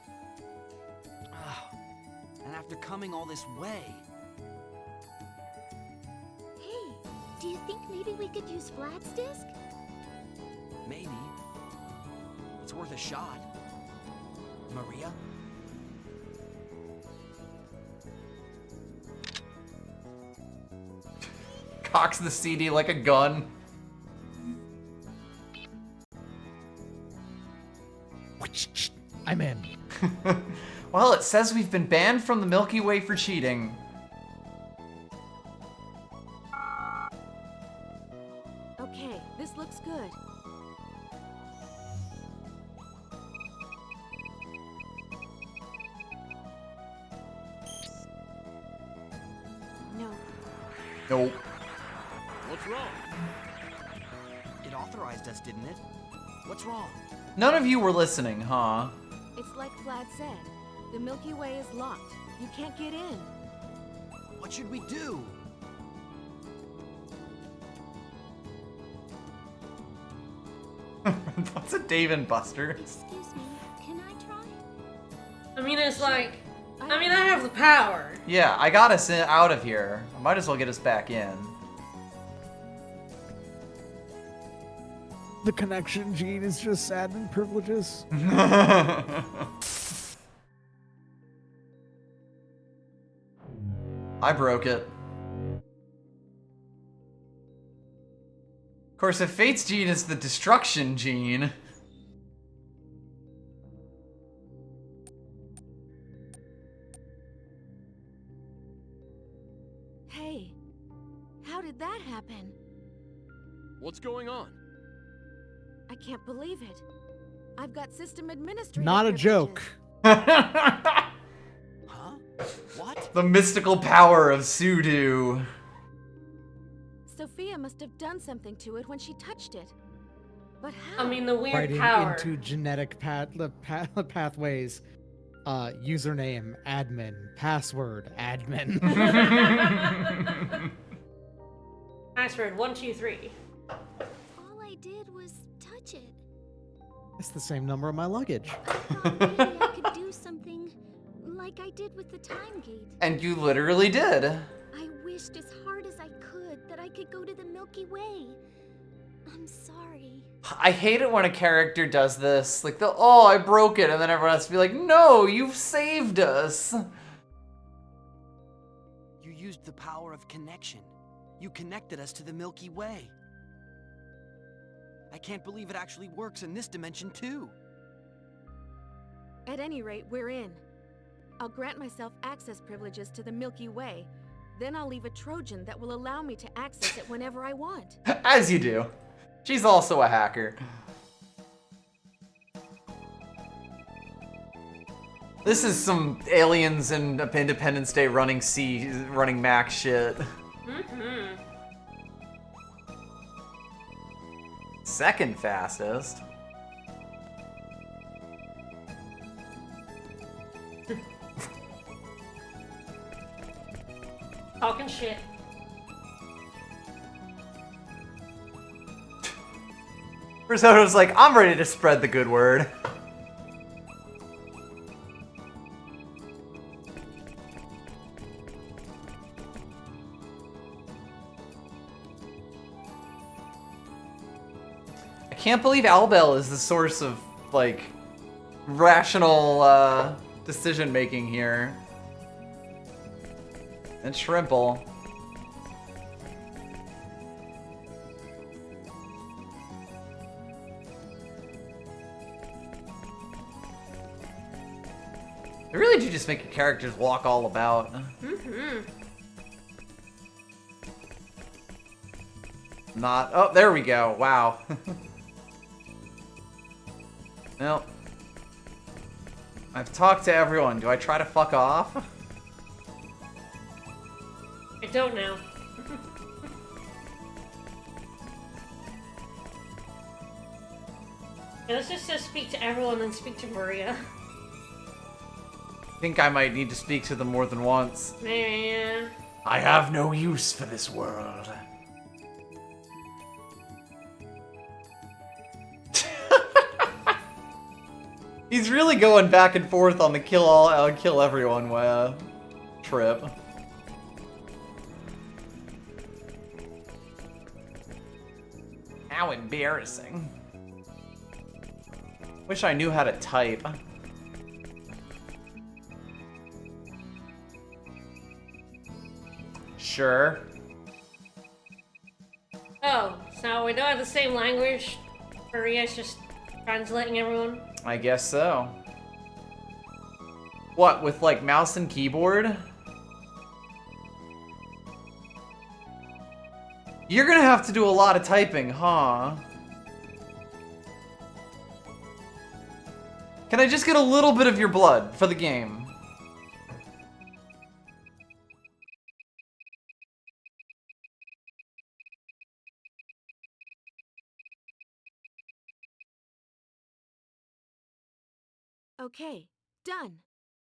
And after coming all this way, Hey, Do you think maybe we could use Vlad's disc? Maybe. It's worth a shot. Maria? Cocks the CD like a gun. I'm in. Well, it says we've been banned from the Milky Way for cheating. Okay, this looks good. No. Nope. What's wrong? It authorized us, didn't it? What's wrong? None of you were listening, huh? It's like Vlad said. The Milky Way is locked. You can't get in. What should we do? That's a Dave and Buster. Excuse me, can I try? I mean, it's like, I mean, I have the power. Yeah, I got us out of here. I might as well get us back in. The connection gene is just admin privileges. I broke it. Of course, if Fate's gene is the destruction gene. Hey, how did that happen? What's going on? I can't believe it. I've got system administrator Not a privileges. joke. Huh? What? The mystical power of Sudo. Sophia must have done something to it when she touched it. But how? I mean, the weird Writing power. into genetic pathways. Username admin. Password admin. Password 123. All I did was touch it. It's the same number of my luggage. I thought maybe I could do something like I did with the time gate. And you literally did. I wished as hard as I could that I could go to the Milky Way. I'm sorry. I hate it when a character does this. Like, oh, I broke it, and then everyone has to be like, no, you've saved us. You used the power of connection. You connected us to the Milky Way. I can't believe it actually works in this dimension, too. At any rate, we're in. I'll grant myself access privileges to the Milky Way. Then I'll leave a Trojan that will allow me to access it whenever I want. As you do. She's also a hacker. This is some aliens and Independence Day running Mac shit. Mm-hmm. Second fastest. Talking shit. Risotto's like, I'm ready to spread the good word. I can't believe Albel is the source of, like, rational, decision making here. And Shrimple. They really do just make your characters walk all about. Mm-hmm. Not. Oh, there we go. Wow. Well, I've talked to everyone. Do I try to fuck off? I don't know. Yeah, let's just speak to everyone and speak to Maria. I think I might need to speak to them more than once. Yeah. I have no use for this world. He's really going back and forth on the kill everyone trip. How embarrassing. Wish I knew how to type. Sure. Oh, so we don't have the same language. Maria's just translating everyone. I guess so. What, with like mouse and keyboard? You're gonna have to do a lot of typing, huh? Can I just get a little bit of your blood for the game? Okay, done.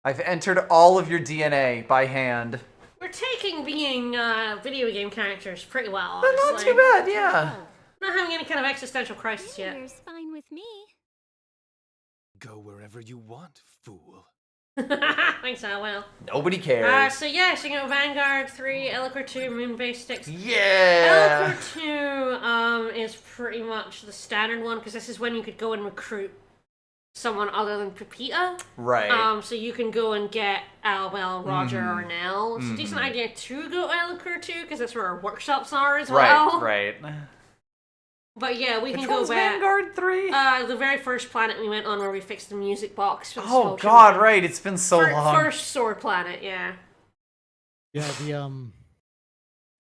I've entered all of your DNA by hand. We're taking being video game characters pretty well, But not honestly. too bad, yeah. Not having any kind of existential crisis yet. Anywhere's fine with me. Go wherever you want, fool. Thanks, Will. Nobody cares. So yeah, so you know, Vanguard 3, Eloquer 2, Moon-based sticks. Yeah! Eloquer 2 is pretty much the standard one, because this is when you could go and recruit someone other than Pepita. Right. So you can go and get Albel, Roger, or Nell. It's a decent idea to go Eloquer 2, because that's where our workshops are as well. Right. But yeah, we Which can go one's back. Vanguard 3? The very first planet we went on where we fixed the music box. For the Oh small god, children. right, it's been so long. First sword planet, yeah. Yeah, the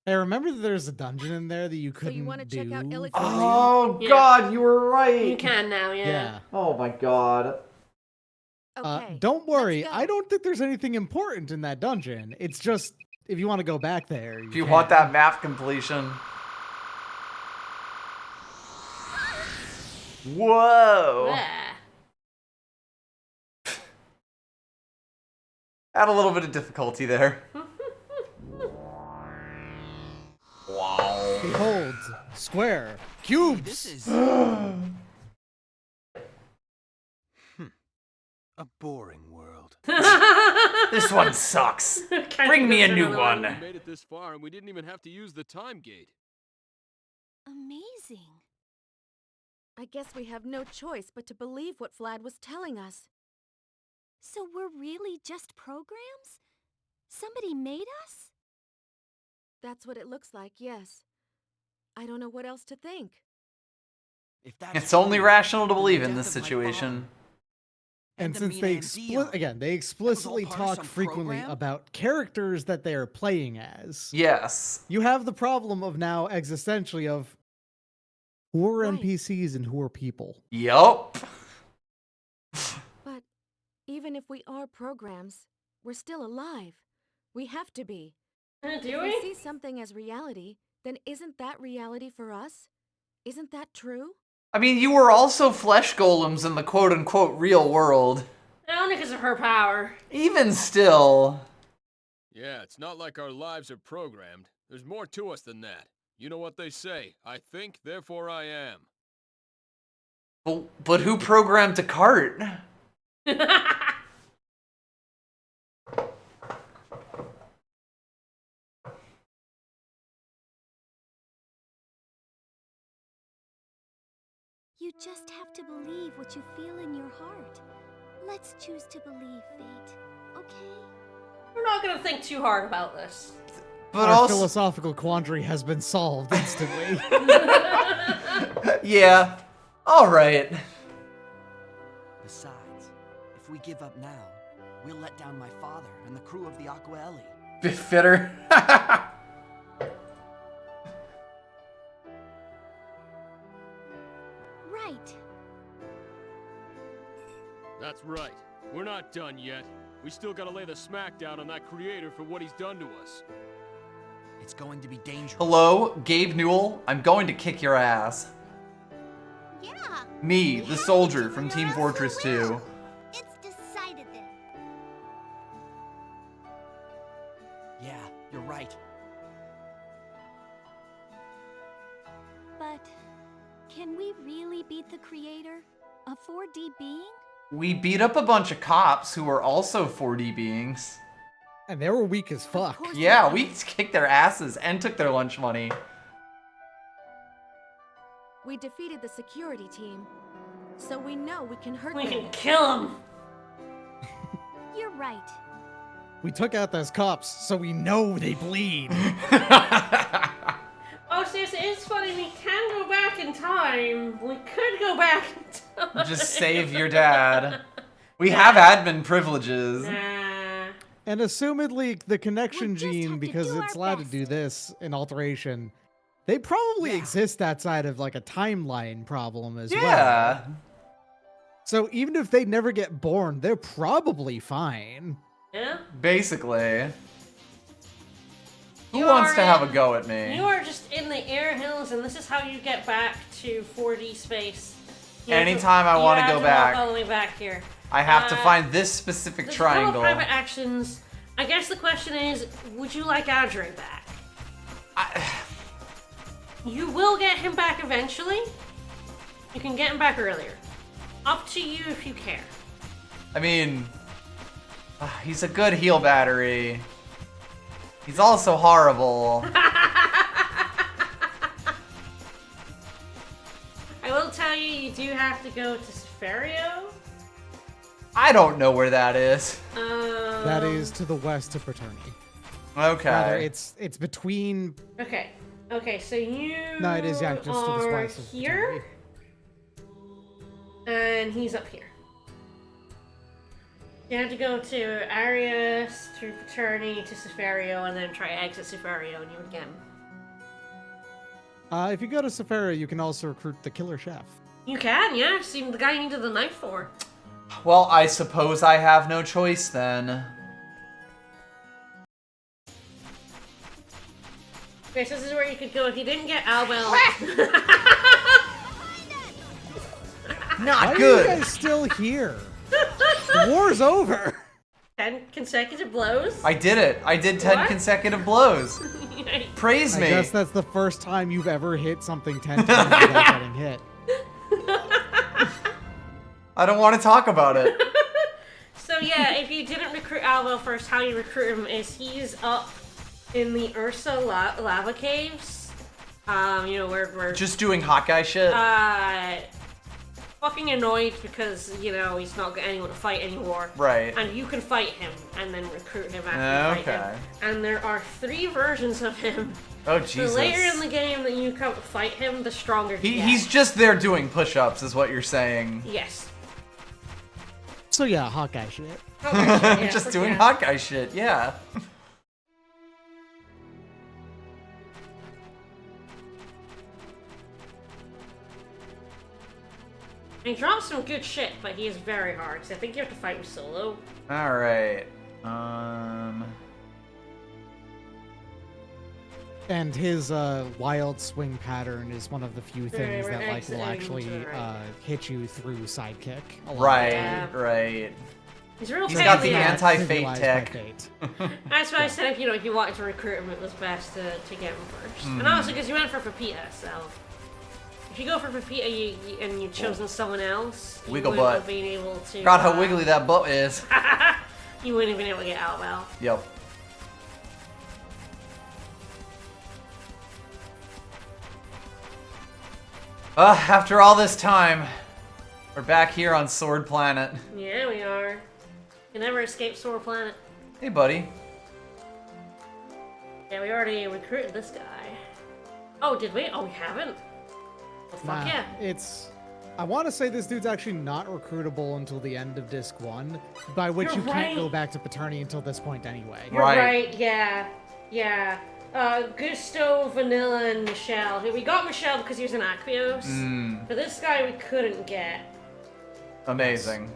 I remember that there's a dungeon in there that you couldn't So you want to check out do. Eloquer? Oh Yeah. god, you were right. You can now, yeah. Yeah. Oh my god. Okay. Don't worry, let's go. I don't think there's anything important in that dungeon. It's just if you want to go back there. If you want that map completion. Whoa. Yeah. Add a little bit of difficulty there. Wow. Behold, square, cubes. This is A boring world. This one sucks. Kinda Bring me a goes new another one. We made it this far and we didn't even have to use the time gate. Amazing. I guess we have no choice but to believe what Vlad was telling us. So we're really just programs? Somebody made us? That's what it looks like, yes. I don't know what else to think. if that's It's only true, rational to then the believe in death this of my situation. father And the since Mina they and Dion, they explicitly part of talk some frequently program? about characters that they are playing as, Yes. you have the problem of now existentially of who are Right. NPCs and who are people. Yup. But even if we are programs, we're still alive. We have to be. Do If we we? see something as reality, then isn't that reality for us? Isn't that true? I mean, you were also flesh golems in the quote-unquote real world. Only because of her power. Even still. Yeah, it's not like our lives are programmed. There's more to us than that. You know what they say. I think, therefore I am. But who programmed Descartes? You just have to believe what you feel in your heart. Let's choose to believe, Fate. Okay? We're not gonna think too hard about this. But Our also, philosophical quandary has been solved instantly. yeah. All right. Besides, if we give up now, we'll let down my father and the crew of the Aquaelli. Bit fitter. Right. That's right. We're not done yet. We still gotta lay the smackdown on that creator for what he's done to us. It's going to be dangerous. Hello, Gabe Newell. I'm going to kick your ass. Yeah. Me, the soldier from Team Fortress 2. It's decided then. Yeah, you're right. But can we really beat the creator? A 4D being? We beat up a bunch of cops who were also 4D beings. And they were weak as fuck. course. Yeah, we kicked their asses and took their lunch money. We defeated the security team, so we know we can hurt We them. can kill him. You're right. We took out those cops, so we know they bleed. Oh, seriously, it's funny. We can go back in time. We could go back in time. Just save your dad. We have admin privileges. Nah. And assumedly, the connection We'll just gene, have to because do it's our allowed to best. do this in alteration, they probably exist outside of like a timeline problem as well. Yeah. So even if they never get born, they're probably fine. Yeah? Basically. Who You wants are to have a in- go at me? You are just in the air hills, and this is how you get back to 4D space. You have Anytime I you wanna have go walk back. all the way back here. I have to Uh, find this specific There's a couple triangle. private actions. I guess the question is, would you like Audrey back? You will get him back eventually. You can get him back earlier. Up to you if you care. I mean, he's a good heal battery. He's also horrible. I will tell you, you do have to go to Sferio. I don't know where that is. That is to the west of Paternity. Okay. Rather, it's between. Okay. Okay, so you No, it is, yeah, just to the are west of here, and he's up here. You have to go to Arius, through Paternity, to Sferio, and then try exit Sferio, and you would get him. If you go to Safari, you can also recruit the killer chef. You can, yeah. See, the guy you needed the knife for. Well, I suppose I have no choice then. Okay, so this is where you could go if you didn't get Albel. Not Why are good. you guys still here? The war's over. 10 consecutive blows. I did it. I did 10 What? consecutive blows. Praise I me. guess that's the first time you've ever hit something 10 times without getting hit. I don't want to talk about it. So yeah, if you didn't recruit Albel first, how you recruit him is he's up in the Ursa lava caves. You know, where we're Just doing hot guy shit. fucking annoyed because, you know, he's not got anyone to fight anymore. Right. And you can fight him and then recruit him after you fight him. And there are 3 versions of him. Oh, The Jesus. later in the game that you come fight him, the stronger he gets. He's just there doing push-ups, is what you're saying. Yes. So yeah, Hawkeye shit. Yeah, Just doing yeah. hot guy shit, yeah. He drops some good shit, but he is very hard. So I think you have to fight him solo. Alright. And his wild swing pattern is one of the few things we're that like will exiting actually to the right. hit you through sidekick. a lot. Right, Yeah. right. He's real He's pain got in the ass. anti-fate Trivialized by tech. fate. That's why I said if you wanted to recruit him, it was best to get him first. And also because you went for Pepita, so if you go for Pepita and you've chosen someone else, you Wiggle wouldn't butt. have been able to. God, how wiggly that butt is. You wouldn't have been able to get Albel. Yep. After all this time, we're back here on Sword Planet. Yeah, we are. You never escape Sword Planet. Hey, buddy. Yeah, we already recruited this guy. Oh, did we? Oh, we haven't. Well, fuck Nah, yeah. it's. I want to say this dude's actually not recruitable until the end of Disc 1, by which You're you can't go right. back to Paternity until this point anyway. You're Right. right, yeah. Yeah. Gusto, Vanilla, and Michelle. We got Michelle because he was an Aquios. But this guy we couldn't get. Amazing.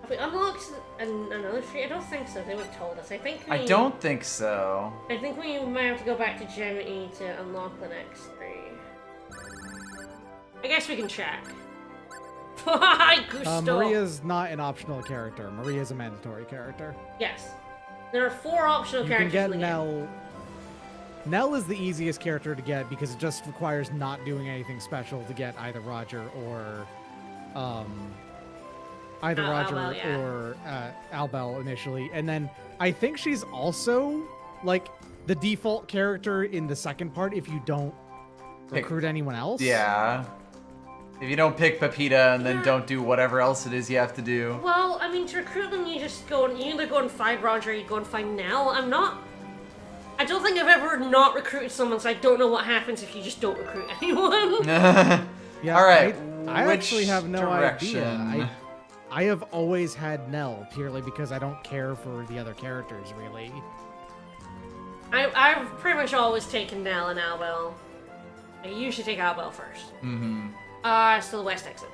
Have we unlocked another tree? I don't think so. They would have told us. I think we... I don't think so. I think we might have to go back to Gem E to unlock the next 3. I guess we can check. Gusto. Maria's not an optional character. Maria's a mandatory character. Yes. There are 4 optional You can characters get in the game. Nell. Nell is the easiest character to get because it just requires not doing anything special to get either Roger or, Roger Albel, yeah. or Albel initially, and then I think she's also like the default character in the second part if you don't recruit anyone else? Yeah. If you don't pick Pepita and then don't do whatever else it is you have to do. Well, I mean, to recruit them, you just go and you either go and find Roger or you go and find Nell. I don't think I've ever not recruited someone, so I don't know what happens if you just don't recruit anyone. Yeah, all right. I actually have no direction? idea. I have always had Nell purely because I don't care for the other characters really. I've pretty much always taken Nell and Albel. I usually take Albel first. Mm-hmm. Still the west exit.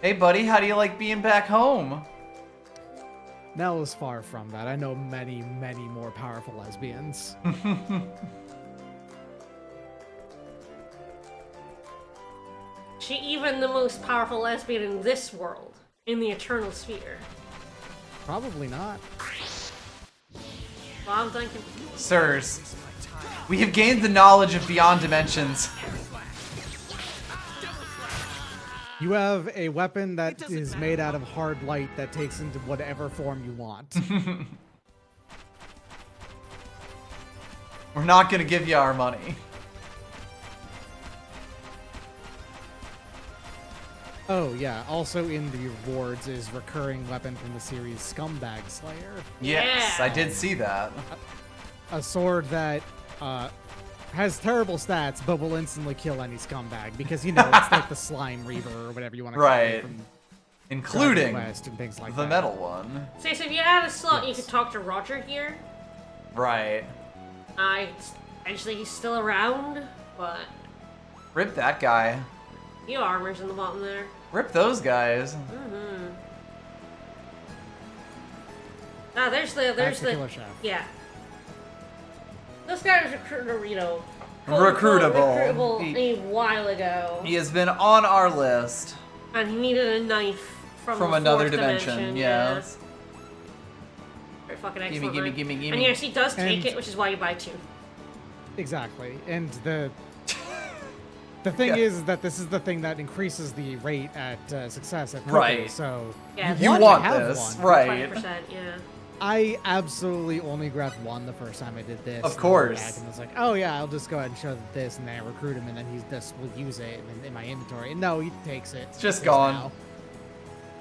Hey, buddy, how do you like being back home? Nell is far from that. I know many, many more powerful lesbians. She even the most powerful lesbian in this world, in the Eternal Sphere. Probably not. Well, I'm thinking. Sirs, we have gained the knowledge of beyond dimensions. You have a weapon that is made out of hard light that takes into whatever form you want. We're not gonna give you our money. Oh yeah, also in the rewards is recurring weapon from the series Scumbag Slayer. Yes, Yeah. I did see that. A sword that has terrible stats, but will instantly kill any scumbag because it's like the Slime Reaver or whatever you want to call Right. it. From Including Dragon Quest and things like the that. metal one. So if you had a slot, you Yes. could talk to Roger here. Right. Actually, he's still around, but Rip that guy. you armor's in the bottom there. Rip those guys. Mm-hmm. There's That's the the killer chef. yeah. This guy was recruitable Recruitable. a while ago, He has been on our list and he needed a knife from the another fourth dimension. Yes. Very fucking Gimme, excellent. gimme, knife. gimme, gimme. And yes, he does take And- it, which is why you buy two. Exactly. And the thing Yeah. is that this is the thing that increases the rate at success at cooking, Right. so Yeah, You to want have this, one. right? 20%, yeah. I absolutely only grabbed one the first time I did this. Of and I course. went back And was like, oh yeah, I'll just go ahead and show that this, and then I recruit him, and then will use it in my inventory. And no, he takes it. It's just gone.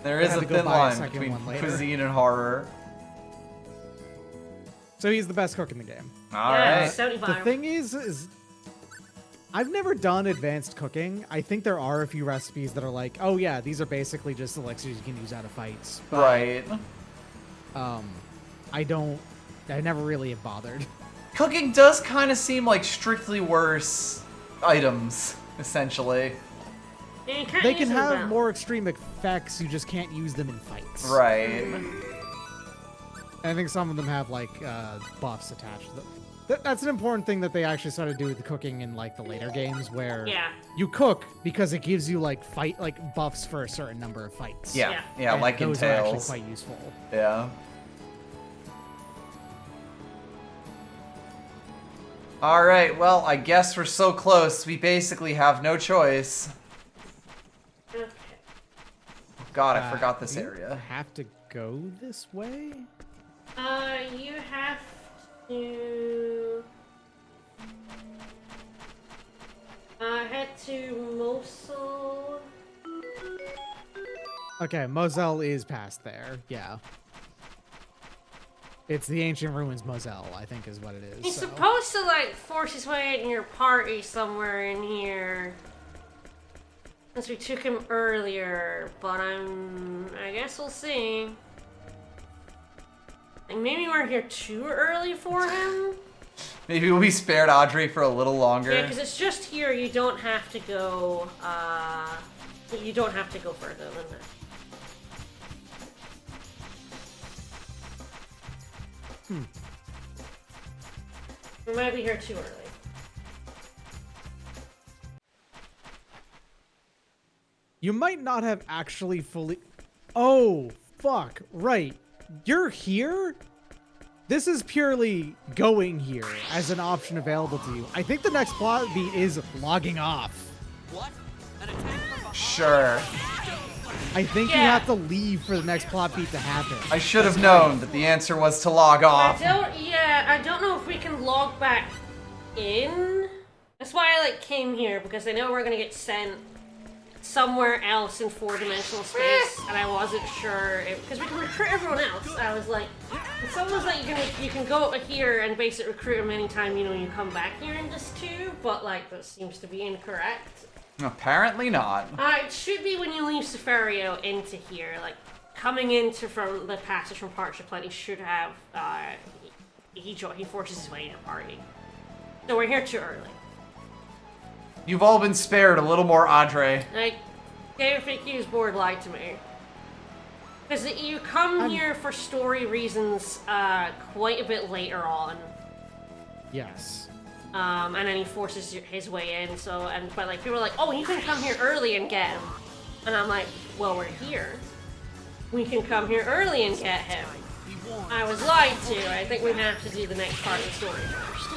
There is I had a to go thin buy a line second between one later. cuisine and horror. So he's the best cook in the game. All Yeah, right. 75. The thing is I've never done advanced cooking. I think there are a few recipes that are like, oh yeah, these are basically just elixirs you can use out of fights. But, Right. I never really have bothered. Cooking does kind of seem like strictly worse items, essentially. Yeah, you can't They use can them have well. more extreme effects, you just can't use them in fights. Right. I think some of them have like buffs attached. That's an important thing that they actually started to do with the cooking in like the later games, where Yeah. you cook because it gives you like buffs for a certain number of fights. Yeah. Yeah, And like in those are actually Tales. quite useful. Yeah. All right. Well, I guess we're so close. We basically have no choice. Okay. God, I forgot this do you area. Have to go this way? You have to head to Mosul. Okay, Moselle is past there. Yeah. It's the ancient ruins Moselle, I think is what it is. He's so. supposed to like force his way in your party somewhere in here. Since we took him earlier, but I guess we'll see. Like maybe we're here too early for him. Maybe we spared Audrey for a little longer. Yeah, because it's just here. You don't have to go. You don't have to go further than that. We might be here too early. You might not have actually fully... Oh, fuck. Right. You're here? This is purely going here as an option available to you. I think the next plot beat is logging off. What? An attack from Sure. I think you Yeah. have to leave for the next plot beat to happen. I should have known that the answer was to log off. I don't know if we can log back in. That's why I came here, because I know we're gonna get sent somewhere else in 4-dimensional space, and I wasn't sure because we can recruit everyone else. I was like, it's almost like you can go over here and basically recruit them anytime you come back here in this 2, but that seems to be incorrect. Apparently not. It should be when you leave Safario into here, coming into from the passage from Parts of Plenty should have he forces his way into party. So we're here too early. You've all been spared a little more, Audrey. Game FAQ's board lied to me. Because you come here for story reasons quite a bit later on. Yes. And then he forces his way in, but people are like, oh, you can come here early and get him. And I'm like, well, we're here. We can come here early and get him. I was lied to. I think we have to do the next part of the story first.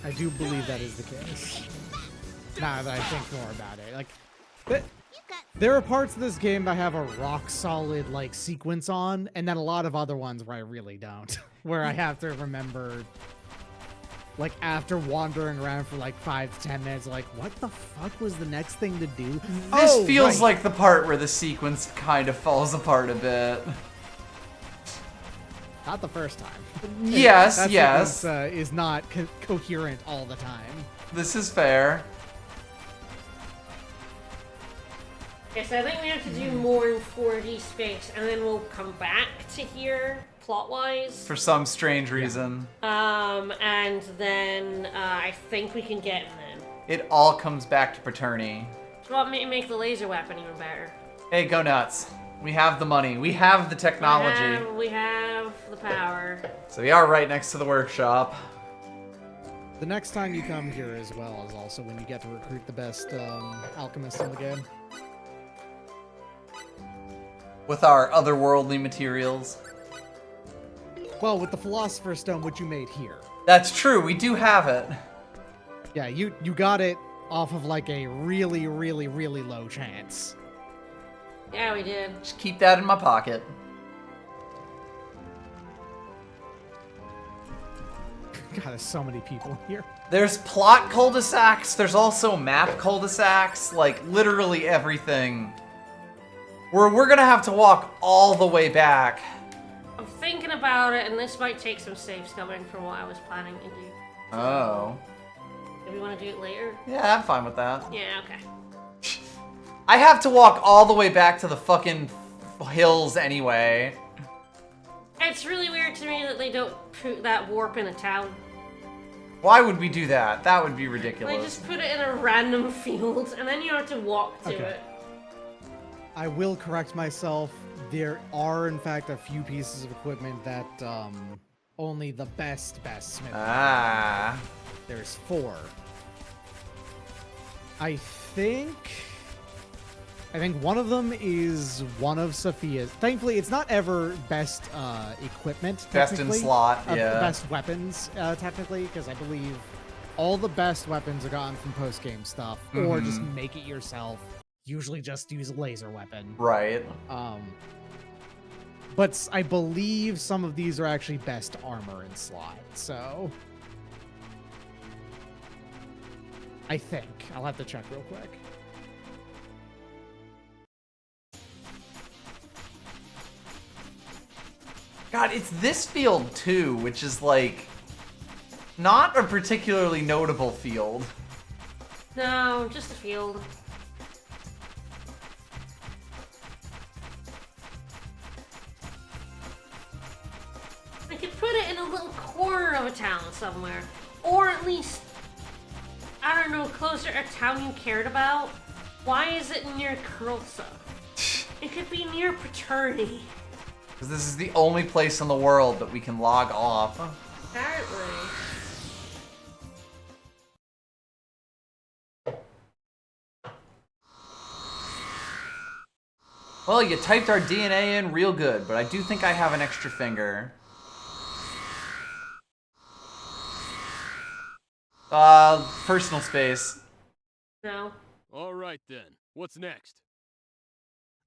I do believe that is the case. Now that I think more about it. There are parts of this game that have a rock-solid, sequence on, and then a lot of other ones where I really don't. Where I have to remember, after wandering around for 5 to 10 minutes, what the fuck was the next thing to do? This feels like the part where the sequence kind of falls apart a bit. Not the first time. Yes, that yes. sequence, is not coherent all the time. This is fair. Yes, I think we have to do more in 4D space, and then we'll come back to here, plot-wise. For some strange reason. And then I think we can get him then. It all comes back to Paterni. So what make the laser weapon even better? Hey, go nuts. We have the money. We have the technology. We have the power. So we are right next to the workshop. The next time you come here as well is also when you get to recruit the best alchemist in the game. With our otherworldly materials. Well, with the Philosopher's Stone, which you made here. That's true, we do have it. Yeah, you got it off of a really, really, really low chance. Yeah, we did. Just keep that in my pocket. God, there's so many people here. There's plot cul-de-sacs, there's also map cul-de-sacs, literally everything. We're gonna have to walk all the way back. I'm thinking about it, and this might take some saves coming from what I was planning to do. Oh. Do we want to do it later? Yeah, I'm fine with that. Yeah, okay. I have to walk all the way back to the fucking hills anyway. It's really weird to me that they don't put that warp in a town. Why would we do that? That would be ridiculous. They just put it in a random field, and then you have to walk to it. I will correct myself. There are, in fact, a few pieces of equipment that only the best smith. Ah. There's 4. I think one of them is one of Sophia's. Thankfully, it's not ever best equipment. Best in slot, yeah. Best weapons, technically, because I believe all the best weapons are gotten from post-game stuff, or just make it yourself. Usually just use a laser weapon. Right. But I believe some of these are actually best armor in slot, so... I think. I'll have to check real quick. God, it's this field too, which is not a particularly notable field. No, just a field. I could put it in a little corner of a town somewhere. Or at least, I don't know, closer a town you cared about. Why is it near Kurlsa? It could be near Paterni. Because this is the only place in the world that we can log off. Apparently. Well, you typed our DNA in real good, but I do think I have an extra finger. Personal space. No. All right then. What's next?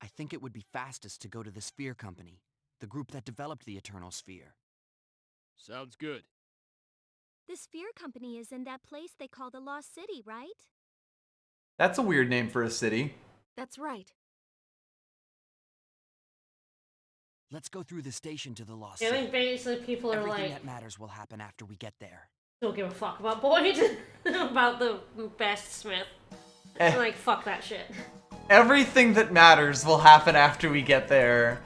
I think it would be fastest to go to the Sphere Company, the group that developed the Eternal Sphere. Sounds good. The Sphere Company is in that place they call the Lost City, right? That's a weird name for a city. That's right. Let's go through the station to the Lost I City. think basically people are Everything like, that matters will happen after we get there. don't give a fuck about Boyd, about the best Smith. Eh. Like, fuck that shit. Everything that matters will happen after we get there.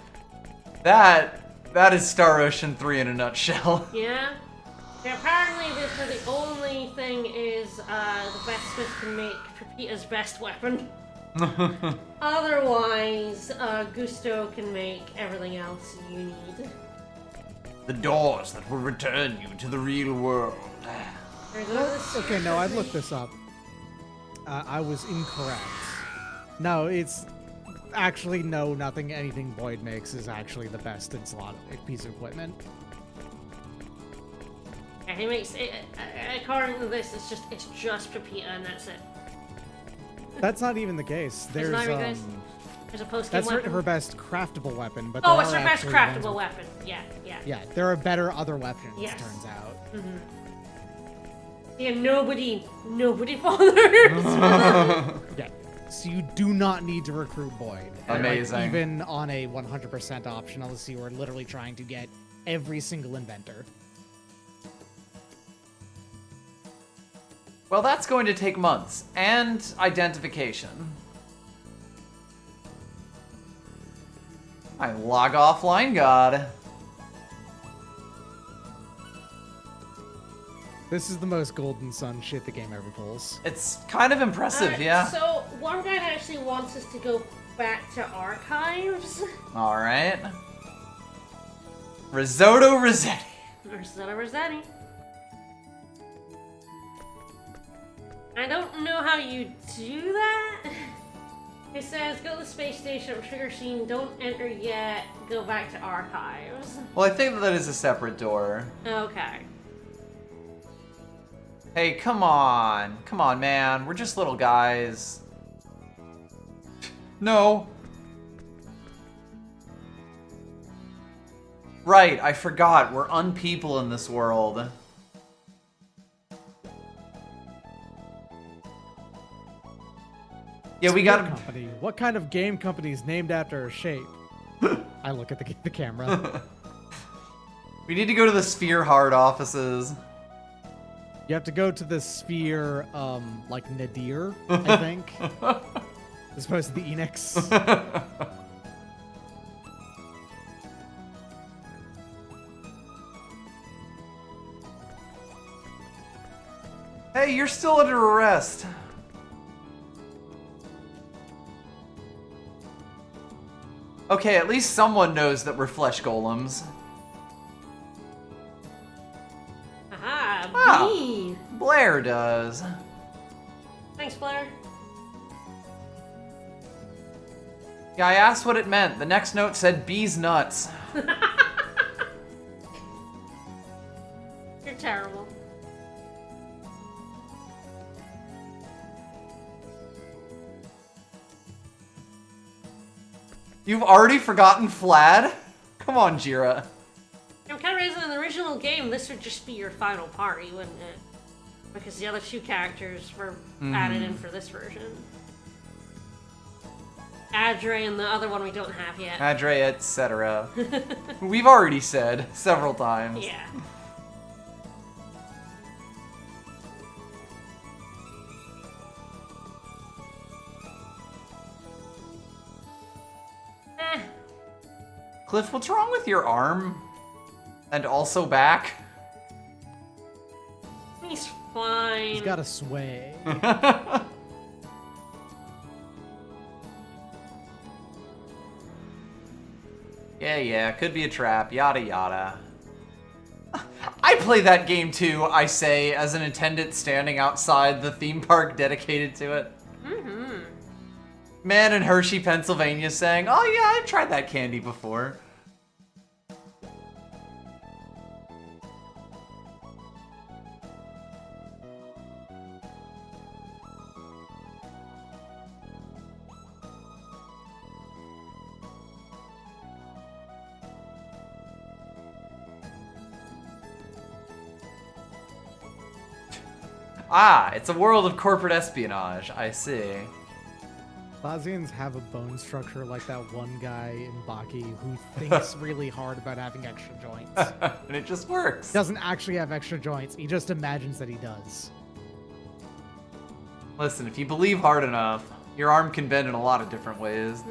That is Star Ocean 3 in a nutshell. Yeah? Yeah, apparently the only thing is the best Smith can make Pepita's best weapon. Otherwise, Gusto can make everything else you need. The doors that will return you to the real world. Okay, no, I looked this up. I was incorrect. No, it's actually nothing. Anything Boyd makes is actually the best in slot piece of equipment. Yeah, he makes it. According to this, it's just Pepita and that's it. That's not even the case. It's There's not even this. There's a post-game that's weapon. her best craftable weapon, but Oh, there it's are her best actually ones craftable with- weapon. Yeah. Yeah, there are better other weapons. Yes. Turns out. Mm-hmm. Yeah, nobody bothers. Yeah. So you do not need to recruit Boyd. Amazing. Like, even on a 100% optional, so you are literally trying to get every single inventor. Well, that's going to take months. And identification. I log off Line God. This is the most Golden Sun shit the game ever pulls. It's kind of impressive, yeah. So, one guy actually wants us to go back to archives. Alright. Risotto Rossetti. Rossetti. I don't know how you do that. It says, go to the space station, trigger scene, don't enter yet, go back to archives. Well, I think that is a separate door. Okay. Hey, come on. Come on, man. We're just little guys. No. Right, I forgot. We're unpeople in this world. Yeah, we got company. What kind of game company is named after a shape? I look at the camera. We need to go to the Sphere Hard offices. You have to go to the Sphere, like Nadir, I think. As opposed to the Enix. Hey, you're still under arrest. Okay, at least someone knows that we're flesh golems. Aha, B. Blair does. Thanks, Blair. Yeah, I asked what it meant. The next note said bees nuts. You're terrible. You've already forgotten Flad? Come on, Jira. I'm kind of realizing in the original game, this would just be your final party, wouldn't it? Because the other two characters were added in for this version. Adre and the other one we don't have yet. Adre, etc. We've already said several times. Yeah. Cliff, what's wrong with your arm? And also back? He's fine. He's got a sway. Yeah, could be a trap, yada yada. I play that game too, I say, as an attendant standing outside the theme park dedicated to it. Mm-hmm. Man in Hershey, Pennsylvania saying, oh yeah, I've tried that candy before. Ah, it's a world of corporate espionage. I see. Bosnians have a bone structure like that one guy in Baki who thinks really hard about having extra joints. And it just works. Doesn't actually have extra joints. He just imagines that he does. Listen, if you believe hard enough, your arm can bend in a lot of different ways.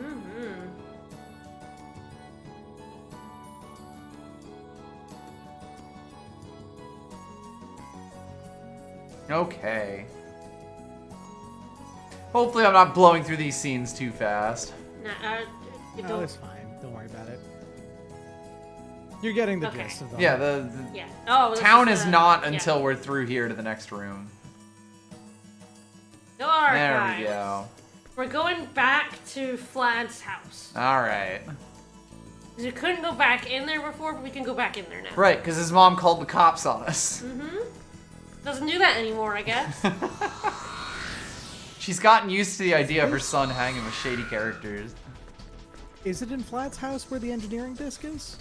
Okay. Hopefully I'm not blowing through these scenes too fast. You No, don't. it's fine. Don't worry about it. You're getting the Okay. gist of them. Yeah, the Yeah. Oh, this town is the- not yeah. until we're through here to the next room. No There archives. we go. We're going back to Vlad's house. Alright. 'Cause we couldn't go back in there before, but we can go back in there now. Right, because his mom called the cops on us. Doesn't do that anymore, I guess. She's gotten used to the idea of her son hanging with shady characters. Is it in Flat's house where the engineering disc is?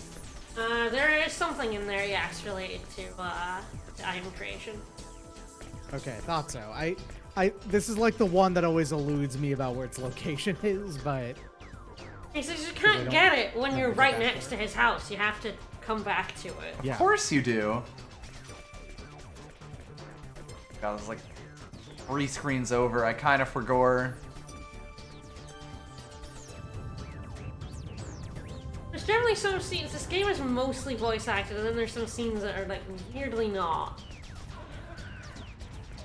There is something in there, yes, related to item creation. Okay, thought so. This is like the one that always eludes me about where its location is, but He says you they can't don't get it when you're ever go right back next to his house. You have to come back to it. yeah. Of course you do. God, there's like 3 screens over. I kind of forgot. There's generally some scenes. This game is mostly voice acted, and then there's some scenes that are like weirdly not.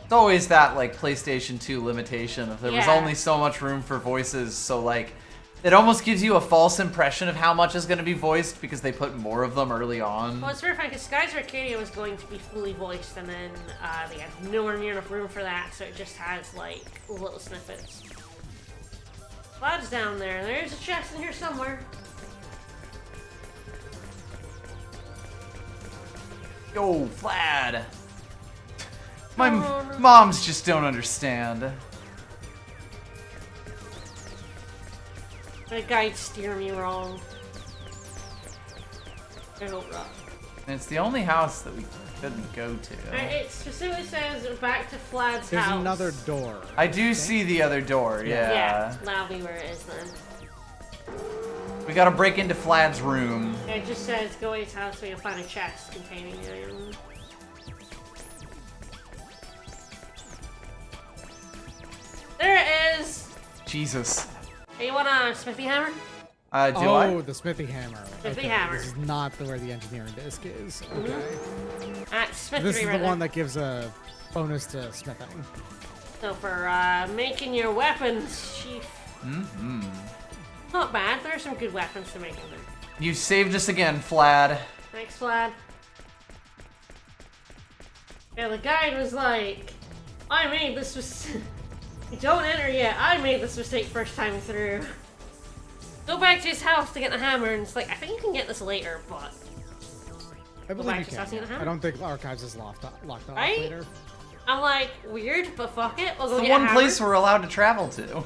It's always that like PlayStation 2 limitation. If there was Yeah. only so much room for voices, so like it almost gives you a false impression of how much is going to be voiced because they put more of them early on. Well, it's very funny because Skies Arcadia was going to be fully voiced, and then they had nowhere near enough room for that, so it just has like little snippets. Vlad's down there. There's a chest in here somewhere. Yo, Vlad. My Oh, no. moms just don't understand. The guide steer me wrong. I hope not. And it's the only house that we couldn't go to. It specifically says back to Vlad's There's house. another door. I do see the other door, Yeah, yeah. that'll be where it is then. We gotta break into Vlad's room. It just says go to his house where you'll find a chest containing item. There it is! Jesus. Hey, you want a smithy hammer? Do Oh, I? the smithy hammer. Smithy Okay, hammer. This is not where the engineering disc is. Okay. Smithery This is the right one there. that gives a bonus to smithing. So for making your weapons, chief. Mm-hmm. Not bad. There are some good weapons to make in there. You saved us again, Vlad. Thanks, Vlad. Yeah, the guide was like, I made this mistake. Don't enter yet. I made this mistake first time through. Go back to his house to get the hammer, and it's like, I think you can get this later, but... I believe back you to his house and can. get the hammer? I don't think Archives is locked off Right? later. I'm like, weird, but fuck it. We'll go It's the get a one hammer. place we're allowed to travel to.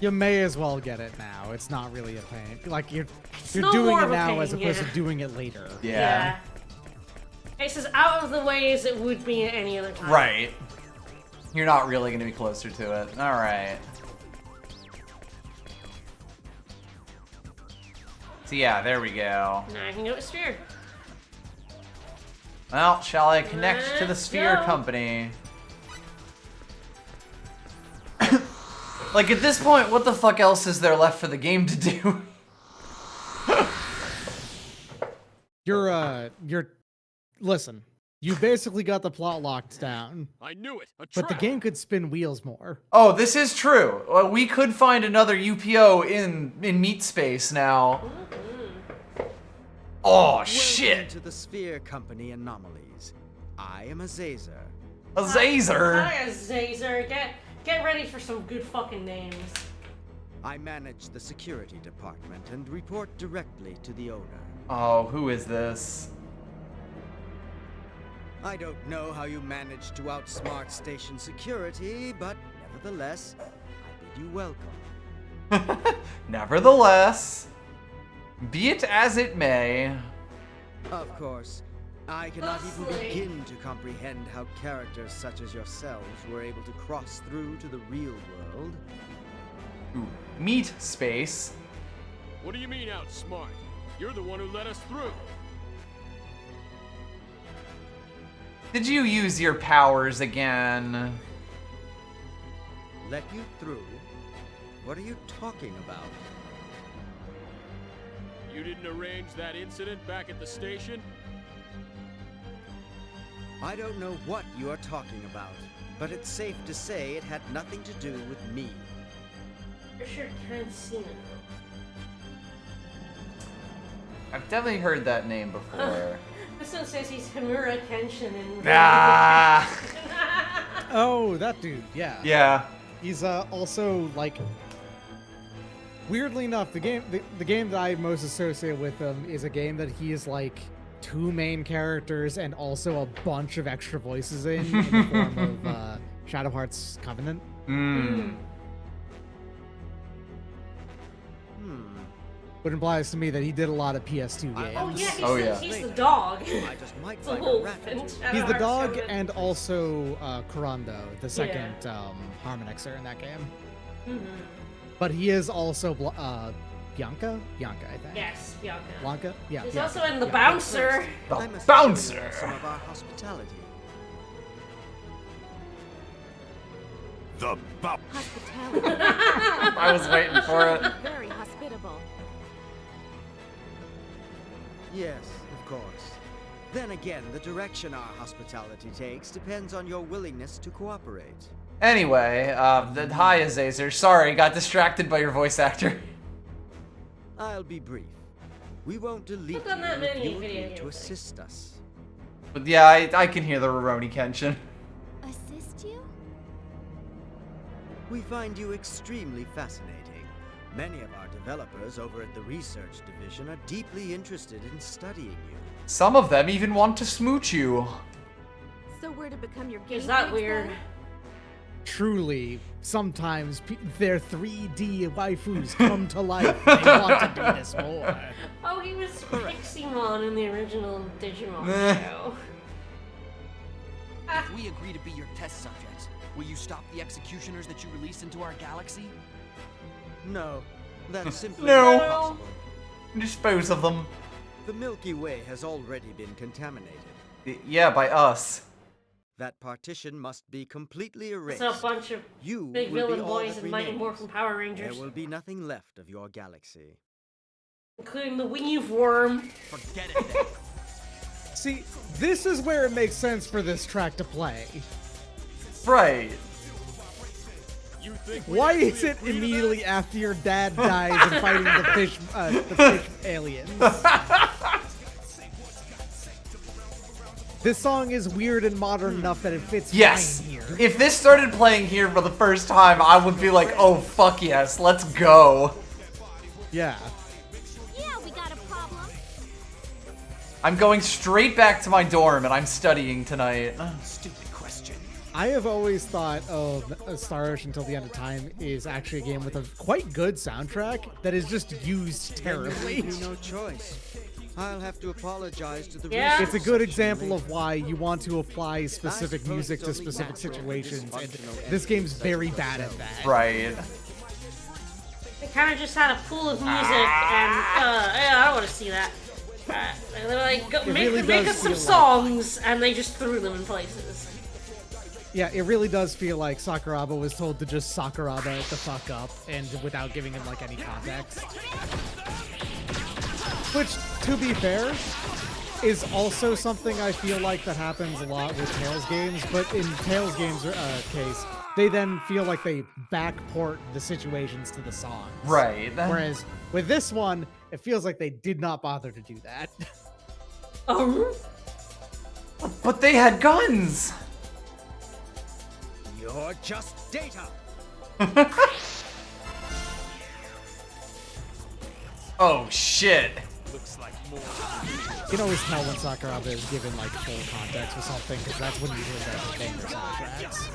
You may as well get it now. It's not really a pain. Like you're no doing more it of a now pain, as opposed yeah. to doing it later. Yeah. It's as out of the way as it would be at any other time. Right. You're not really gonna be closer to it. Alright. So yeah, there we go. Now I can go to Sphere. Well, shall I connect to the Let's Sphere go. Company? Like, at this point, what the fuck else is there left for the game to do? Listen, you basically got the plot locked down, I knew it. A but the trap. game could spin wheels more. Oh, this is true. Well, we could find another UPO in meat space now. Oh, Welcome shit. to the Sphere Company Anomalies. I am Azazer. A Zazer. Hi, Zazer. Get ready for some good fucking names. I manage the security department and report directly to the owner. Oh, who is this? I don't know how you managed to outsmart station security, but nevertheless, I bid you welcome. Nevertheless, be it as it may. Of course, I cannot even Mostly. begin to comprehend how characters such as yourselves were able to cross through to the real world. Ooh, meat space. What do you mean outsmart? You're the one who let us through. Did you use your powers again? Let you through? What are you talking about? You didn't arrange that incident back at the station? I don't know what you are talking about, but it's safe to say it had nothing to do with me. For sure, Ken's seen it. I've definitely heard that name before. This one says he's Himura Kenshin in. Ah. Oh, that dude. Yeah. Yeah. He's also like. Weirdly enough, the game that I most associate with him is a game that he is like 2 main characters and also a bunch of extra voices in the form of Shadow Hearts Covenant. Which implies to me that he did a lot of PS2 games. Oh yeah, Oh, yeah. he's the dog. I just might It's a find a wolf. rabbit. and He's Shadow the Hearts dog Covenant. and also Kurando, the second Harmonixer in that game. But he is also Bianca? Bianca, I think. Yes, Bianca. Blanca? Yeah. He's Bianca. also in The Yeah. Bouncer. The I must bouncer. show you some of our hospitality. The bouncer. Hospitality. I was waiting for it. Very hospitable. Yes, of course. Then again, the direction our hospitality takes depends on your willingness to cooperate. Anyway, hi Azazer. Sorry, got distracted by your voice actor. I'll be brief. We won't delete I've done you that if many you video agree to games. assist us. But yeah, I can hear the Rurouni Kenshin. Assist you? We find you extremely fascinating. Many of our developers over at the research division are deeply interested in studying you. Some of them even want to smooch you. So we're to become your guinea Is that pigs weird? then? Truly, sometimes their 3D waifus come to life. They want to do this more. Oh, he was Piximon in the original Digimon Meh. show. If we agree to be your test subjects, will you stop the executioners that you release into our galaxy? No, that's simply No. not possible. Dispose of them. The Milky Way has already been contaminated. Yeah, by us. That partition must be completely erased. So a bunch of You big will villain be all boys that and Mighty remains. Morphin Power Rangers, There will be nothing left of your galaxy. including the Weave Worm. Forget it then. See, this is where it makes sense for this track to play. Right. You think we Why actually is it agree to immediately that? after your dad dies and fighting the fish aliens? This song is weird and modern enough that it fits Yes. fine here. If this started playing here for the first time, I would be like, oh fuck yes, let's go. Yeah. Yeah, we got a problem. I'm going straight back to my dorm and I'm studying tonight. Stupid question. I have always thought of Star Ocean Till the End of Time is actually a game with a quite good soundtrack that is just used terribly. Leave me no choice. I'll have to apologize to the Yeah. research It's a good section example later. of why you want to apply specific suppose music it's to only specific natural for situations, and dysfunctional this game's entities very such as bad at yourselves. that. Right. They kind of just had a pool of music, and I don't want to see that. They're like, go, make, really make does us some feel like- songs, and they just threw them in places. Yeah, it really does feel like Sakuraba was told to just Sakuraba it the fuck up, and without giving him like any context. Which, to be fair, is also something I feel like that happens a lot with Tales games, but in Tales games' case, they then feel like they backport the situations to the songs. Right. Whereas with this one, it feels like they did not bother to do that. But they had guns. You're just data. Oh shit. Looks like more. You can always tell when Sakuraba is given like full context or something, because that's when you hear the banger soundtracks.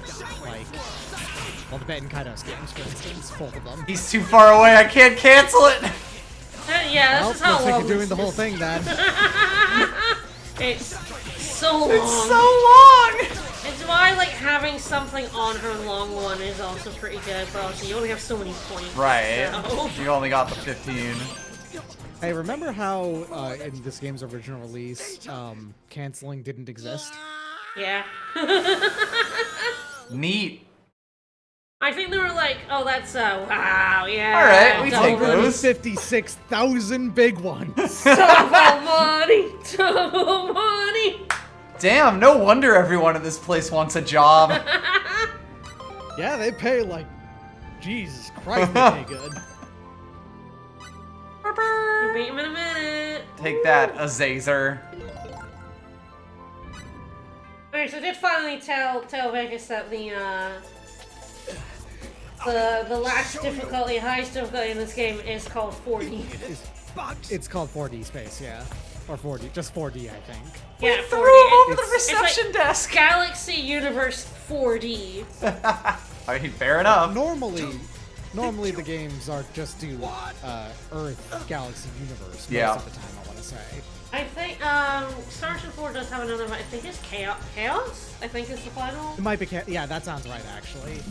Like, well, the Bet Kaidos games, for instance, both of them. He's too far away. I can't cancel it. Yeah, Well, this is how looks like long you're doing this the whole is. thing then. It's so long. It's so long! It's why, like, having something on her long one is also pretty good, but also you only have so many points. Right. So. You only got the 15. Hey, remember how in this game's original release, canceling didn't exist? Yeah. Neat. I think they were like, oh, that's, wow, yeah. Alright, we take double those. 56,000 big ones. Double money! Double money! Damn, no wonder everyone in this place wants a job. Yeah, they pay like, Jesus Christ, they pay good. You'll beat him in a minute. Take that, Azazer. Alright, so I did finally tell Vegas that the last difficulty, highest difficulty in this game is called 4D. It's called 4D space, yeah. Or 4D, just 4D, I think. Yeah, Threw 4D. him over the It's reception like desk. Galaxy Universe 4D. I mean, fair enough. Normally the games are just do Earth, Galaxy, Universe most Yeah. of the time, I want to say. I think Star Ocean 4 does have another, I think it's Chaos? I think is the final. It might be, yeah, that sounds right, actually.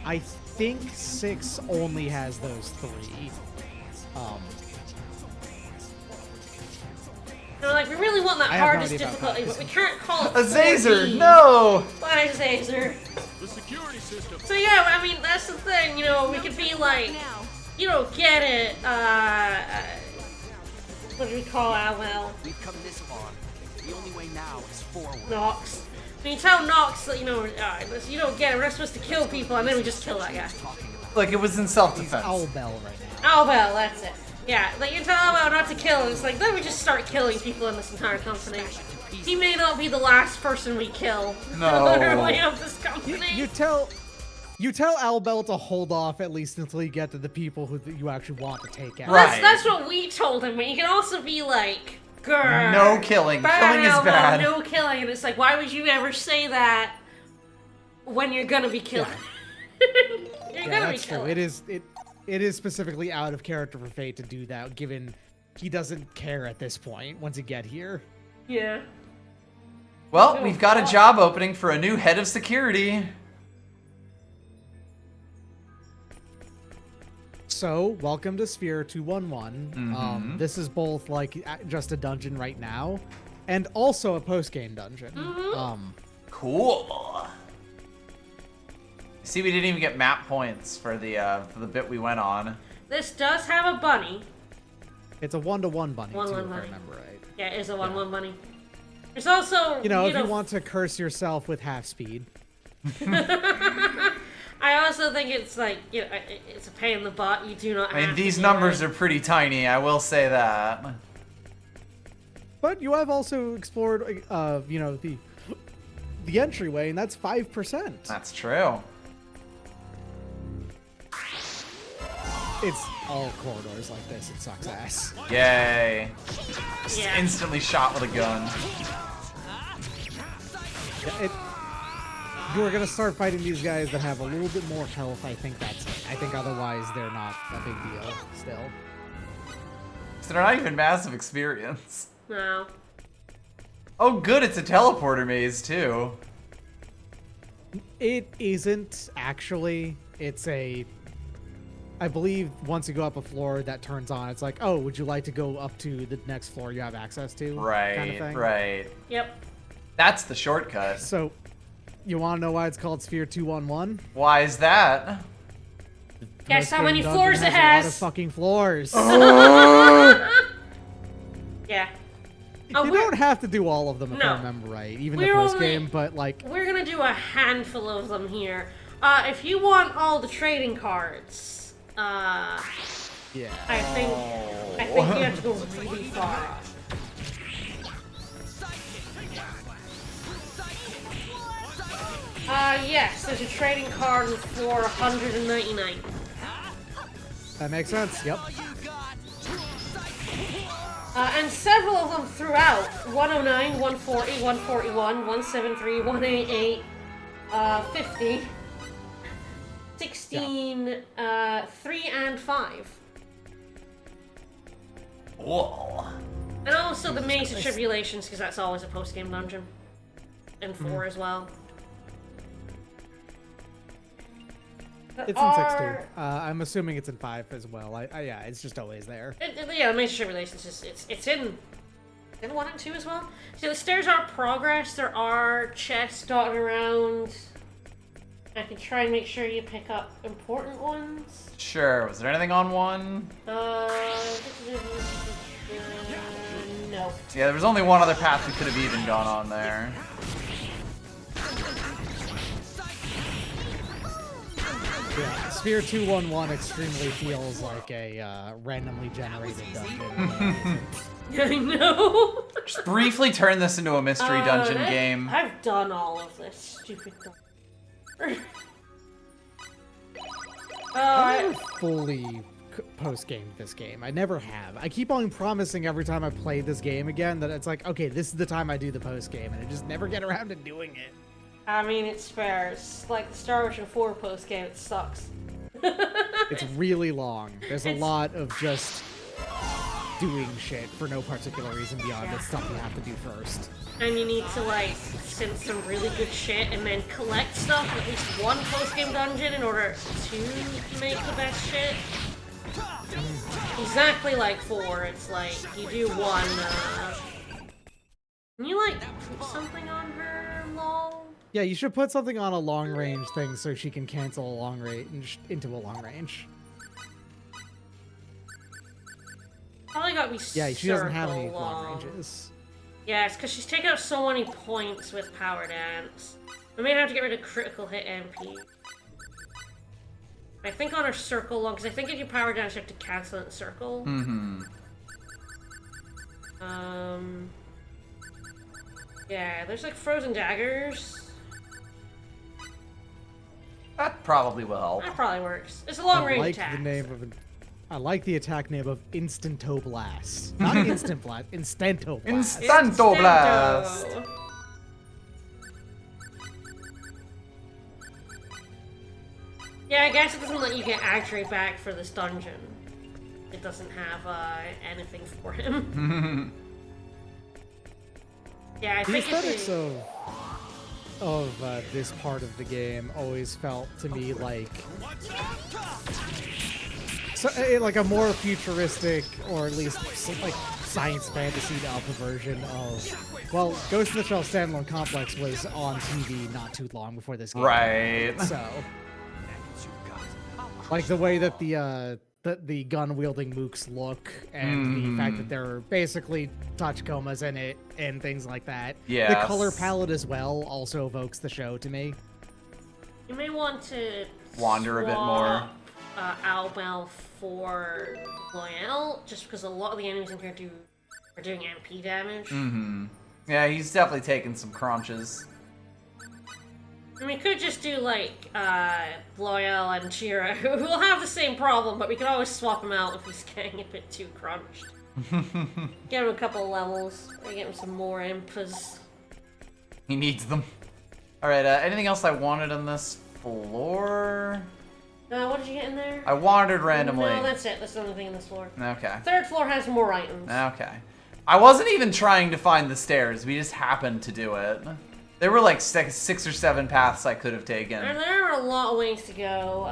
I think 6 only has those 3. They're like, we really want that I have no hardest idea about difficulty, that. but we can't call it Azazer, 4D. no! Why Azazer? The security system. So yeah, I mean, that's the thing, you know, we could be like, you don't get it, what do we call Alwell? We've come this far. The only way now is forward. Nox. When you tell Nox that, you know, you don't get it, we're not supposed to kill people, and then we just kill that guy. Look, it was in self-defense. Owlbell right now. Owlbell, that's it. Yeah, like you tell Owlbell not to kill, and it's like, then we just start killing people in this entire company. He may not be the last person we kill. No. Literally of this company. You tell Owlbell to hold off at least until you get to the people who you actually want to take out. Right. That's what we told him, but you can also be like, grr. No killing. Killing is Owlbell, bad. No killing, and it's like, why would you ever say that when you're gonna be killing? You're Yeah, gonna that's be true. killing. It is specifically out of character for Fate to do that, given he doesn't care at this point once you get here. Yeah. Well, we've got a job opening for a new head of security. So, welcome to Sphere 211. Mhm. This is both like just a dungeon right now, and also a post-game dungeon. Cool. See, we didn't even get map points for the bit we went on. This does have a bunny. It's a 1-to-1 bunny, One too, one if I bunny. remember right. Yeah, it is a 1/1 bunny. There's also, You know, if you want to curse yourself with half speed. I also think it's like, you know, it's a pain in the butt. You do not I mean, have these to do numbers it. are pretty tiny, I will say that. But you have also explored, you know, the entryway, and that's 5%. That's true. It's all corridors like this. It sucks ass. Yay. Just Yeah. instantly shot with a gun. You are gonna start fighting these guys that have a little bit more health. I think that's it. I think otherwise they're not a big deal still. So they're not even massive experience. No. Oh good, it's a teleporter maze too. It isn't actually. It's a. I believe once you go up a floor that turns on, it's like, oh, would you like to go up to the next floor you have access to? Right, kind of thing. right. Yep. That's the shortcut. So, you want to know why it's called Sphere 211? Why is that? Guess how many Post-game floors dungeon it A lot of has. fucking floors. Yeah. You don't have to do all of them if No. I remember right, even We're the first only- game, but like, We're gonna do a handful of them here. If you want all the trading cards, yeah. I think you have to go really far. Yes, there's a trading card for 199. That makes sense. Yep. And several of them throughout. 109, 140, 141, 173, 188, 50, 16, 3, and 5. Whoa. And also the Maze of Tribulations, because that's always a post-game dungeon. in 4 as well. It's in 6 too. I'm assuming it's in 5 as well. Yeah, it's just always there. Yeah, the major ship release is just it's in 1 and 2 as well. So the stairs are progress. There are chests dotted around. I can try and make sure you pick up important ones. Sure. Was there anything on 1? No. Yeah, there was only one other path we could have even gone on there. Yeah, Sphere 211 extremely feels like a randomly generated dungeon. I know. Just briefly turn this into a mystery dungeon game. I've done all of this stupid thing. I never fully post-gamed this game. I never have. I keep on promising every time I play this game again that it's like, okay, this is the time I do the post-game, and I just never get around to doing it. I mean, it's fair. It's like the Star Ocean 4 post game. It sucks. It's really long. There's a lot of just doing shit for no particular reason beyond the stuff you have to do first. And you need to, like, send some really good shit and then collect stuff in at least one post-game dungeon in order to make the best shit. Exactly like 4. It's like, you do one, Can you, like, put something on her, lol? Yeah, you should put something on a long-range thing so she can cancel a long range into a long range. Probably gotta be Yeah, she doesn't have any circle long ranges. Yeah, it's because she's taking out so many points with Power Dance. We may have to get rid of Critical Hit MP. I think on her circle long, because I think if you Power Dance, you have to cancel it in circle. Mm-hmm. Yeah, there's like Frozen Daggers. That probably will help. That probably works. It's a long range attack. I like the attack name of Instanto Blast. Not Instant Blast, Instanto Blast. Instanto Blast! Yeah, I guess it doesn't let you get Actray back for this dungeon. It doesn't have anything for him. Yeah, I the think aesthetics of this part of the game always felt to me like like a more futuristic, or at least like science fantasy alpha version of, well, Ghost in the Shell Standalone Complex was on TV not too long before this game. Right. So, like the way that the gun-wielding mooks look, and the fact that there are basically touch comas in it and things like that. Yeah. The color palette as well also evokes the show to me. You may want to wander a bit more. Owlbell for Loyal, just because a lot of the enemies in here are doing MP damage. Mm-hmm. Yeah, he's definitely taking some crunches. And we could just do, like, Loyal and Chiro, who will have the same problem, but we can always swap him out if he's getting a bit too crunched. Get him a couple of levels, or get him some more impas. He needs them. Alright, anything else I wanted on this floor? What did you get in there? I wandered randomly. No, that's it. That's the only thing in this floor. Okay. Third floor has more items. Okay. I wasn't even trying to find the stairs. We just happened to do it. There were like 6 or 7 paths I could have taken. And there are a lot of ways to go.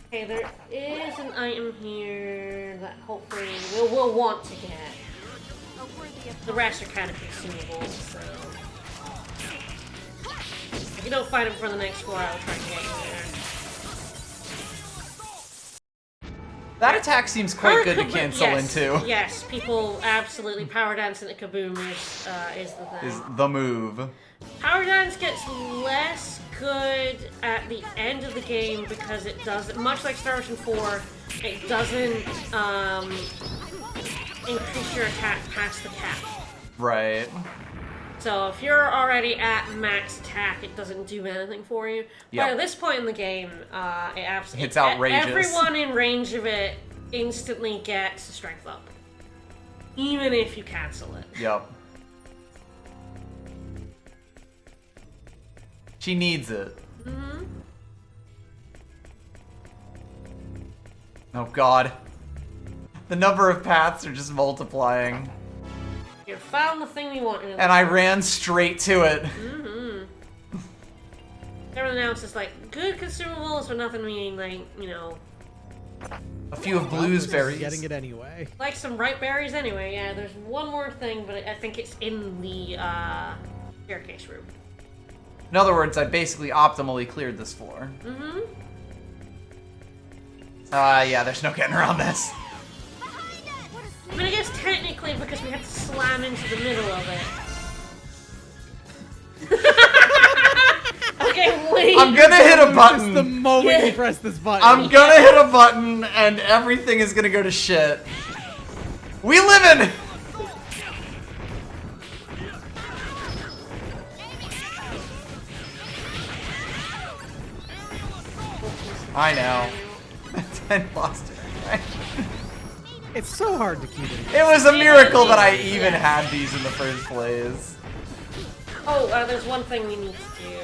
Okay, there is an item here that hopefully we'll want to get. The rest are kind of consumable, so... If you don't find them for the next floor, I'll try and get you there. That attack seems quite good to cancel into. Yes, people absolutely power dance into Kaboom is the thing. Is the move. Power dance gets less good at the end of the game because it does, much like Star Ocean 4, it doesn't increase your attack past the cap. Right. So if you're already at max attack, it doesn't do anything for you. Yep. But at this point in the game, it absolutely... It's outrageous. Everyone in range of it instantly gets a strength up. Even if you cancel it. Yep. She needs it. Mm-hmm. Oh god. The number of paths are just multiplying. You're found the thing we wanted. And I ran straight to it. Everyone else is like, good consumables, but nothing mean, like, you know. A few of Blue's berries. Getting it anyway. Like some ripe berries anyway, yeah. There's one more thing, but I think it's in the staircase room. In other words, I basically optimally cleared this floor. Yeah, there's no getting around this. I mean, I guess technically because we have to slam into the middle of it. Okay, wait. I'm gonna hit a button. Just the moment you press this button. I'm gonna hit a button and everything is gonna go to shit. We live in. I know. I lost it. It's so hard to keep it. It was a miracle that I even had these in the first place. Oh, there's one thing we need to do.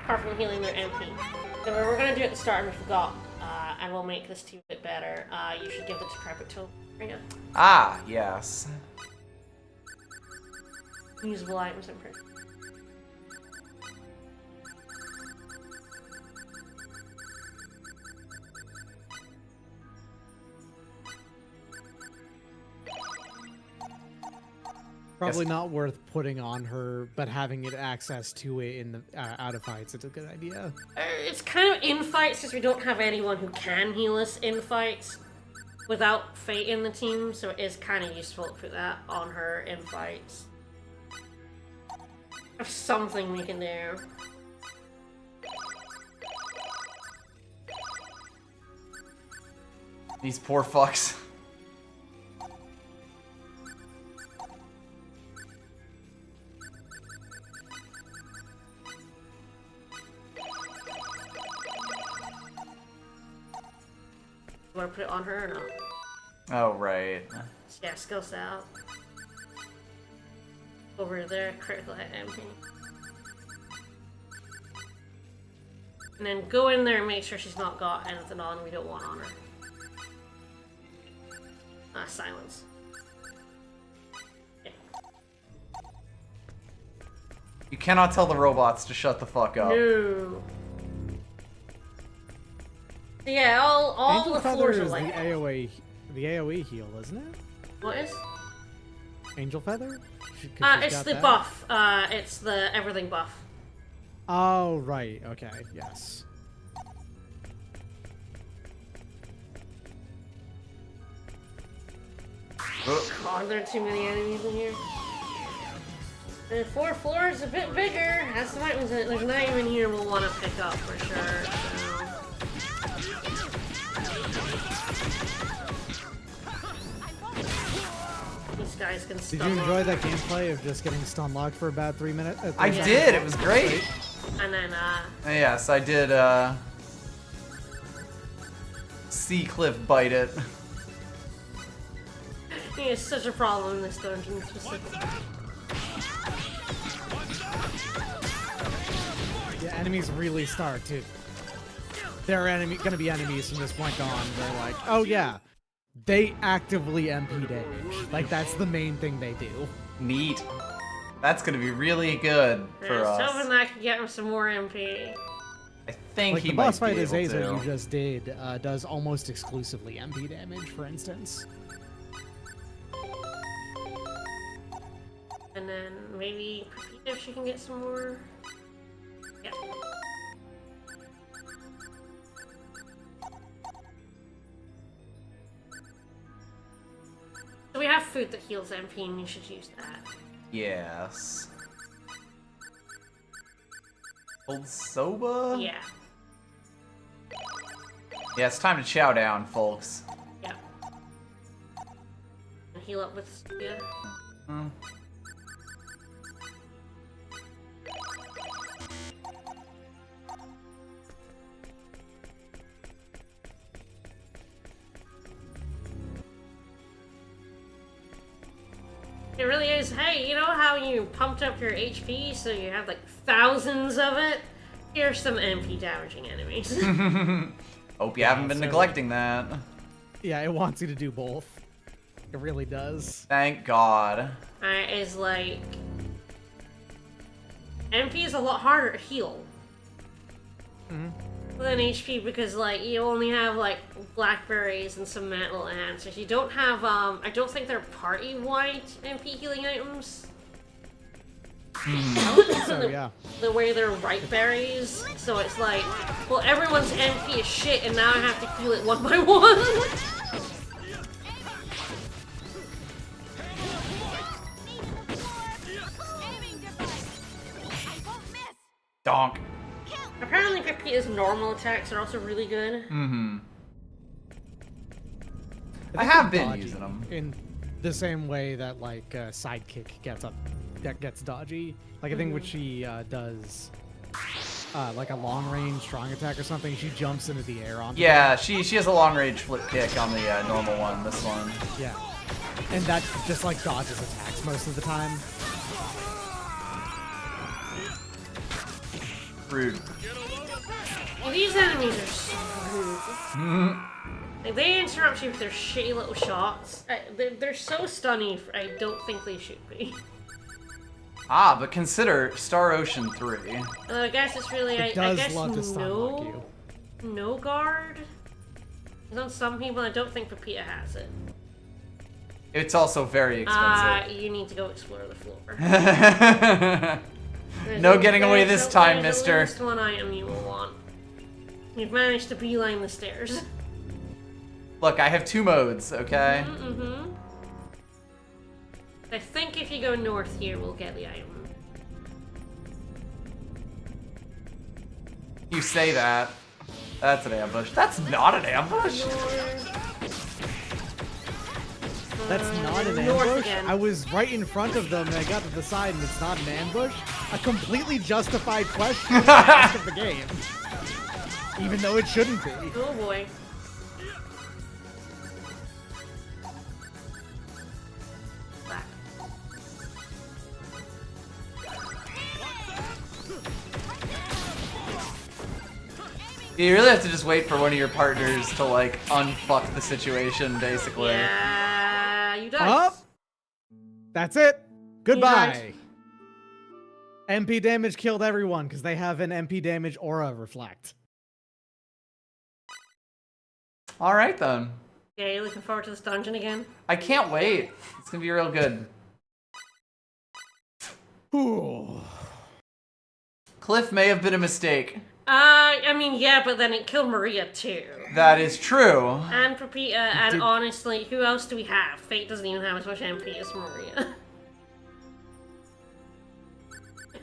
Apart from healing their MP. So we're gonna do it at the start and we forgot. And we'll make this 2 bit better. You should give the decrepit tool. Ah, yes. Usable items, I'm pretty sure. Probably not worth putting on her, but having it access to it in the out of fights, it's a good idea. It's kind of in fights because we don't have anyone who can heal us in fights without Fate in the team, so it is kind of useful to put that on her in fights. Have something we can do. These poor fucks. You want to put it on her or not? Oh, right. Yeah, skill out. Over there, critical hit MP. And then go in there and make sure she's not got anything on we don't want on her. Silence. Yeah. You cannot tell the robots to shut the fuck up. No. Yeah, all Angel the Feather floors are is like the AoE heal, isn't it? What is? Angel Feather? It's the buff. It's the everything buff. Oh, right. Okay, yes. God, there are too many enemies in here. And 4 floors a bit bigger. Has some items in it. There's not even here we'll want to pick up for sure. So. These guys can stun. Did you enjoy that gameplay of just getting stun locked for about 3 minutes? I did. It was great. And then, Yes, I did, see Cliff bite it. it's such a problem in this dungeon specifically. Yeah, enemies really start to. There are gonna be enemies from this point on. They're like, oh yeah, they actively MP damage. Like that's the main thing they do. Neat. That's gonna be really good for us. I was hoping that I could get him some more MP. I think Like he the boss might fight be as able Azer to. you just did does almost exclusively MP damage, for instance. And then maybe if she can get some more. Yeah. So we have food that heals MP and you should use that. Yes. Old Soba? Yeah. Yeah, it's time to chow down, folks. Yeah. And heal up with Sophia. It really is. Hey, you know how you pumped up your HP so you have like thousands of it? Here's some MP damaging enemies. Hope you haven't been neglecting that. Yeah, it wants you to do both. It really does. Thank God. Is like MP is a lot harder to heal than HP because like you only have like blackberries and some mental enhancers. You don't have I don't think they're party-wide MP healing items. The way they're ripe berries, so it's like, well, everyone's MP is shit, and now I have to heal it one by one. Donk. Apparently, Pipita's normal attacks are also really good. Mm-hmm. I have been dodgy using them in the same way that like Sidekick gets dodgy. Like I think when she does like a long range strong attack or something, she jumps into the air on. Yeah, she has a long range flip kick on the normal one. This one. Yeah, and that just like dodges attacks most of the time. Rude. These enemies are so rude. Like, they interrupt you with their shitty little shots. They're so stunning. I don't think they should be. Ah, but consider Star Ocean 3. I guess it's really. It I does guess love to stun lock you. No guard. It's on some people. I don't think Pepita has it. It's also very expensive. You need to go explore the floor. No getting away this time, there's mister. at least one item you will want. You've managed to beeline the stairs. Look, I have 2 modes, okay? I think if you go north here, we'll get the item. You say that. That's an ambush. That's not an ambush. That's not an North ambush? again. I was right in front of them and I got to the side and it's not an ambush? A completely justified question at the end of the game. Even though it shouldn't be. Oh boy. Back. You really have to just wait for one of your partners to, like, unfuck the situation, basically. Yeah, you died. Up. That's it. Goodbye. died. MP damage killed everyone because they have an MP damage aura reflect. Alright, then. Yeah, you looking forward to this dungeon again? I can't wait. It's gonna be real good. Ooh. Cliff may have been a mistake. I mean, yeah, but then it killed Maria too. That is true. And Pepita, and honestly, who else do we have? Fate doesn't even have as much MP as Maria.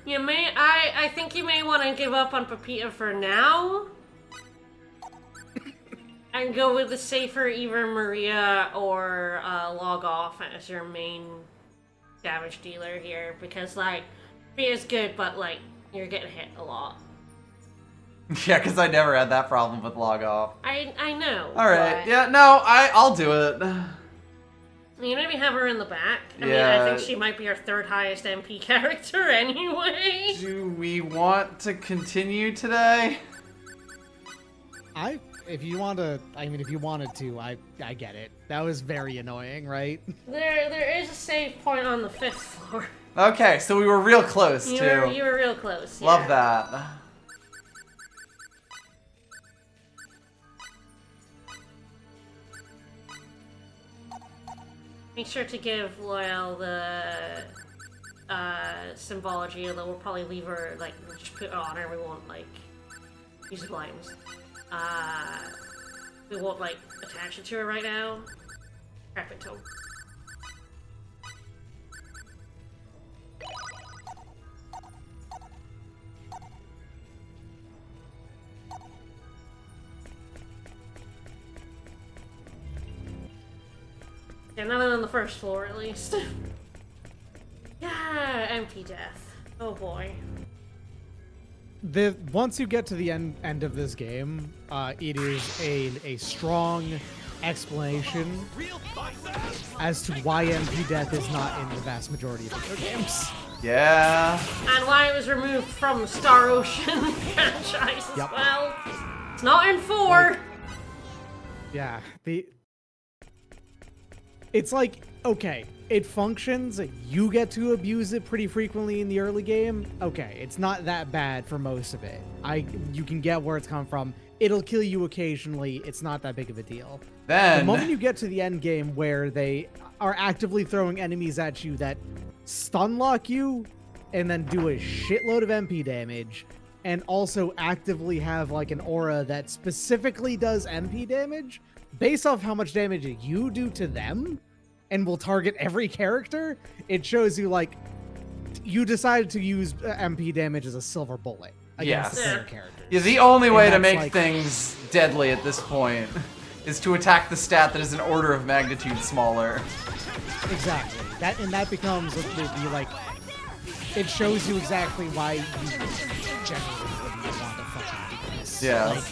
I think you may want to give up on Pepita for now. And go with the safer either Maria or log off as your main damage dealer here. Because, like, Pepita's good, but, like, you're getting hit a lot. Yeah, because I never had that problem with log off. I know. Alright, but yeah, no, I'll do it. You maybe have her in the back. I mean, Yeah. I think she might be our 3rd highest MP character anyway. Do we want to continue today? If you want to, I mean, if you wanted to, I get it. That was very annoying, right? There is a save point on the 5th floor. Okay, so we were real close, You too. were real close. Love yeah. that. Make sure to give Loyal the symbology, although we'll probably leave her, like, just put it on her. We won't, like, use the blinds. We won't, like, attach it to her right now. Crap it, Tom. Yeah, nothing on the 1st floor, at least. Yeah, empty death. Oh boy. Once you get to the end of this game, it is a strong explanation as to why MP death is not in the vast majority of video games. Yeah. And why it was removed from the Star Ocean franchise as well. It's not in 4! Yeah, It's like, okay, it functions. You get to abuse it pretty frequently in the early game. Okay, it's not that bad for most of it. You can get where it's coming from. It'll kill you occasionally. It's not that big of a deal. Then The moment you get to the end game where they are actively throwing enemies at you that stun lock you and then do a shitload of MP damage and also actively have like an aura that specifically does MP damage based off how much damage you do to them and will target every character, it shows you like you decided to use MP damage as a silver bullet against the same characters. Yeah, the only way to that's make like- things deadly at this point is to attack the stat that is an order of magnitude smaller. Exactly. That becomes the like, it shows you exactly why you generally wouldn't want to fucking do this. Yeah. Like,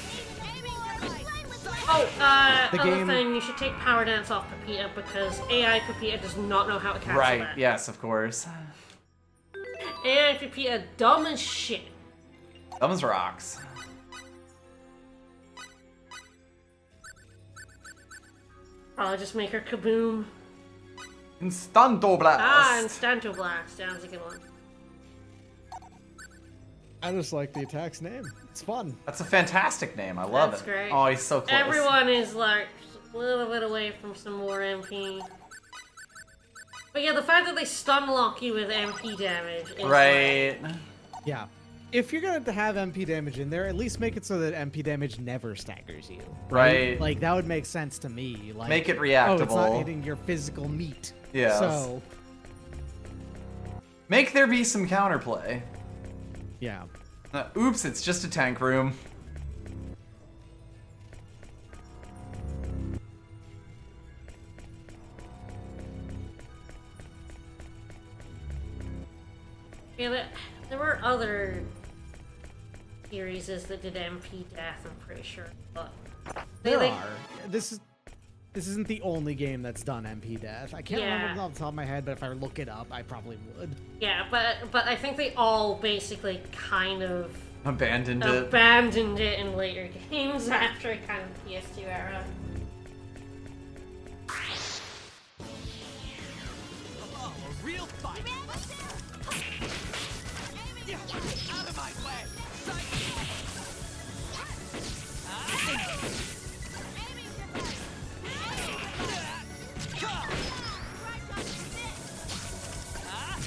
Oh, The other game- thing, you should take Power Dance off Pepita because AI Pepita does not know how to cancel Right, that. yes, of course. AI Pepita dumb as shit. Thumbs rocks. I'll just make her kaboom. Instanto blast. Instanto Blast. That's a good one. I just like the attack's name. It's fun. That's a fantastic name. I love That's it. great. Oh, he's so close. Everyone is like a little bit away from some more MP. But yeah, the fact that they stun lock you with MP damage is Right. Yeah. If you're going to have MP damage in there, at least make it so that MP damage never staggers you. Right. Like, that would make sense to me. Like, Make it oh, it's not reactable. hitting your physical meat. Yes. So, Make there be some counterplay. yeah. Oops, it's just a tank room. Yeah, there were other series that did MP death, I'm pretty sure. But There are. This isn't the only game that's done MP death. I can't remember off the top of my head, but if I look it up, I probably would. Yeah, but I think they all basically kind of Abandoned it in later games after kind of PS2 era. Oh, a real fight! Out of my way!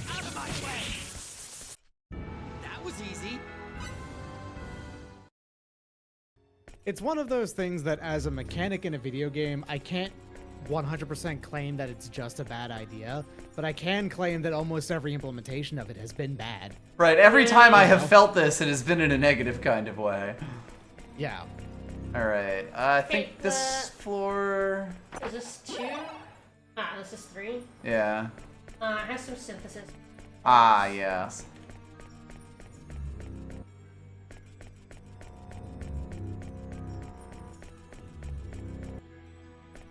Out of my way! That was easy. It's one of those things that as a mechanic in a video game, I can't 100% claim that it's just a bad idea, but I can claim that almost every implementation of it has been bad. Right, every time I have felt this, it has been in a negative kind of way. Yeah. Alright, I think this floor... Is this 2? Ah, this is 3. Yeah. It has some synthesis. Ah, yes.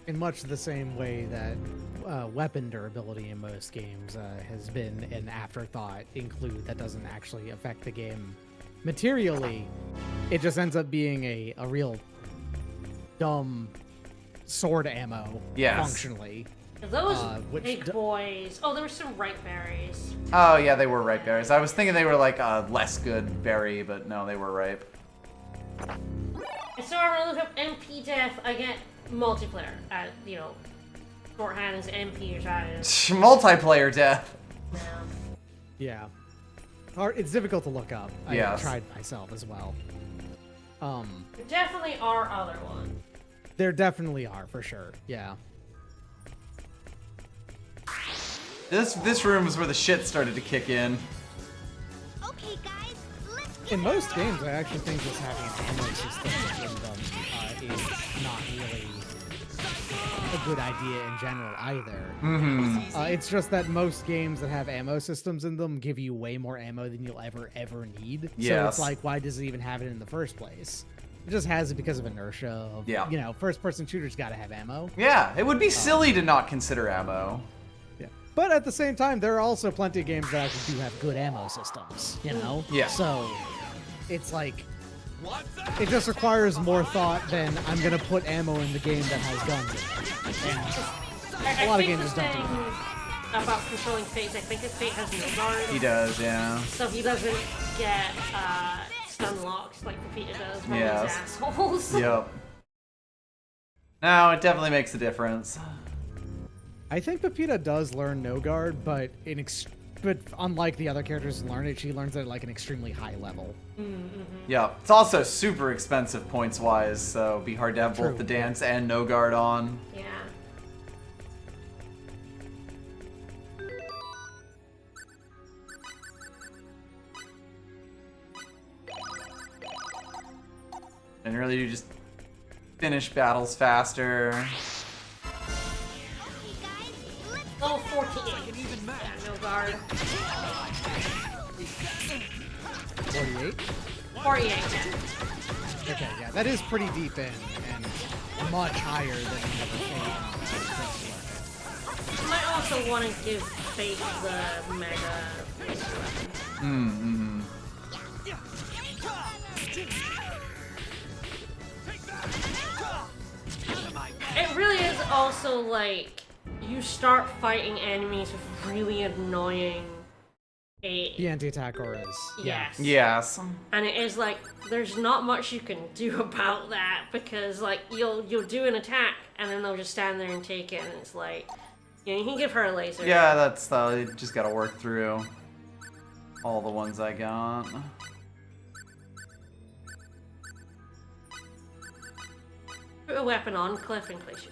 In much the same way that weapon durability in most games has been an afterthought include that doesn't actually affect the game materially, it just ends up being a real dumb sword ammo functionally. Those which big boys. Oh, there were some ripe berries. Oh, yeah, they were ripe berries. I was thinking they were like a less good berry, but no, they were ripe. And so I'm gonna look up MP death. I get multiplayer. Shorthand is MP or something. Multiplayer death. Yeah. It's difficult to look up. Yes. I tried myself as well. There definitely are other ones. There definitely are, for sure. Yeah. This room is where the shit started to kick in. Okay, guys, let's In most games, I actually think just having an ammo system in them is not really a good idea in general either. Mm-hmm. It's just that most games that have ammo systems in them give you way more ammo than you'll ever need. So Yes. it's like, why does it even have it in the first place? It just has it because of inertia. First-person shooters got to have ammo. Yeah, it would be silly to not consider ammo. Yeah. But at the same time, there are also plenty of games that actually do have good ammo systems, you know? Yeah. So it's like, it just requires more thought than I'm going to put ammo in the game that has guns in it. I lot of think games the don't do thing about controlling Fate, I think Fate has no guard. He does, yeah. So he doesn't get stun locks like Pepita does from Yes. these assholes. Yep. No, it definitely makes a difference. I think Pepita does learn no guard, but but unlike the other characters who learn it, she learns it at like an extremely high level. Yep. It's also super expensive points wise, so it'd be hard to have True. both the dance and no guard on. Yeah. And really, you just finish battles faster. Level 48. Yeah, no guard. 48? 48, yeah. Okay, yeah, that is pretty deep in, and much higher than the other Fate. You might also want to give Fate the mega laser weapon. It really is also like you start fighting enemies with really annoying The anti-attack auras. Yes. Yes. And it is like there's not much you can do about that because like you'll do an attack and then they'll just stand there and take it and it's like you can give her a laser. Yeah, that's you just gotta work through all the ones I got. Put a weapon on Cliff in case you.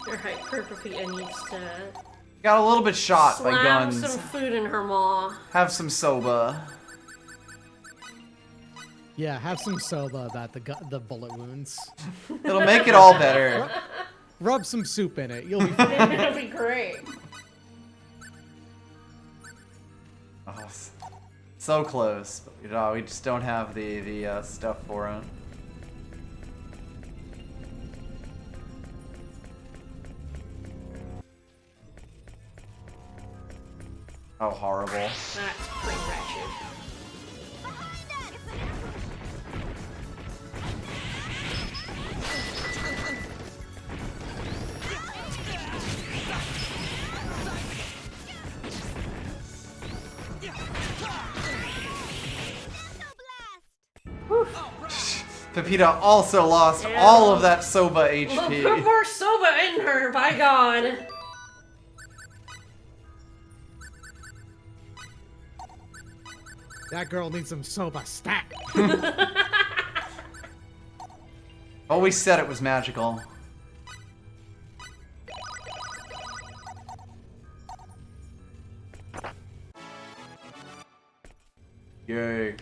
Alright, Pepita needs to Got a little bit shot by slam guns. some food in her maw. Have some soba. Yeah, have some soba about the bullet wounds. It'll make it all better. Rub some soup in it. You'll be fine. It'll be great. Oh, so close, but we just don't have the stuff for it. Oh, horrible. That's pretty wretched. Pepita also lost all of that soba HP. Put more soba in her, by God. That girl needs some soba stat. Always said it was magical. Yay.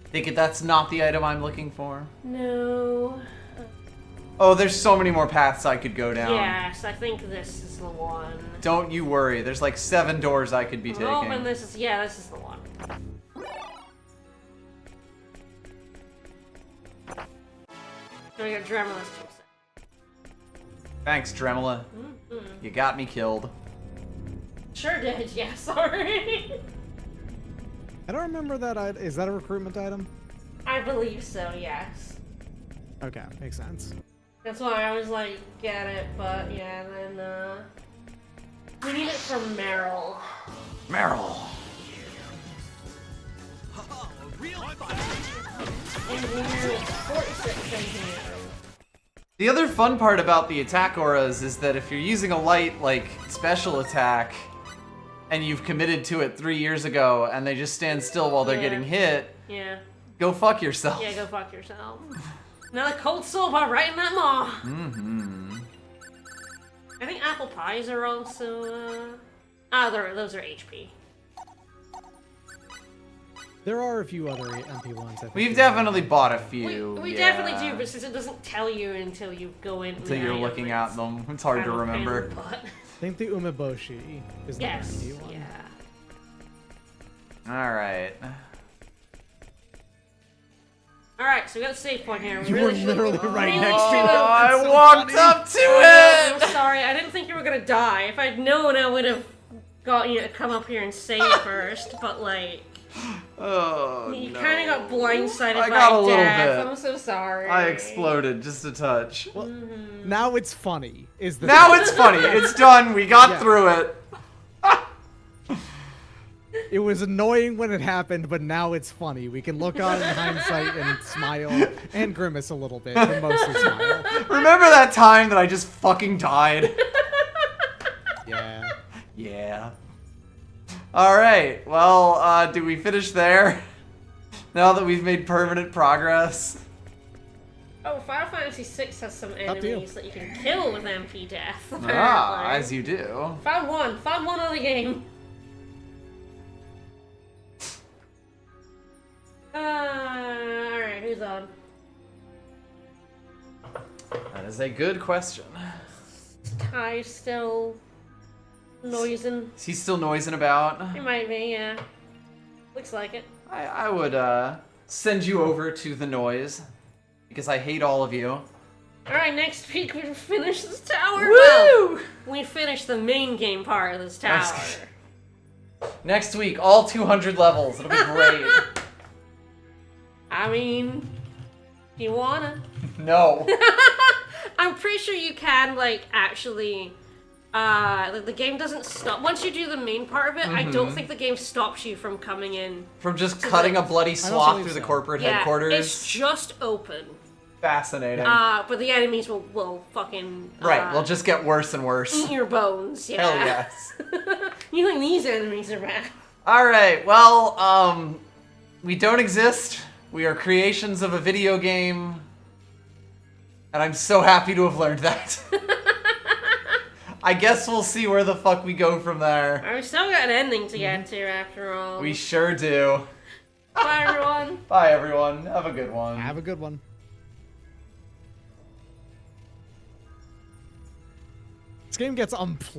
Think that's not the item I'm looking for? No. Oh, there's so many more paths I could go down. Yes, I think this is the one. Don't you worry. There's like 7 doors I could be taking. Oh, and this is the one. So we got Dremela's toolset. Thanks, Dremela. You got me killed. Sure did, yeah, sorry. I don't remember that. Is that a recruitment item? I believe so, yes. Okay, makes sense. That's why I was like, get it, but yeah, then, we need it from Meryl. Meryl. Engineering, 46 engineering. The other fun part about the attack auras is that if you're using a light, like, special attack, and you've committed to it 3 years ago, and they just stand still while they're getting hit, go fuck yourself. Yeah, go fuck yourself. Another cold soba right in that maw. I think apple pies are also, those are HP. There are a few other MP ones. I think We've definitely bought a few. We definitely do, but since it doesn't tell you until you go in. Until you're looking at them. It's hard to remember. I think the umeboshi is the MP one. Yeah. Alright. Alright, so we got a save point here. You were literally right next to it. Oh, I walked up to it! I'm sorry, I didn't think you were gonna die. If I'd known, I would have got you to come up here and save first, but like Oh, you no. kind of got blindsided I by got a little death. bit. I'm so sorry. I exploded just a touch. Well, now it's funny. Is the Now it's funny. It's done. We got Yeah. through it. It was annoying when it happened, but now it's funny. We can look on it in hindsight and smile and grimace a little bit, but mostly smile. Remember that time that I just fucking died? Yeah. Yeah. Alright, well, do we finish there? Now that we've made permanent progress? Oh, Final Fantasy VI has some Up to you. enemies that you can kill with MP death. Apparently. Ah, as you do. Found one on the game. Alright, who's on? That is a good question. Kai's still noising. Is he still noising about? He might be, yeah. Looks like it. I would, send you over to the noise. Because I hate all of you. Alright, next week we finish this tower. Woo! Well, we finish the main game part of this tower. Next week, all 200 levels. It'll be great. I mean, you wanna? No. I'm pretty sure you can, like, actually, like, the game doesn't stop. Once you do the main part of it, I don't think the game stops you from coming in. From just cutting a bloody swath through the corporate Yeah, headquarters. it's just open. Fascinating. But the enemies will fucking, Right, we'll just get worse and worse. eat your bones, yeah. Hell yes. You think these enemies are bad? Alright, well, we don't exist. We are creations of a video game. And I'm so happy to have learned that. I guess we'll see where the fuck we go from there. I've still got an ending to get to after all. We sure do. Bye, everyone. Bye, everyone. Have a good one. Have a good one. This game gets unplayable.